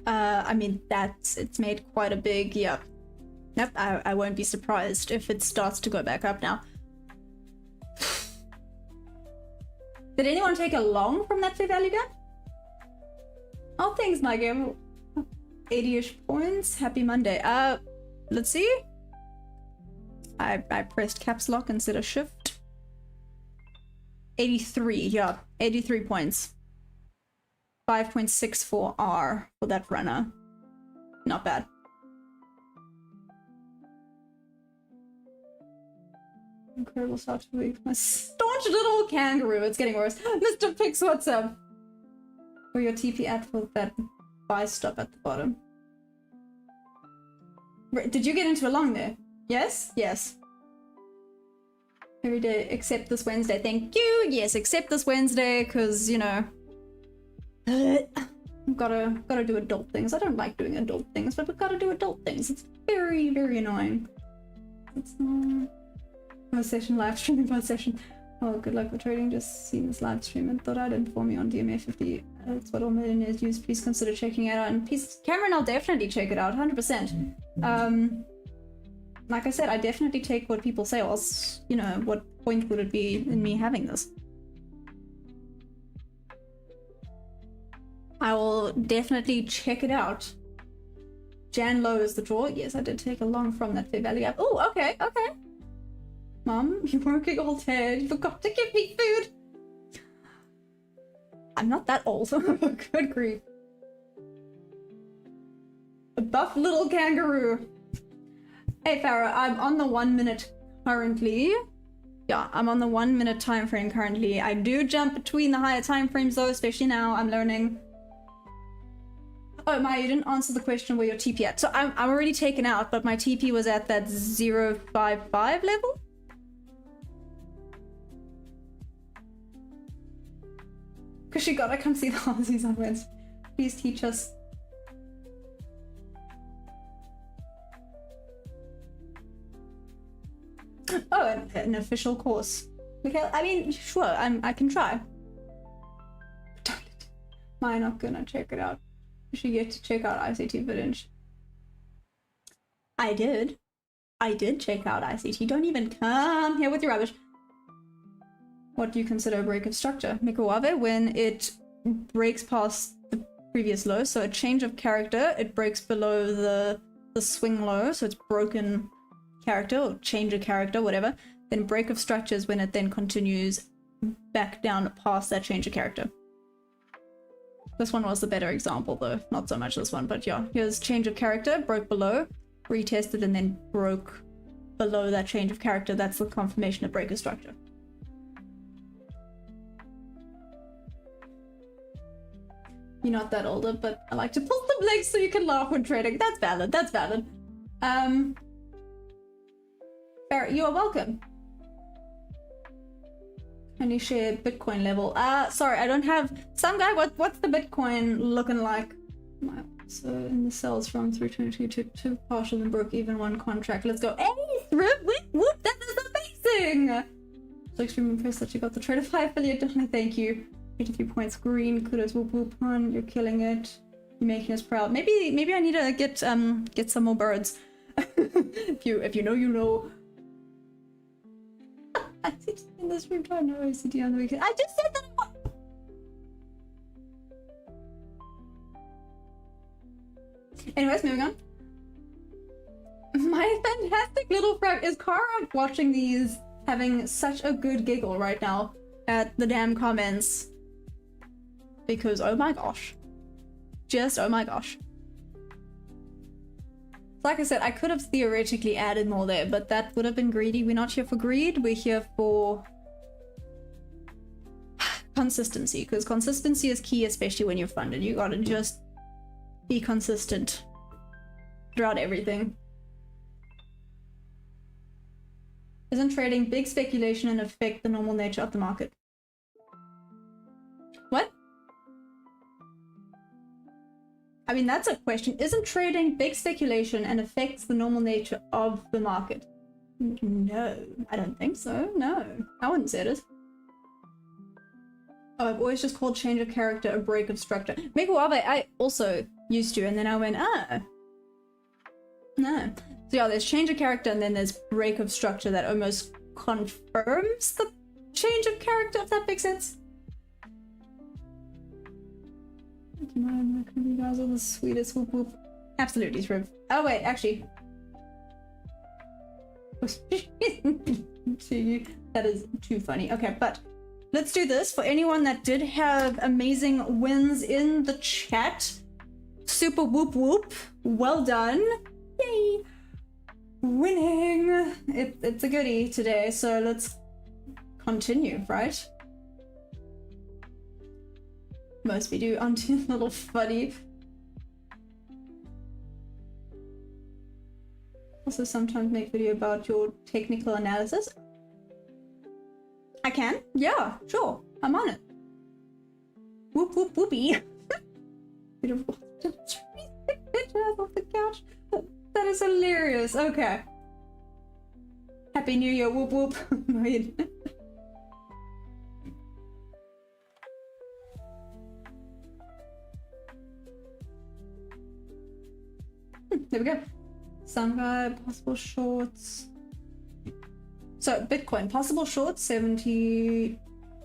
I mean, it's made quite a big, yeah. Yep, I won't be surprised if it starts to go back up now. Did anyone take a long from that fair value gap? Oh, thanks, my game. 80-ish points. Happy Monday. Let's see. I pressed caps lock instead of shift. 83, yeah. 83 points. 5.64 R for that runner. Not bad. Incredible start to the week. My staunch little kangaroo. It's getting worse. Mr. Pix, what's up? For your TP ad for that buy stop at the bottom. Did you get into a long there? Yes? Yes. Every day except this Wednesday. Thank you. Yes, except this Wednesday, because, you know, I've gotta do adult things. I don't like doing adult things, but we've gotta do adult things. It's very, very annoying. It's no session, live streaming by session. Oh, good luck with trading. Just seen this live stream and thought I'd inform you on DMA 50. That's what all millionaires use. Please consider checking it out. And please, Cameron, I'll definitely check it out, 100%. Like I said, I definitely take what people say, or else, you know, what point would it be in me having this? I will definitely check it out. Jan Low is the draw. Yes, I did take a long from that fair value gap. Oh, okay, okay. Mom, you're working all day. You forgot to give me food. I'm not that old. Good grief. A buff little kangaroo. Hey Farah, I'm on the 1 minute currently. Yeah, I'm on the 1 minute time frame currently. I do jump between the higher time frames though, especially now. I'm learning. Oh, Maya, you didn't answer the question where your TP at. So I'm already taken out, but my TP was at that 0.55 level. Because she gotta come see the Aussies on Wednesday. Please teach us. Oh, an official course. Okay, I mean, sure, I can try. Mine not gonna check it out. You should get to check out ICT footage. I did. I did check out ICT. Don't even come here with your rubbish. What do you consider a break of structure? Mikawave, when it breaks past the previous low, so a change of character, it breaks below the swing low, so it's broken character or change of character, whatever. Then break of structure is when it then continues back down past that change of character. This one was the better example though, not so much this one, but yeah, here's change of character, broke below, retested, and then broke below that change of character. That's the confirmation of break of structure. You're not that older, but I like to pull some legs so you can laugh when trading. That's valid, that's valid. Barrett, you are welcome. Can you share Bitcoin level? Sorry, I don't have... Some guy, what's the Bitcoin looking like? So in the cells from 322 to 2 partial and broke even 1 contract. Let's go. Hey, Thrip, whoop, whoop, that is amazing! So extremely impressed that you got the Tradeify affiliate. Definitely thank you. 83 points green, kudos, whoop whoop on, you're killing it. You're making us proud. Maybe I need to get some more birds. if you know, you know. ICT in the stream time, no ICT on the weekend. I just said that I want. Anyways, moving on. My fantastic little friend is Cara watching these, having such a good giggle right now at the damn comments. Because oh my gosh. Just oh my gosh. Like I said, I could have theoretically added more there, but that would have been greedy. We're not here for greed, we're here for consistency, because consistency is key, especially when you're funded. You gotta just be consistent throughout everything. Isn't trading big speculation and affect the normal nature of the market? What? I mean, that's a question. Isn't trading big speculation and affects the normal nature of the market? No, I don't think so. No, I wouldn't say it is. I've always just called change of character a break of structure. Make Wabe, I also used to, and then I went, ah. No. So yeah, there's change of character and then there's break of structure that almost confirms the change of character, if that makes sense. You guys are the sweetest. Whoop whoop. Absolutely, Shriv. Oh wait, actually. That is too funny. Okay, but let's do this. For anyone that did have amazing wins in the chat, super whoop whoop. Well done. Yay. Winning. It's a goodie today, so let's continue, right? Most we do. Auntie, a little funny. Also sometimes make video about your technical analysis. I can? Yeah, sure. I'm on it. Whoop whoop whoopee. Beautiful. Pictures off the couch. That is hilarious. Okay. Happy New Year. Whoop whoop. There we go. Some guy, possible shorts. So Bitcoin, possible shorts, 70,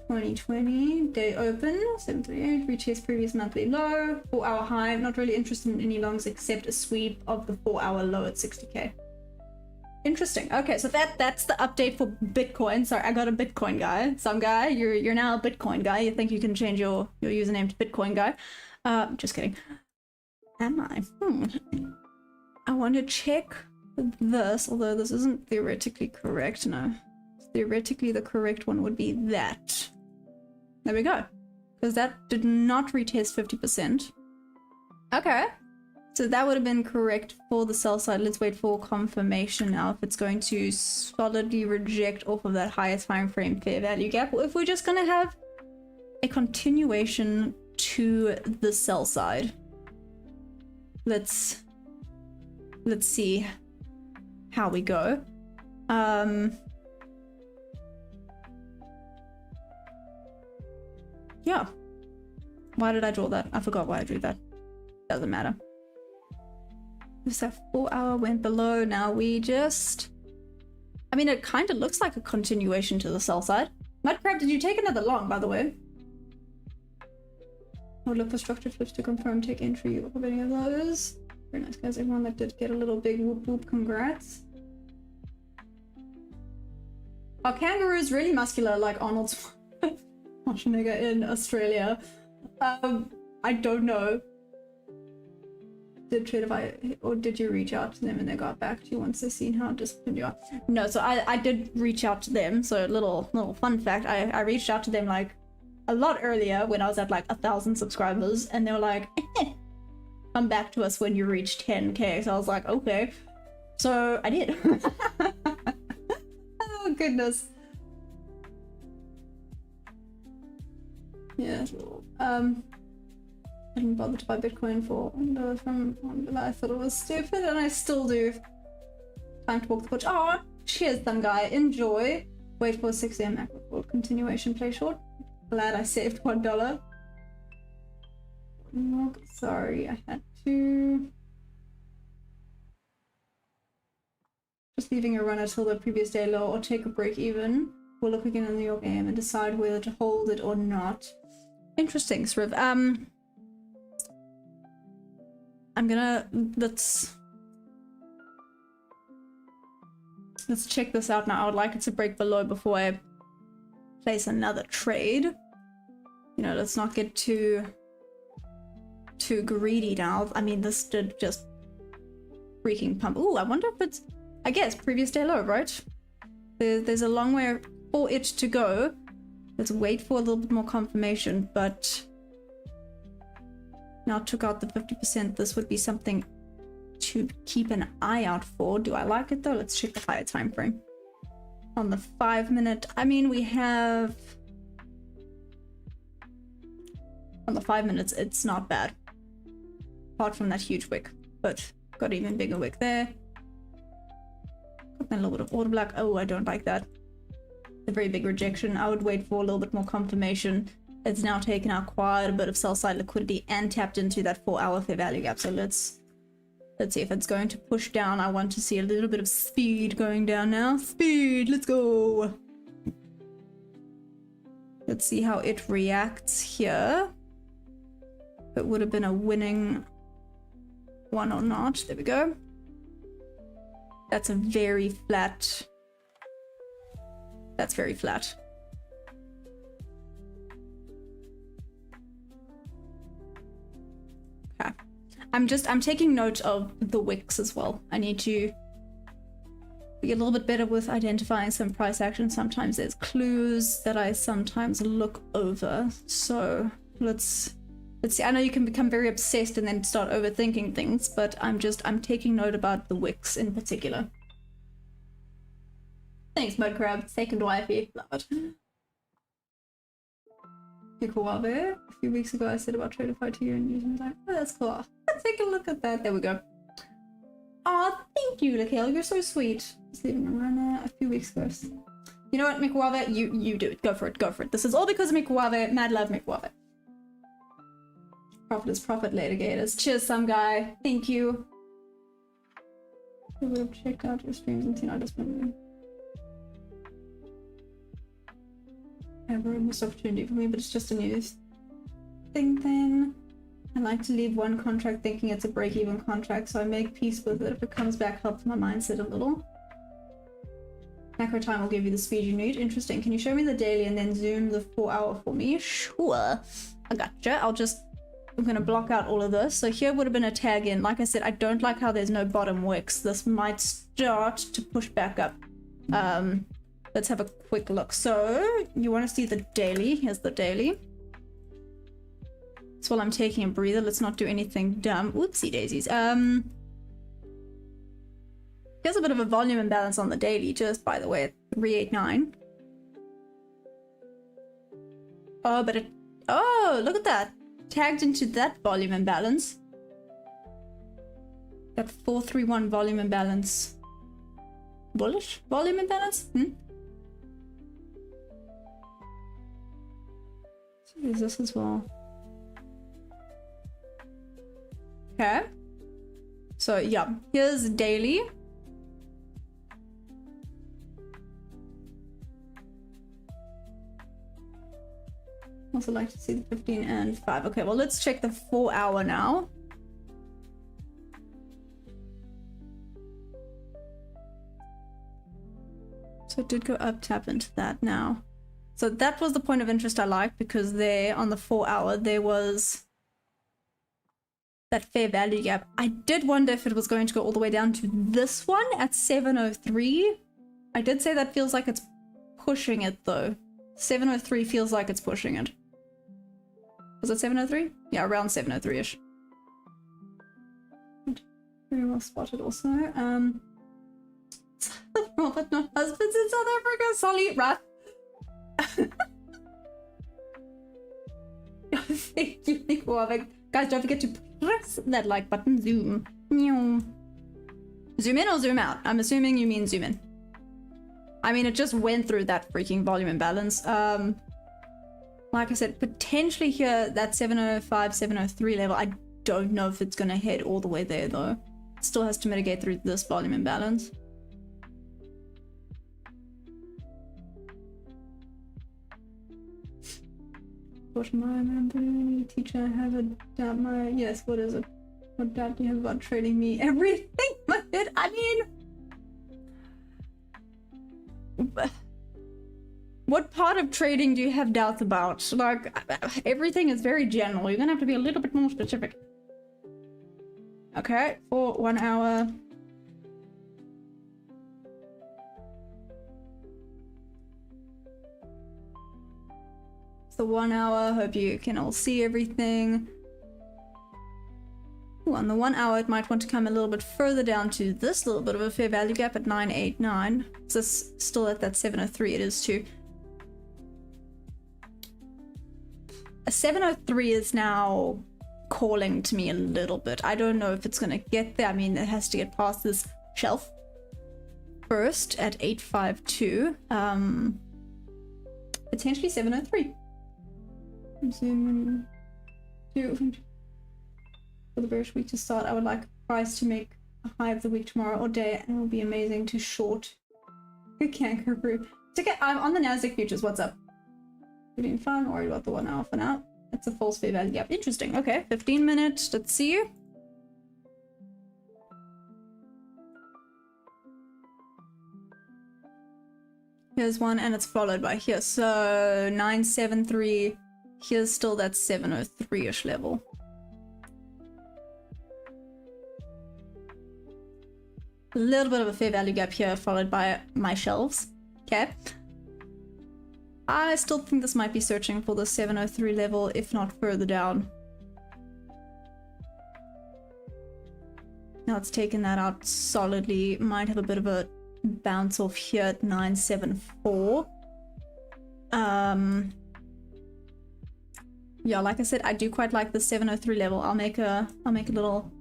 2020, day open, 738, retest previous monthly low, 4-hour high. Not really interested in any longs except a sweep of the 4-hour low at 60k. Interesting. Okay, so that's the update for Bitcoin. Sorry, I got a Bitcoin guy. Some guy, you're now a Bitcoin guy. You think you can change your username to Bitcoin guy? Just kidding. Am I? I want to check this, although this isn't theoretically correct. No, theoretically the correct one would be that. There we go, because that did not retest 50%. Okay, so that would have been correct for the sell side. Let's wait for confirmation now if it's going to solidly reject off of that highest time frame fair value gap, or if we're just going to have a continuation to the sell side. Let's see how we go. Yeah. Why did I draw that? I forgot why I drew that. Doesn't matter. So 4-hour went below. Now we just... I mean, it kind of looks like a continuation to the sell side. Mudcrab, did you take another long, by the way? I'll look for structure flips to confirm take entry of any of those. Very nice, guys. Everyone that did get a little big whoop whoop, congrats. Are kangaroos really muscular like Arnold Schwarzenegger in Australia? I don't know. Did you reach out to them and they got back to you once they seen how disciplined you are? No, so I did reach out to them. So little fun fact, I reached out to them like a lot earlier when I was at like 1,000 subscribers, and they were like, come back to us when you reach 10k. So I was like, okay. So I did. Oh goodness. Yeah. I didn't bother to buy Bitcoin I thought it was stupid, and I still do. Time to walk the porch. Oh, cheers, some guy. Enjoy. Wait for 6 a.m. macro continuation. Play short. Glad I saved $1. Sorry, I had to. Just leaving a run until the previous day low, or take a break even. We'll look again in the New York AM and decide whether to hold it or not. Interesting, Sriv. I'm gonna let's check this out now. I would like it to break below before I place another trade. You know, let's not get too greedy now. I mean, this did just freaking pump. Ooh, I wonder if it's, I guess, previous day low, right? There's a long way for it to go. Let's wait for a little bit more confirmation, but now took out the 50%. This would be something to keep an eye out for. Do I like it though? Let's check the higher time frame. On the 5-minute, I mean, we have... On the 5 minutes, it's not bad. Apart from that huge wick, but got even bigger wick there. Got a little bit of order block. Oh, I don't like that. A very big rejection. I would wait for a little bit more confirmation. It's now taken out quite a bit of sell side liquidity and tapped into that 4-hour fair value gap. So let's see if it's going to push down. I want to see a little bit of speed going down now. Speed, let's go. Let's see how it reacts here. It would have been a winning one or not. There we go. That's a very flat. That's very flat. Okay. I'm taking note of the wicks as well. I need to be a little bit better with identifying some price action. Sometimes there's clues that I sometimes look over. So let's see. I know you can become very obsessed and then start overthinking things, but I'm taking note about the wicks in particular. Thanks, Mud Crab. Second wifey. Love it. Kawabe. A few weeks ago I said about Tradify to you and you were like, oh, that's cool. Let's take a look at that. There we go. Aw, thank you, Lakale. You're so sweet. Just leaving a runner a few weeks ago. You know what, Mikawabe? You do it. Go for it. Go for it. This is all because of Mikawabe. Mad love, Mikawabe. Profit is profit, later gators. Cheers, some guy. Thank you. I would have checked out your streams and seen I just been ever a missed opportunity for me, but it's just a news thing. I like to leave one contract thinking it's a break-even contract, so I make peace with it. If it comes back, helps my mindset a little. Macro time will give you the speed you need. Interesting. Can you show me the daily and then zoom the 4-hour for me? Sure. I gotcha. I'm gonna block out all of this. So here would have been a tag in. Like I said, I don't like how there's no bottom wicks. This might start to push back up. Let's have a quick look. So you want to see the daily. Here's the daily. So while I'm taking a breather, let's not do anything dumb. Oopsie daisies. Here's a bit of a volume imbalance on the daily, just by the way, at 389. Oh, but oh, look at that. Tagged into that volume imbalance. That 431 volume imbalance. Bullish volume imbalance? So there's this as well. Okay. So yeah, here's daily. Also like to see the 15 and 5. Okay, well let's check the 4-hour now. So it did go up, tap into that now. So that was the point of interest I liked, because there on the 4-hour there was that fair value gap. I did wonder if it was going to go all the way down to this one at 703. I did say that feels like it's pushing it though. 703 feels like it's pushing it. Was it 703? Yeah, around 703-ish. Very well spotted also. Robert, not husbands in South Africa. Solly, Raph. Thank you, Nico. Guys, don't forget to press that like button. Zoom. Zoom in or zoom out? I'm assuming you mean zoom in. I mean, it just went through that freaking volume imbalance. Like I said, potentially here, that 705, 703 level, I don't know if it's going to head all the way there, though. It still has to mitigate through this volume imbalance. What my memory teacher have a doubt my... Yes, what is it? What doubt do you have about trading me? Everything with it? I mean... What part of trading do you have doubts about? Like, everything is very general. You're gonna have to be a little bit more specific. Okay, for 1 hour. So 1 hour, hope you can all see everything. Ooh, on the 1 hour, it might want to come a little bit further down to this little bit of a fair value gap at 989. So it's still at that 703, it is too. A 703 is now calling to me a little bit. I don't know if it's gonna get there. I mean, it has to get past this shelf first at 852. Potentially 703. Zoom in for the bearish week to start. I would like price to make a high of the week tomorrow or day, and it will be amazing to short. You can't go through. I'm on the Nasdaq futures. What's up? Pretty fun. Worried about the 1 hour for now. It's a false fair value gap. Interesting. Okay, 15 minutes. Let's see. Here's one, and it's followed by here. So 973. Here's still that 703-ish level. A little bit of a fair value gap here, followed by my shelves. Okay. I still think this might be searching for the 703 level, if not further down. Now it's taken that out solidly. Might have a bit of a bounce off here at 974. Yeah, like I said, I do quite like the 703 level. I'll make a little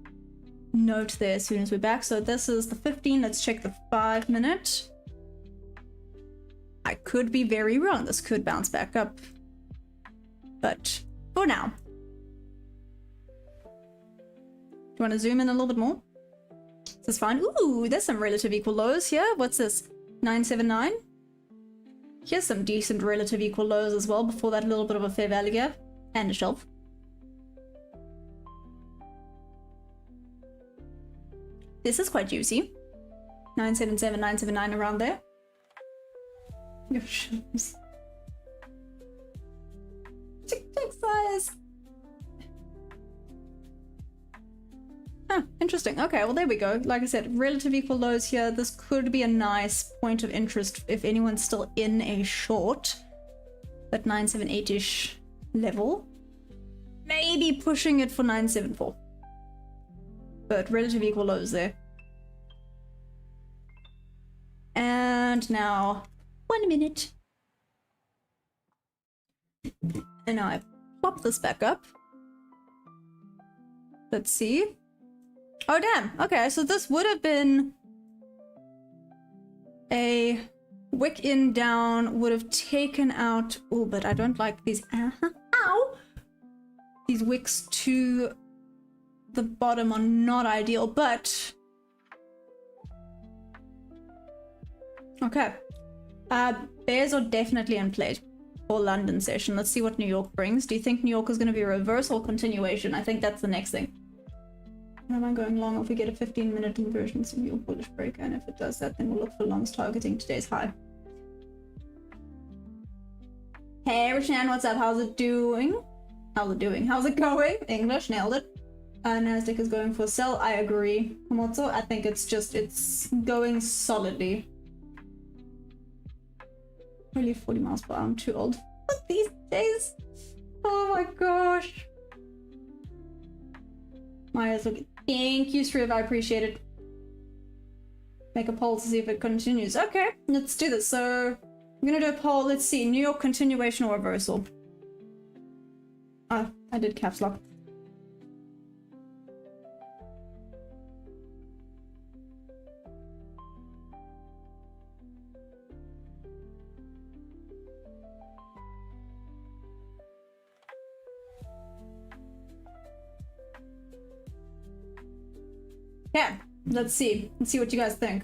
note there as soon as we're back. So this is the 15. Let's check the 5 minute. I could be very wrong. This could bounce back up. But for now. Do you want to zoom in a little bit more? This is fine. Ooh, there's some relative equal lows here. What's this? 979? Here's some decent relative equal lows as well before that little bit of a fair value gap. And a shelf. This is quite juicy. 977, 979 around there. Your shelves. Tick-tick size. Huh, interesting. Okay, well there we go. Like I said, relative equal lows here. This could be a nice point of interest if anyone's still in a short. That 978-ish level. Maybe pushing it for 974. But relative equal lows there. And now 1 minute. And now I plop this back up. Let's see. Oh damn, okay, so this would have been a wick in down, would have taken out, oh, but I don't like these, ow! These wicks to the bottom are not ideal, but okay. Bears are definitely in play for London session. Let's see what New York brings. Do you think New York is going to be a reverse or continuation? I think that's the next thing. Am I going long if we get a 15-minute inversion to your bullish break? And if it does that, then we'll look for longs targeting today's high. Hey, Rishan, what's up? How's it doing? How's it doing? How's it going? English, nailed it. Nasdaq is going for sell. I agree. Komoto, I think it's going solidly. Really 40 miles per hour. I'm too old these days. Oh my gosh. Maya's looking. Thank you, Sriv. I appreciate it. Make a poll to see if it continues. Okay, let's do this. So I'm gonna do a poll. Let's see. New York continuation or reversal. Ah, I did caps lock. Yeah, let's see. Let's see what you guys think.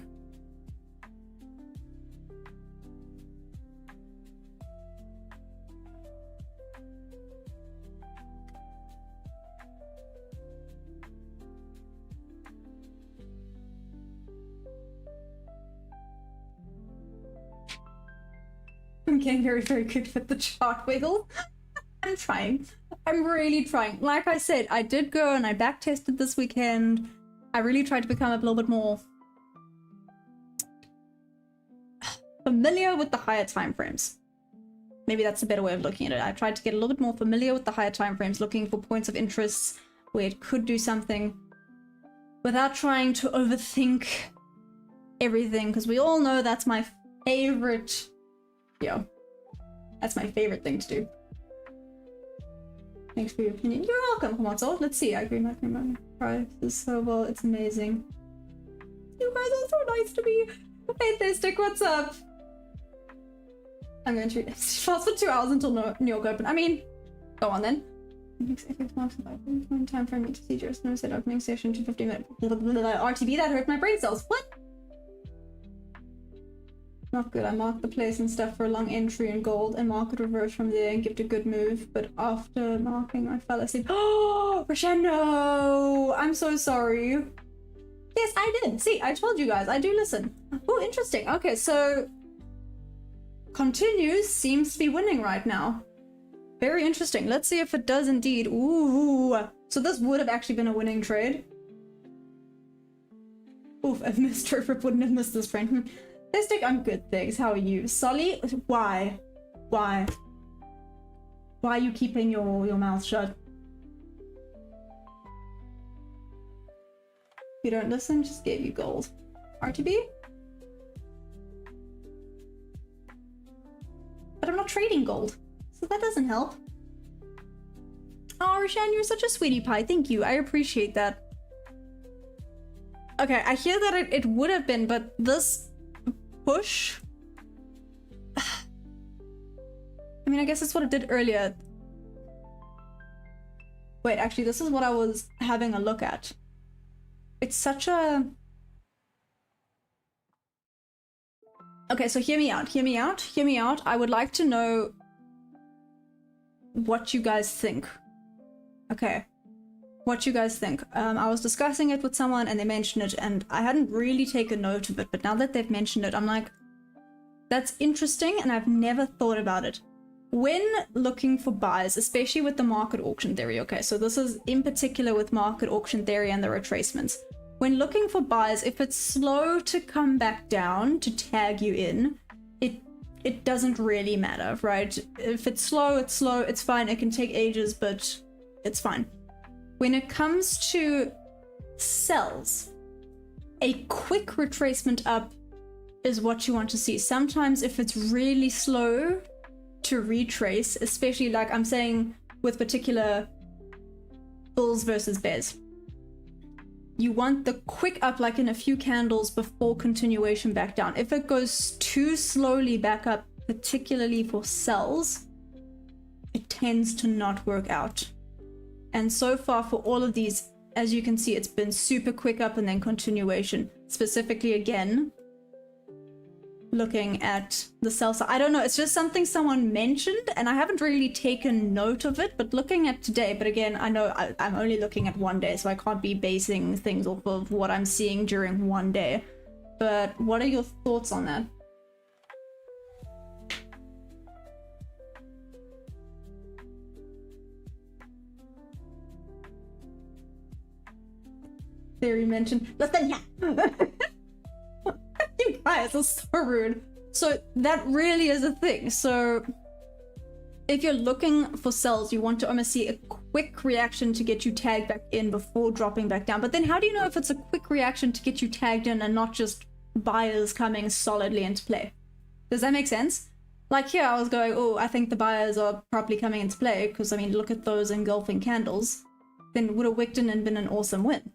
I'm getting very, very good with the chart wiggle. I'm trying. I'm really trying. Like I said, I did go and I back tested this weekend. I really tried to become a little bit more familiar with the higher time frames. Maybe that's a better way of looking at it. I tried to get a little bit more familiar with the higher time frames, looking for points of interest where it could do something without trying to overthink everything, because we all know that's my favorite. Yo, that's my favorite thing to do. Thanks for your opinion. You're welcome, Komatsu. Let's see. I agree. My price is so well. It's amazing. You guys are so nice to me. Hey, Thistic, what's up? I'm going to fast for 2 hours until New York Open. I mean, Go on then. Time frame procedure. No set opening session to 15 minutes. RTB, that hurt my brain cells. What? Not good. I marked the place and stuff for a long entry in gold and market reverse from there and give it a good move. But after marking, I fell asleep. Oh, Roshan, no! I'm so sorry. Yes, I did. See, I told you guys. I do listen. Oh, interesting. Okay, so continues seems to be winning right now. Very interesting. Let's see if it does indeed. Ooh. So this would have actually been a winning trade. Oof, I've missed her. Wouldn't have missed this friend. Nasdaq, I'm good, thanks. How are you? Solly, why? Why? Why are you keeping your mouth shut? You don't listen, just gave you gold. RTB? But I'm not trading gold, so that doesn't help. Oh, Roshan, you're such a sweetie pie. Thank you. I appreciate that. Okay, I hear that it would have been, but this push. I mean, I guess it's what it did earlier. Wait, actually, this is what I was having a look at. It's such a... Okay, so hear me out, hear me out, hear me out. I would like to know what you guys think. Okay, what you guys think. I was discussing it with someone and they mentioned it and I hadn't really taken note of it, but now that they've mentioned it, I'm like, that's interesting and I've never thought about it. When looking for buys, especially with the market auction theory, okay, so this is in particular with market auction theory and the retracements. When looking for buys, if it's slow to come back down to tag you in, it doesn't really matter, right? If it's slow, it's fine. It can take ages, but it's fine. When it comes to sells, a quick retracement up is what you want to see. Sometimes if it's really slow to retrace, especially like I'm saying with particular bulls versus bears, you want the quick up like in a few candles before continuation back down. If it goes too slowly back up, particularly for sells, it tends to not work out. And so far for all of these, as you can see, it's been super quick up and then continuation. Specifically again, looking at the sell side. I don't know, it's just something someone mentioned and I haven't really taken note of it, but looking at today, but again, I know I'm only looking at one day, so I can't be basing things off of what I'm seeing during one day. But what are your thoughts on that? Theory mentioned, listen, yeah. You guys are so rude. So that really is a thing. So if you're looking for sells, you want to almost see a quick reaction to get you tagged back in before dropping back down. But then how do you know if it's a quick reaction to get you tagged in and not just buyers coming solidly into play? Does that make sense? Like here I was going, oh, I think the buyers are probably coming into play because I mean, look at those engulfing candles. Then would have wicked in and been an awesome win.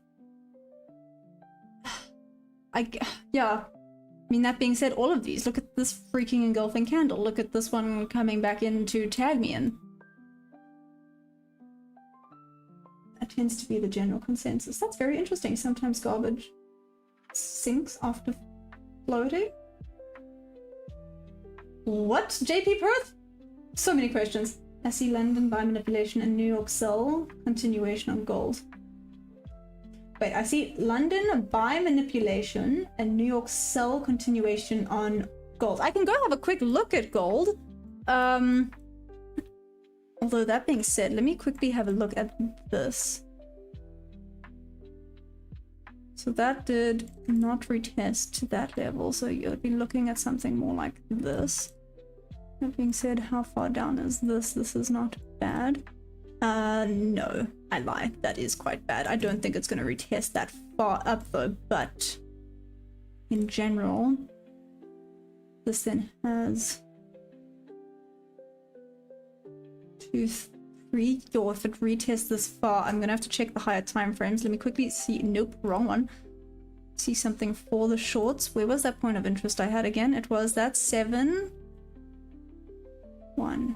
Yeah. I mean, that being said, all of these, look at this freaking engulfing candle. Look at this one coming back in to tag me in. That tends to be the general consensus. That's very interesting. Sometimes garbage sinks after floating. What? JP Perth? So many questions. I see London buy manipulation and New York sell continuation on gold. Wait, I see London buy manipulation and New York sell continuation on gold. I can go have a quick look at gold. Although that being said, let me quickly have a look at this. So that did not retest to that level, so you'll be looking at something more like this. That being said, how far down is this? This is not bad. No, I lie. That is quite bad. I don't think it's going to retest that far up though, but in general, this then has 2, 3, or if it retests this far, I'm going to have to check the higher time frames. Let me quickly see. Nope, wrong one. See something for the shorts. Where was that point of interest I had again? It was that 7, 1.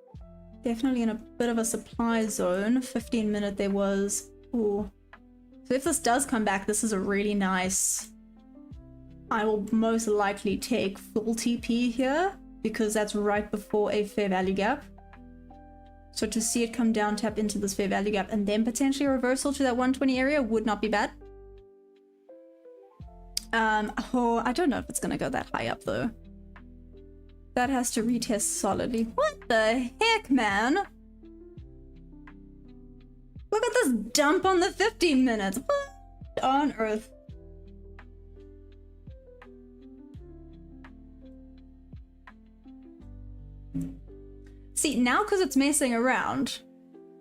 Definitely in a bit of a supply zone. 15-minute there was. Ooh. So if this does come back, this is a really nice... I will most likely take full TP here because that's right before a fair value gap. So to see it come down, tap into this fair value gap, and then potentially a reversal to that 120 area would not be bad. Oh, I don't know if it's gonna go that high up though. That has to retest solidly. What the heck, man? Look at this dump on the 15 minutes. What on earth? See, now because it's messing around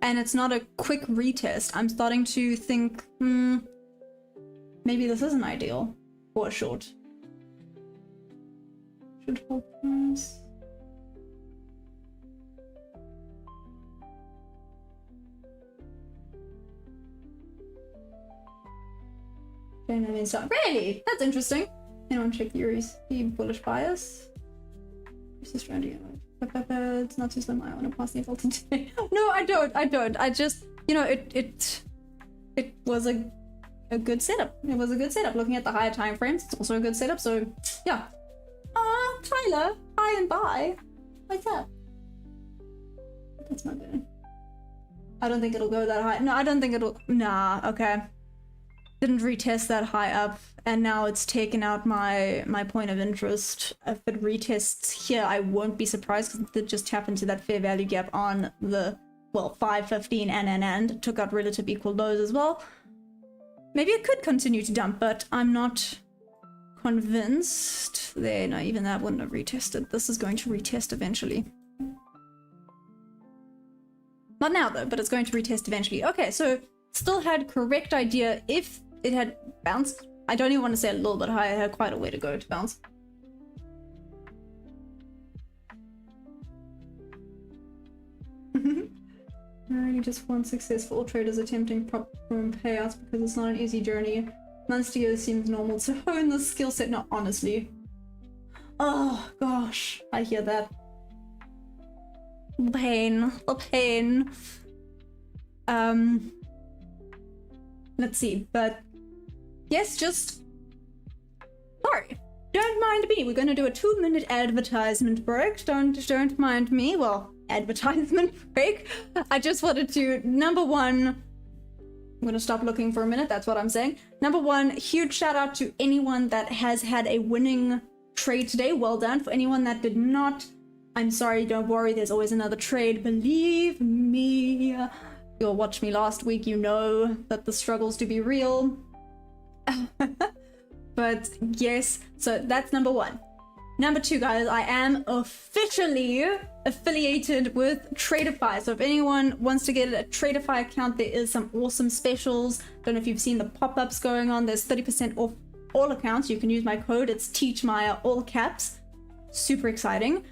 and it's not a quick retest, I'm starting to think, maybe this isn't ideal for a short. Should hold price. Really? That's interesting. Anyone check Yuri's bullish bias? This is trying to get it's not too slim. I want to pass the fault today. No, I don't. I just, you know, it was a good setup. It was a good setup. Looking at the higher time frames, it's also a good setup. So yeah. Tyler, hi and bye. What's up? That's not good. I don't think it'll go that high. No, I don't think it'll. Nah. Okay. Didn't retest that high up, and now it's taken out my point of interest. If it retests here, I won't be surprised because it did just tap into that fair value gap on the, well, 515 and took out relative equal lows as well. Maybe it could continue to dump, but I'm not convinced. There, no, even that wouldn't have retested. This is going to retest eventually. Not now though, but it's going to retest eventually. Okay, so still had correct idea if it had bounced. I don't even want to say a little bit higher. It had quite a way to go to bounce. Alrighty, just one success for all traders attempting prop firm payouts because it's not an easy journey. Months to years seems normal to hone the skill set. No, honestly. Oh gosh, I hear that. The pain, the pain. Let's see, but yes, just sorry. Don't mind me. We're gonna do a 2-minute advertisement break. Don't mind me. Well, advertisement break. I just wanted to, number one, I'm gonna stop looking for a minute. That's what I'm saying. Number one, huge shout out to anyone that has had a winning trade today. Well done. For anyone that did not, I'm sorry. Don't worry. There's always another trade. Believe me. You'll watch me last week, you know that the struggles do be real. But yes, so that's number one. Number two, guys, I am officially affiliated with Tradeify. So if anyone wants to get a Tradeify account, there is some awesome specials. Don't know if you've seen the pop-ups going on. There's 30% off all accounts. You can use my code. It's TeachMaya, all caps. Super exciting.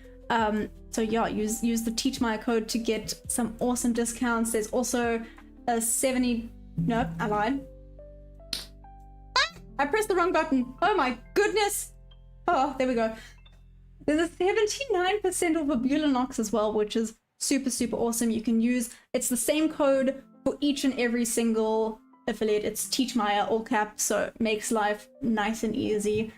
So yeah, use the TeachMaya code to get some awesome discounts. There's also a 70... Nope, I lied. I pressed the wrong button. Oh my goodness. Oh, there we go. There's a 79% off of Violin as well, which is super, super awesome. You can use... It's the same code for each and every single affiliate. It's TeachMaya, all caps, so it makes life nice and easy.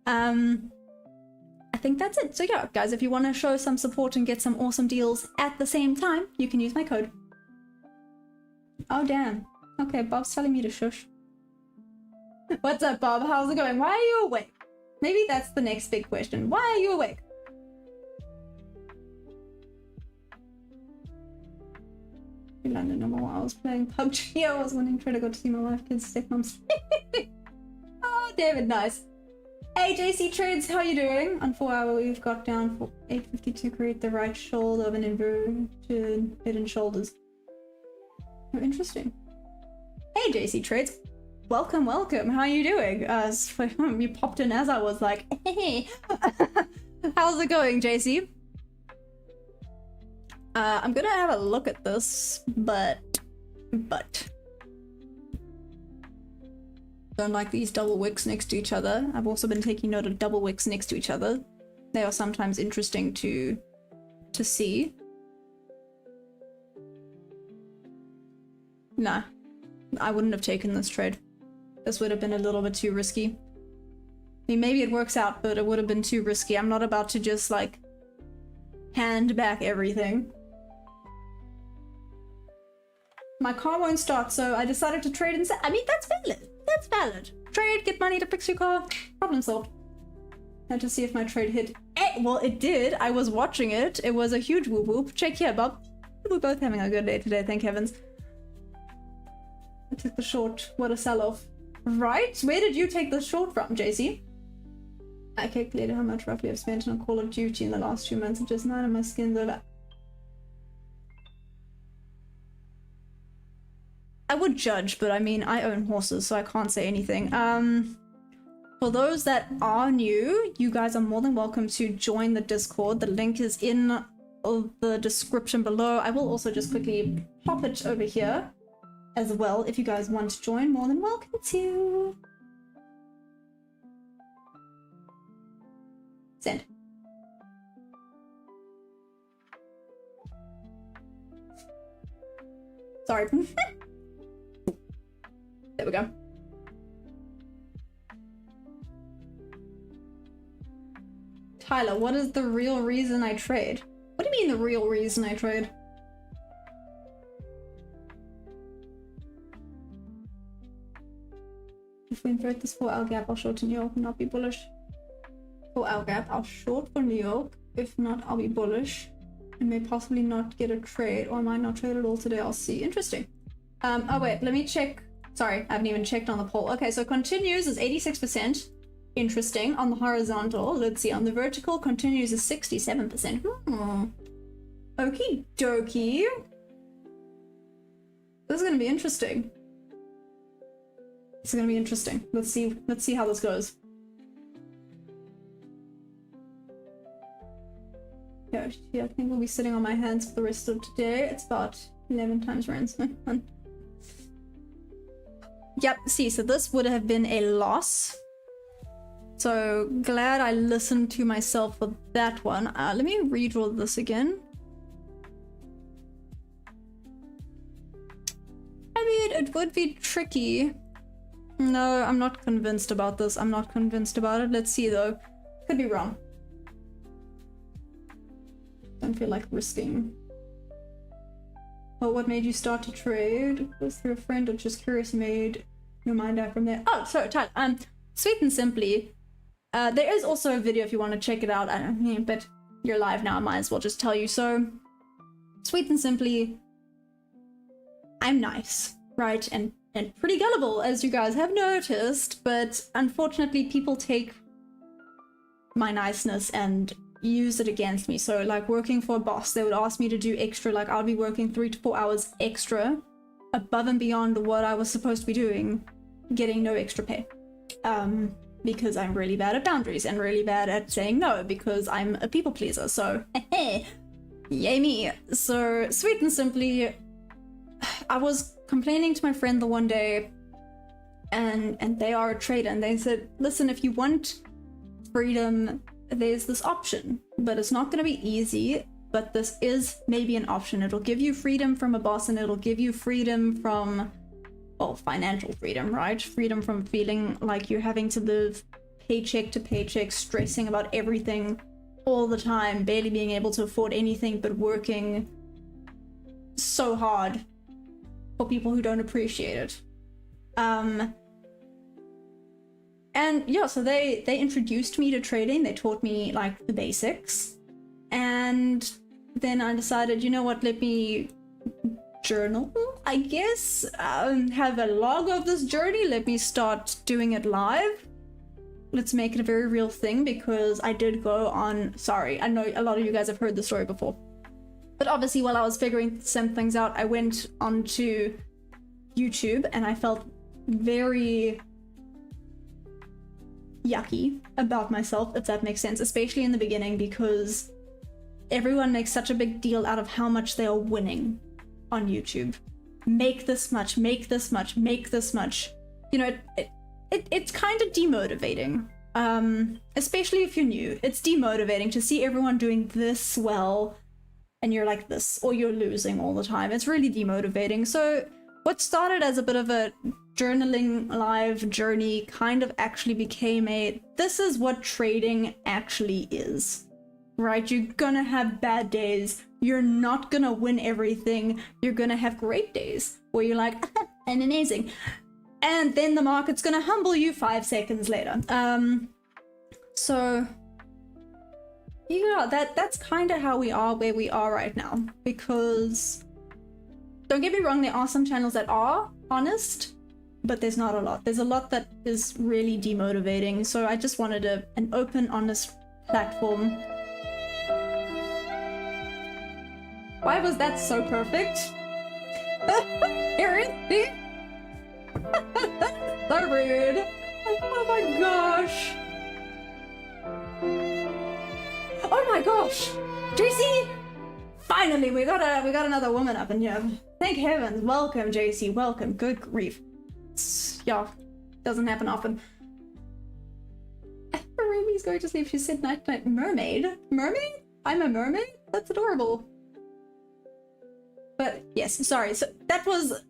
I think that's it. So yeah, guys, if you want to show some support and get some awesome deals at the same time, you can use my code. Oh, damn. Okay, Bob's telling me to shush. What's up, Bob? How's it going? Why are you awake? Maybe that's the next big question. Why are you awake? In London, number one, I was playing PUBG. I was wanting to go to see my wife, kids, stepmoms. Oh, David, nice. Hey, JC Trades, how you doing? On 4 hour, we've got down for 850 to create the right shoulder of an inverted head and shoulders. Oh, interesting. Hey, JC Trades. Welcome, welcome. How are you doing? You popped in as I was like, hey. How's it going, JC? I'm gonna have a look at this, but don't like these double wicks next to each other. I've also been taking note of double wicks next to each other. They are sometimes interesting to see. Nah, I wouldn't have taken this trade. This would have been a little bit too risky. I mean, maybe it works out, but it would have been too risky. I'm not about to just, like, hand back everything. My car won't start, so I decided to trade instead. I mean, that's valid. That's valid. Trade, get money to fix your car. Problem solved. Had to see if my trade hit. Well, it did. I was watching it. It was a huge whoop whoop. Check here, Bob. We're both having a good day today, thank heavens. I took the short. What a sell-off. Right? Where did you take the short from, JC? I calculated how much roughly I've spent on Call of Duty in the last 2 months and just none of my skins over. I would judge, but I mean, I own horses, so I can't say anything. For those that are new, you guys are more than welcome to join the Discord. The link is in the description below. I will also just quickly pop it over here as well. If you guys want to join, more than welcome to. Send. Sorry. There we go. Tyler, what is the real reason I trade? What do you mean the real reason I trade? If we invert this 4-hour gap, I'll short to New York and not be bullish. 4-hour gap, I'll short for New York. If not, I'll be bullish. I may possibly not get a trade, or I might not trade at all today. I'll see. Interesting. Oh wait, let me check. Sorry, I haven't even checked on the poll. Okay, so continues is 86%. Interesting. On the horizontal, let's see. On the vertical, continues is 67%. Okie dokie. This is gonna be interesting. This is gonna be interesting. Let's see how this goes. Yeah, I think we'll be sitting on my hands for the rest of today. It's about 11 times runs. Yep, see, so this would have been a loss. So glad I listened to myself for that one. Let me redraw this again. I mean, it would be tricky. No, I'm not convinced about this. I'm not convinced about it. Let's see though. Could be wrong. Don't feel like risking. Oh, what made you start to trade? Was through a friend or just curious made your mind out from there? Oh, sorry, Tyler. Sweet and simply, there is also a video if you want to check it out. I don't mean, but you're live now, I might as well just tell you. So, sweet and simply, I'm nice, right? And pretty gullible, as you guys have noticed, but unfortunately people take my niceness and use it against me. So like working for a boss, they would ask me to do extra, like I'll be working 3 to 4 hours extra above and beyond what I was supposed to be doing, getting no extra pay. Because I'm really bad at boundaries and really bad at saying no because I'm a people pleaser. So yay me. So sweet and simply, I was complaining to my friend the one day, and they are a trader, and they said, listen, if you want freedom, there's this option, but it's not going to be easy, but this is maybe an option. It'll give you freedom from a boss, and it'll give you freedom from, well, financial freedom, right? Freedom from feeling like you're having to live paycheck to paycheck, stressing about everything all the time, barely being able to afford anything, but working so hard for people who don't appreciate it. And yeah, so they introduced me to trading. They taught me like the basics, and then I decided, you know what, let me journal, I guess, have a log of this journey. Let me start doing it live. Let's make it a very real thing, because I did go on, sorry, I know a lot of you guys have heard the story before, but obviously while I was figuring some things out, I went onto YouTube and I felt very yucky about myself, if that makes sense, especially in the beginning, because everyone makes such a big deal out of how much they are winning on YouTube. Make this much, make this much, make this much. You know, it's kind of demotivating, especially if you're new. It's demotivating to see everyone doing this well and you're like this, or you're losing all the time. It's really demotivating. So what started as a bit of a journaling live journey kind of actually became a, this is what trading actually is, right? You're gonna have bad days. You're not gonna win everything. You're gonna have great days where you're like, I'm amazing. And then the market's gonna humble you 5 seconds later. So yeah, that's kind of how we are where we are right now. Because don't get me wrong, there are some channels that are honest, but there's not a lot. There's a lot that is really demotivating. So I just wanted an open, honest platform. Why was that so perfect? Seriously? So rude. Oh my gosh. Oh my gosh. JC! Finally, we got another woman up in here. Thank heavens. Welcome, JC. Welcome. Good grief. Yeah, doesn't happen often. Ruby's going to sleep. She said night night. Mermaid? Mermaid? I'm a mermaid? That's adorable. But yes, sorry. So that was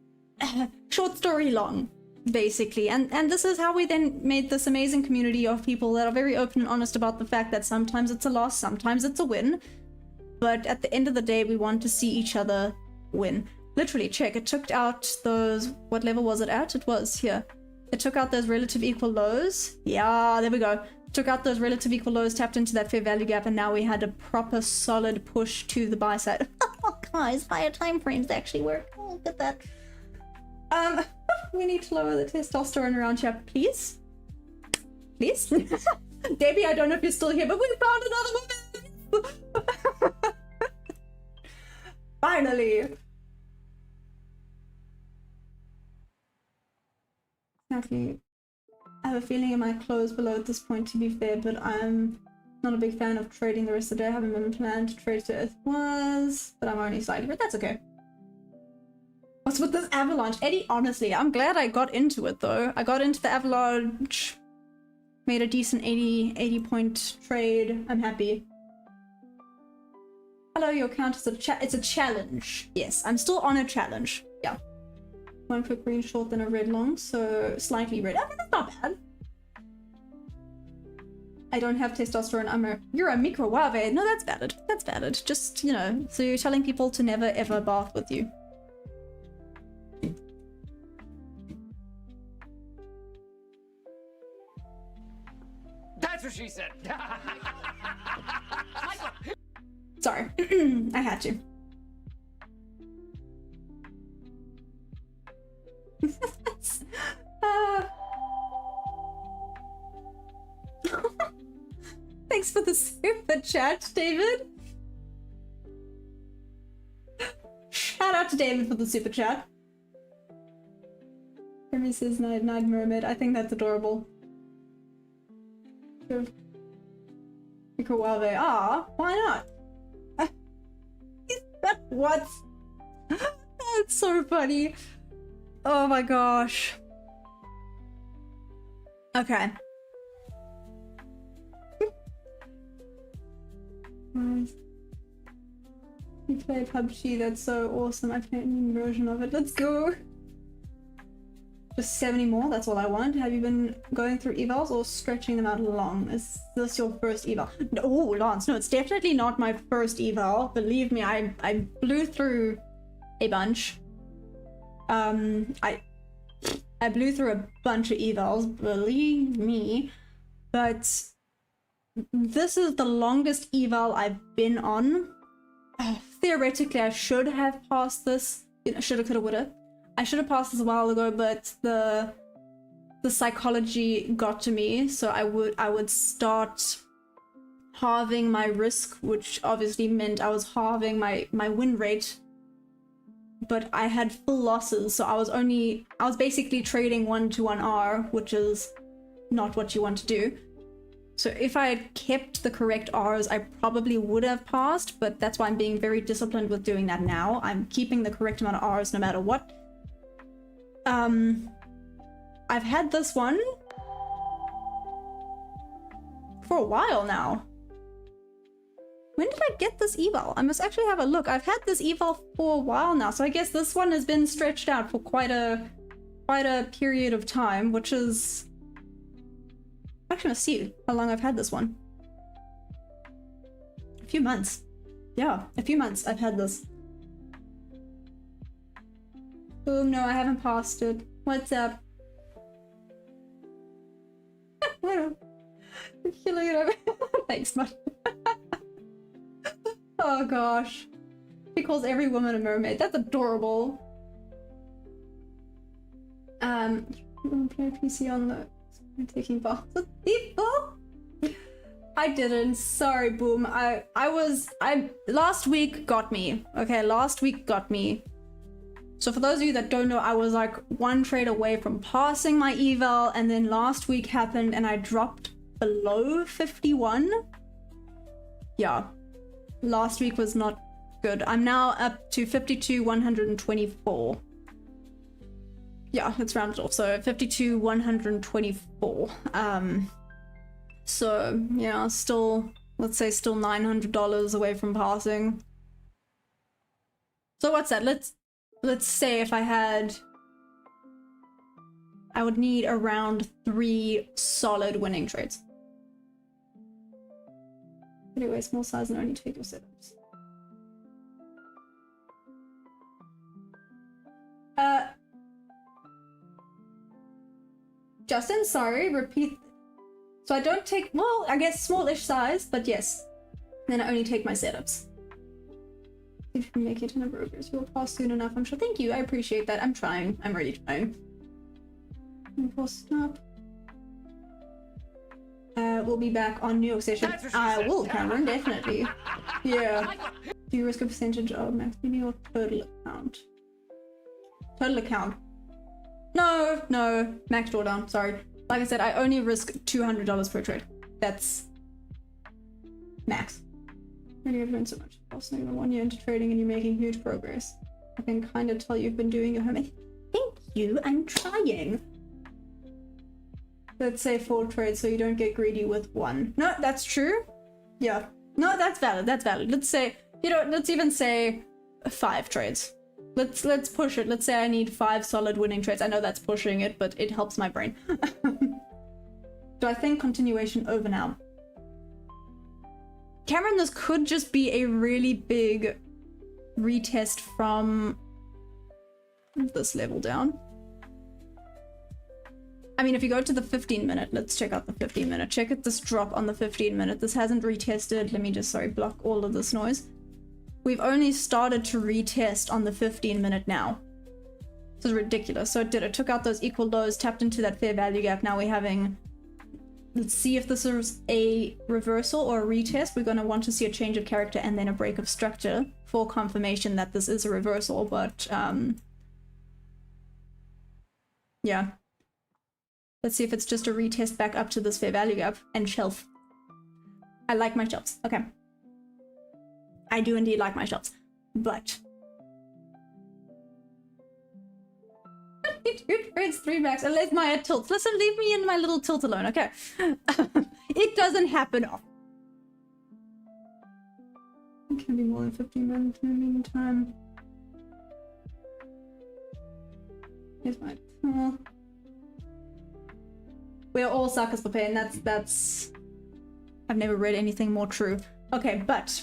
short story long, basically. And this is how we then made this amazing community of people that are very open and honest about the fact that sometimes it's a loss, sometimes it's a win. But at the end of the day, we want to see each other win. Literally, check. It took out those... What level was it at? It was here. It took out those relative equal lows. Yeah, there we go. Took out those relative equal lows, tapped into that fair value gap, and now we had a proper solid push to the buy side. Oh, guys, higher time frames actually work. Oh, look at that. We need to lower the testosterone around here, please. Please? Debbie, I don't know if you're still here, but we found another woman! Finally! Exactly. I have a feeling it might close below at this point, to be fair, but I'm not a big fan of trading the rest of the day. I haven't been planned to trade to it was, but I'm only slightly, but that's okay. What's with this avalanche? Eddie, honestly, I'm glad I got into it though. I got into the avalanche, made a decent 80 point trade. I'm happy. Hello, your count is it's a challenge. Yes, I'm still on a challenge. Yeah. One quick green short, then a red long, so slightly red. I mean, that's not bad. I don't have testosterone. You're a microwave. No, that's valid. That's valid. Just, you know, so you're telling people to never ever bath with you. That's what she said. Sorry, I had to. Thanks for the super chat, David. Shout out to David for the super chat. Jeremy says night night mermaid. I think that's adorable. Microwave. Ah, why not? What? That's so funny. Oh my gosh. Okay. Nice. You play PUBG, that's so awesome. I played a new version of it. Let's go. Just 70 more, that's all I want. Have you been going through evals or stretching them out long? Is this your first eval? No, Lance, no, it's definitely not my first eval. Believe me, I blew through a bunch. I blew through a bunch of evals, believe me. But this is the longest eval I've been on. Theoretically, I should have passed this. You know, shoulda, coulda, woulda. I should have passed this a while ago, but the psychology got to me, so I would start halving my risk, which obviously meant I was halving my win rate. But I had full losses, so I was basically trading 1-to-1 R, which is not what you want to do. So if I had kept the correct R's, I probably would have passed, but that's why I'm being very disciplined with doing that now. I'm keeping the correct amount of R's no matter what. I've had this one for a while now. When did I get this eval? I must actually have a look. I've had this eval for a while now, so I guess this one has been stretched out for quite a period of time, which is... Actually, let's see how long I've had this one. A few months. Yeah, a few months I've had this. Oh no, I haven't passed it. What's up? You're killing it over. Thanks, bud. Oh gosh. She calls every woman a mermaid. That's adorable. Play PC on the taking baths with people. I didn't. Sorry, Boom. Last week got me. Okay, last week got me. So for those of you that don't know, I was like one trade away from passing my eval, and then last week happened and I dropped below 51. Yeah. Last week was not good. I'm now up to 52,124. Yeah, let's round it off. So 52,124. So yeah, still, let's say still $900 away from passing. So what's that? Let's say if I would need around 3 solid winning trades. Anyway, small size and only take your setups. Justin, sorry, repeat. So I don't take, well, I guess smallish size, but yes. Then I only take my setups. If you can make it in a progress, you'll pass soon enough, I'm sure. Thank you, I appreciate that. I'm trying. I'm really trying. Stop. We'll be back on New York session. I will, Cameron, definitely. Yeah. Do you risk a percentage of max meaning or total account? Total account. No, max drawdown, sorry. Like I said, I only risk $200 per trade. That's max. Really, I've learned so much. Also, even 1 year into trading and you're making huge progress. I can kind of tell you've been doing your homework. Thank you, I'm trying. Let's say 4 trades so you don't get greedy with 1. No, that's true. Yeah. No, that's valid. That's valid. Let's say, you know, let's even say 5 trades. Let's push it. Let's say I need 5 solid winning trades. I know that's pushing it, but it helps my brain. Do I think continuation over now? Cameron, this could just be a really big retest from this level down. I mean, if you go to the 15-minute, let's check out the 15-minute. Check out this drop on the 15-minute. This hasn't retested. Let me just, sorry, block all of this noise. We've only started to retest on the 15-minute now. This is ridiculous. So it did. It took out those equal lows, tapped into that fair value gap. Now we're having... Let's see if this is a reversal or a retest. We're going to want to see a change of character and then a break of structure for confirmation that this is a reversal. But, yeah. Let's see if it's just a retest back up to this fair value gap and shelf. I like my shelves. Okay. I do indeed like my shelves. But... It's 3 max unless Maya tilts. Listen, leave me in my little tilt alone, okay? It doesn't happen often. It can be more than 15 minutes in the meantime. Here's my tool. We're all suckers for pain. That's... I've never read anything more true. Okay, but...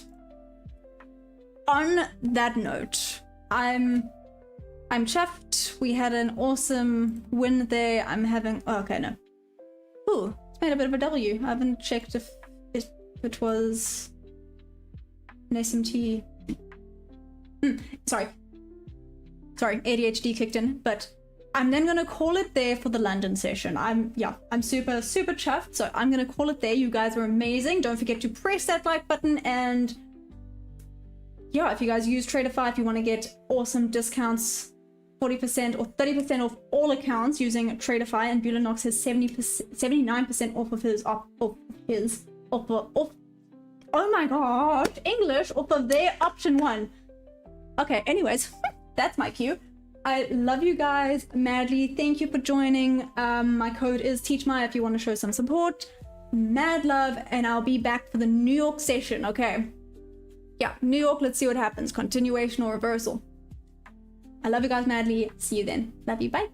On that note, I'm chuffed. We had an awesome win there. I'm having... Oh, okay, no. Ooh, it's made a bit of a W. I haven't checked if it was an SMT. Sorry, ADHD kicked in, but I'm then gonna call it there for the London session. I'm super chuffed, so I'm gonna call it there. You guys were amazing. Don't forget to press that like button, and yeah, if you guys use Traderfy, if you want to get awesome discounts, 40% or 30% off all accounts using Traderfy, and Bulanox has 79% off of his oh my god, English, off of their option 1. Okay, anyways, that's my cue. I love you guys madly. Thank you for joining. My code is TeachMaya if you want to show some support. Mad love, and I'll be back for the New York session, okay? yeah, New York, let's see what happens. Continuation or reversal. I love you guys madly. See you then. Love you. Bye.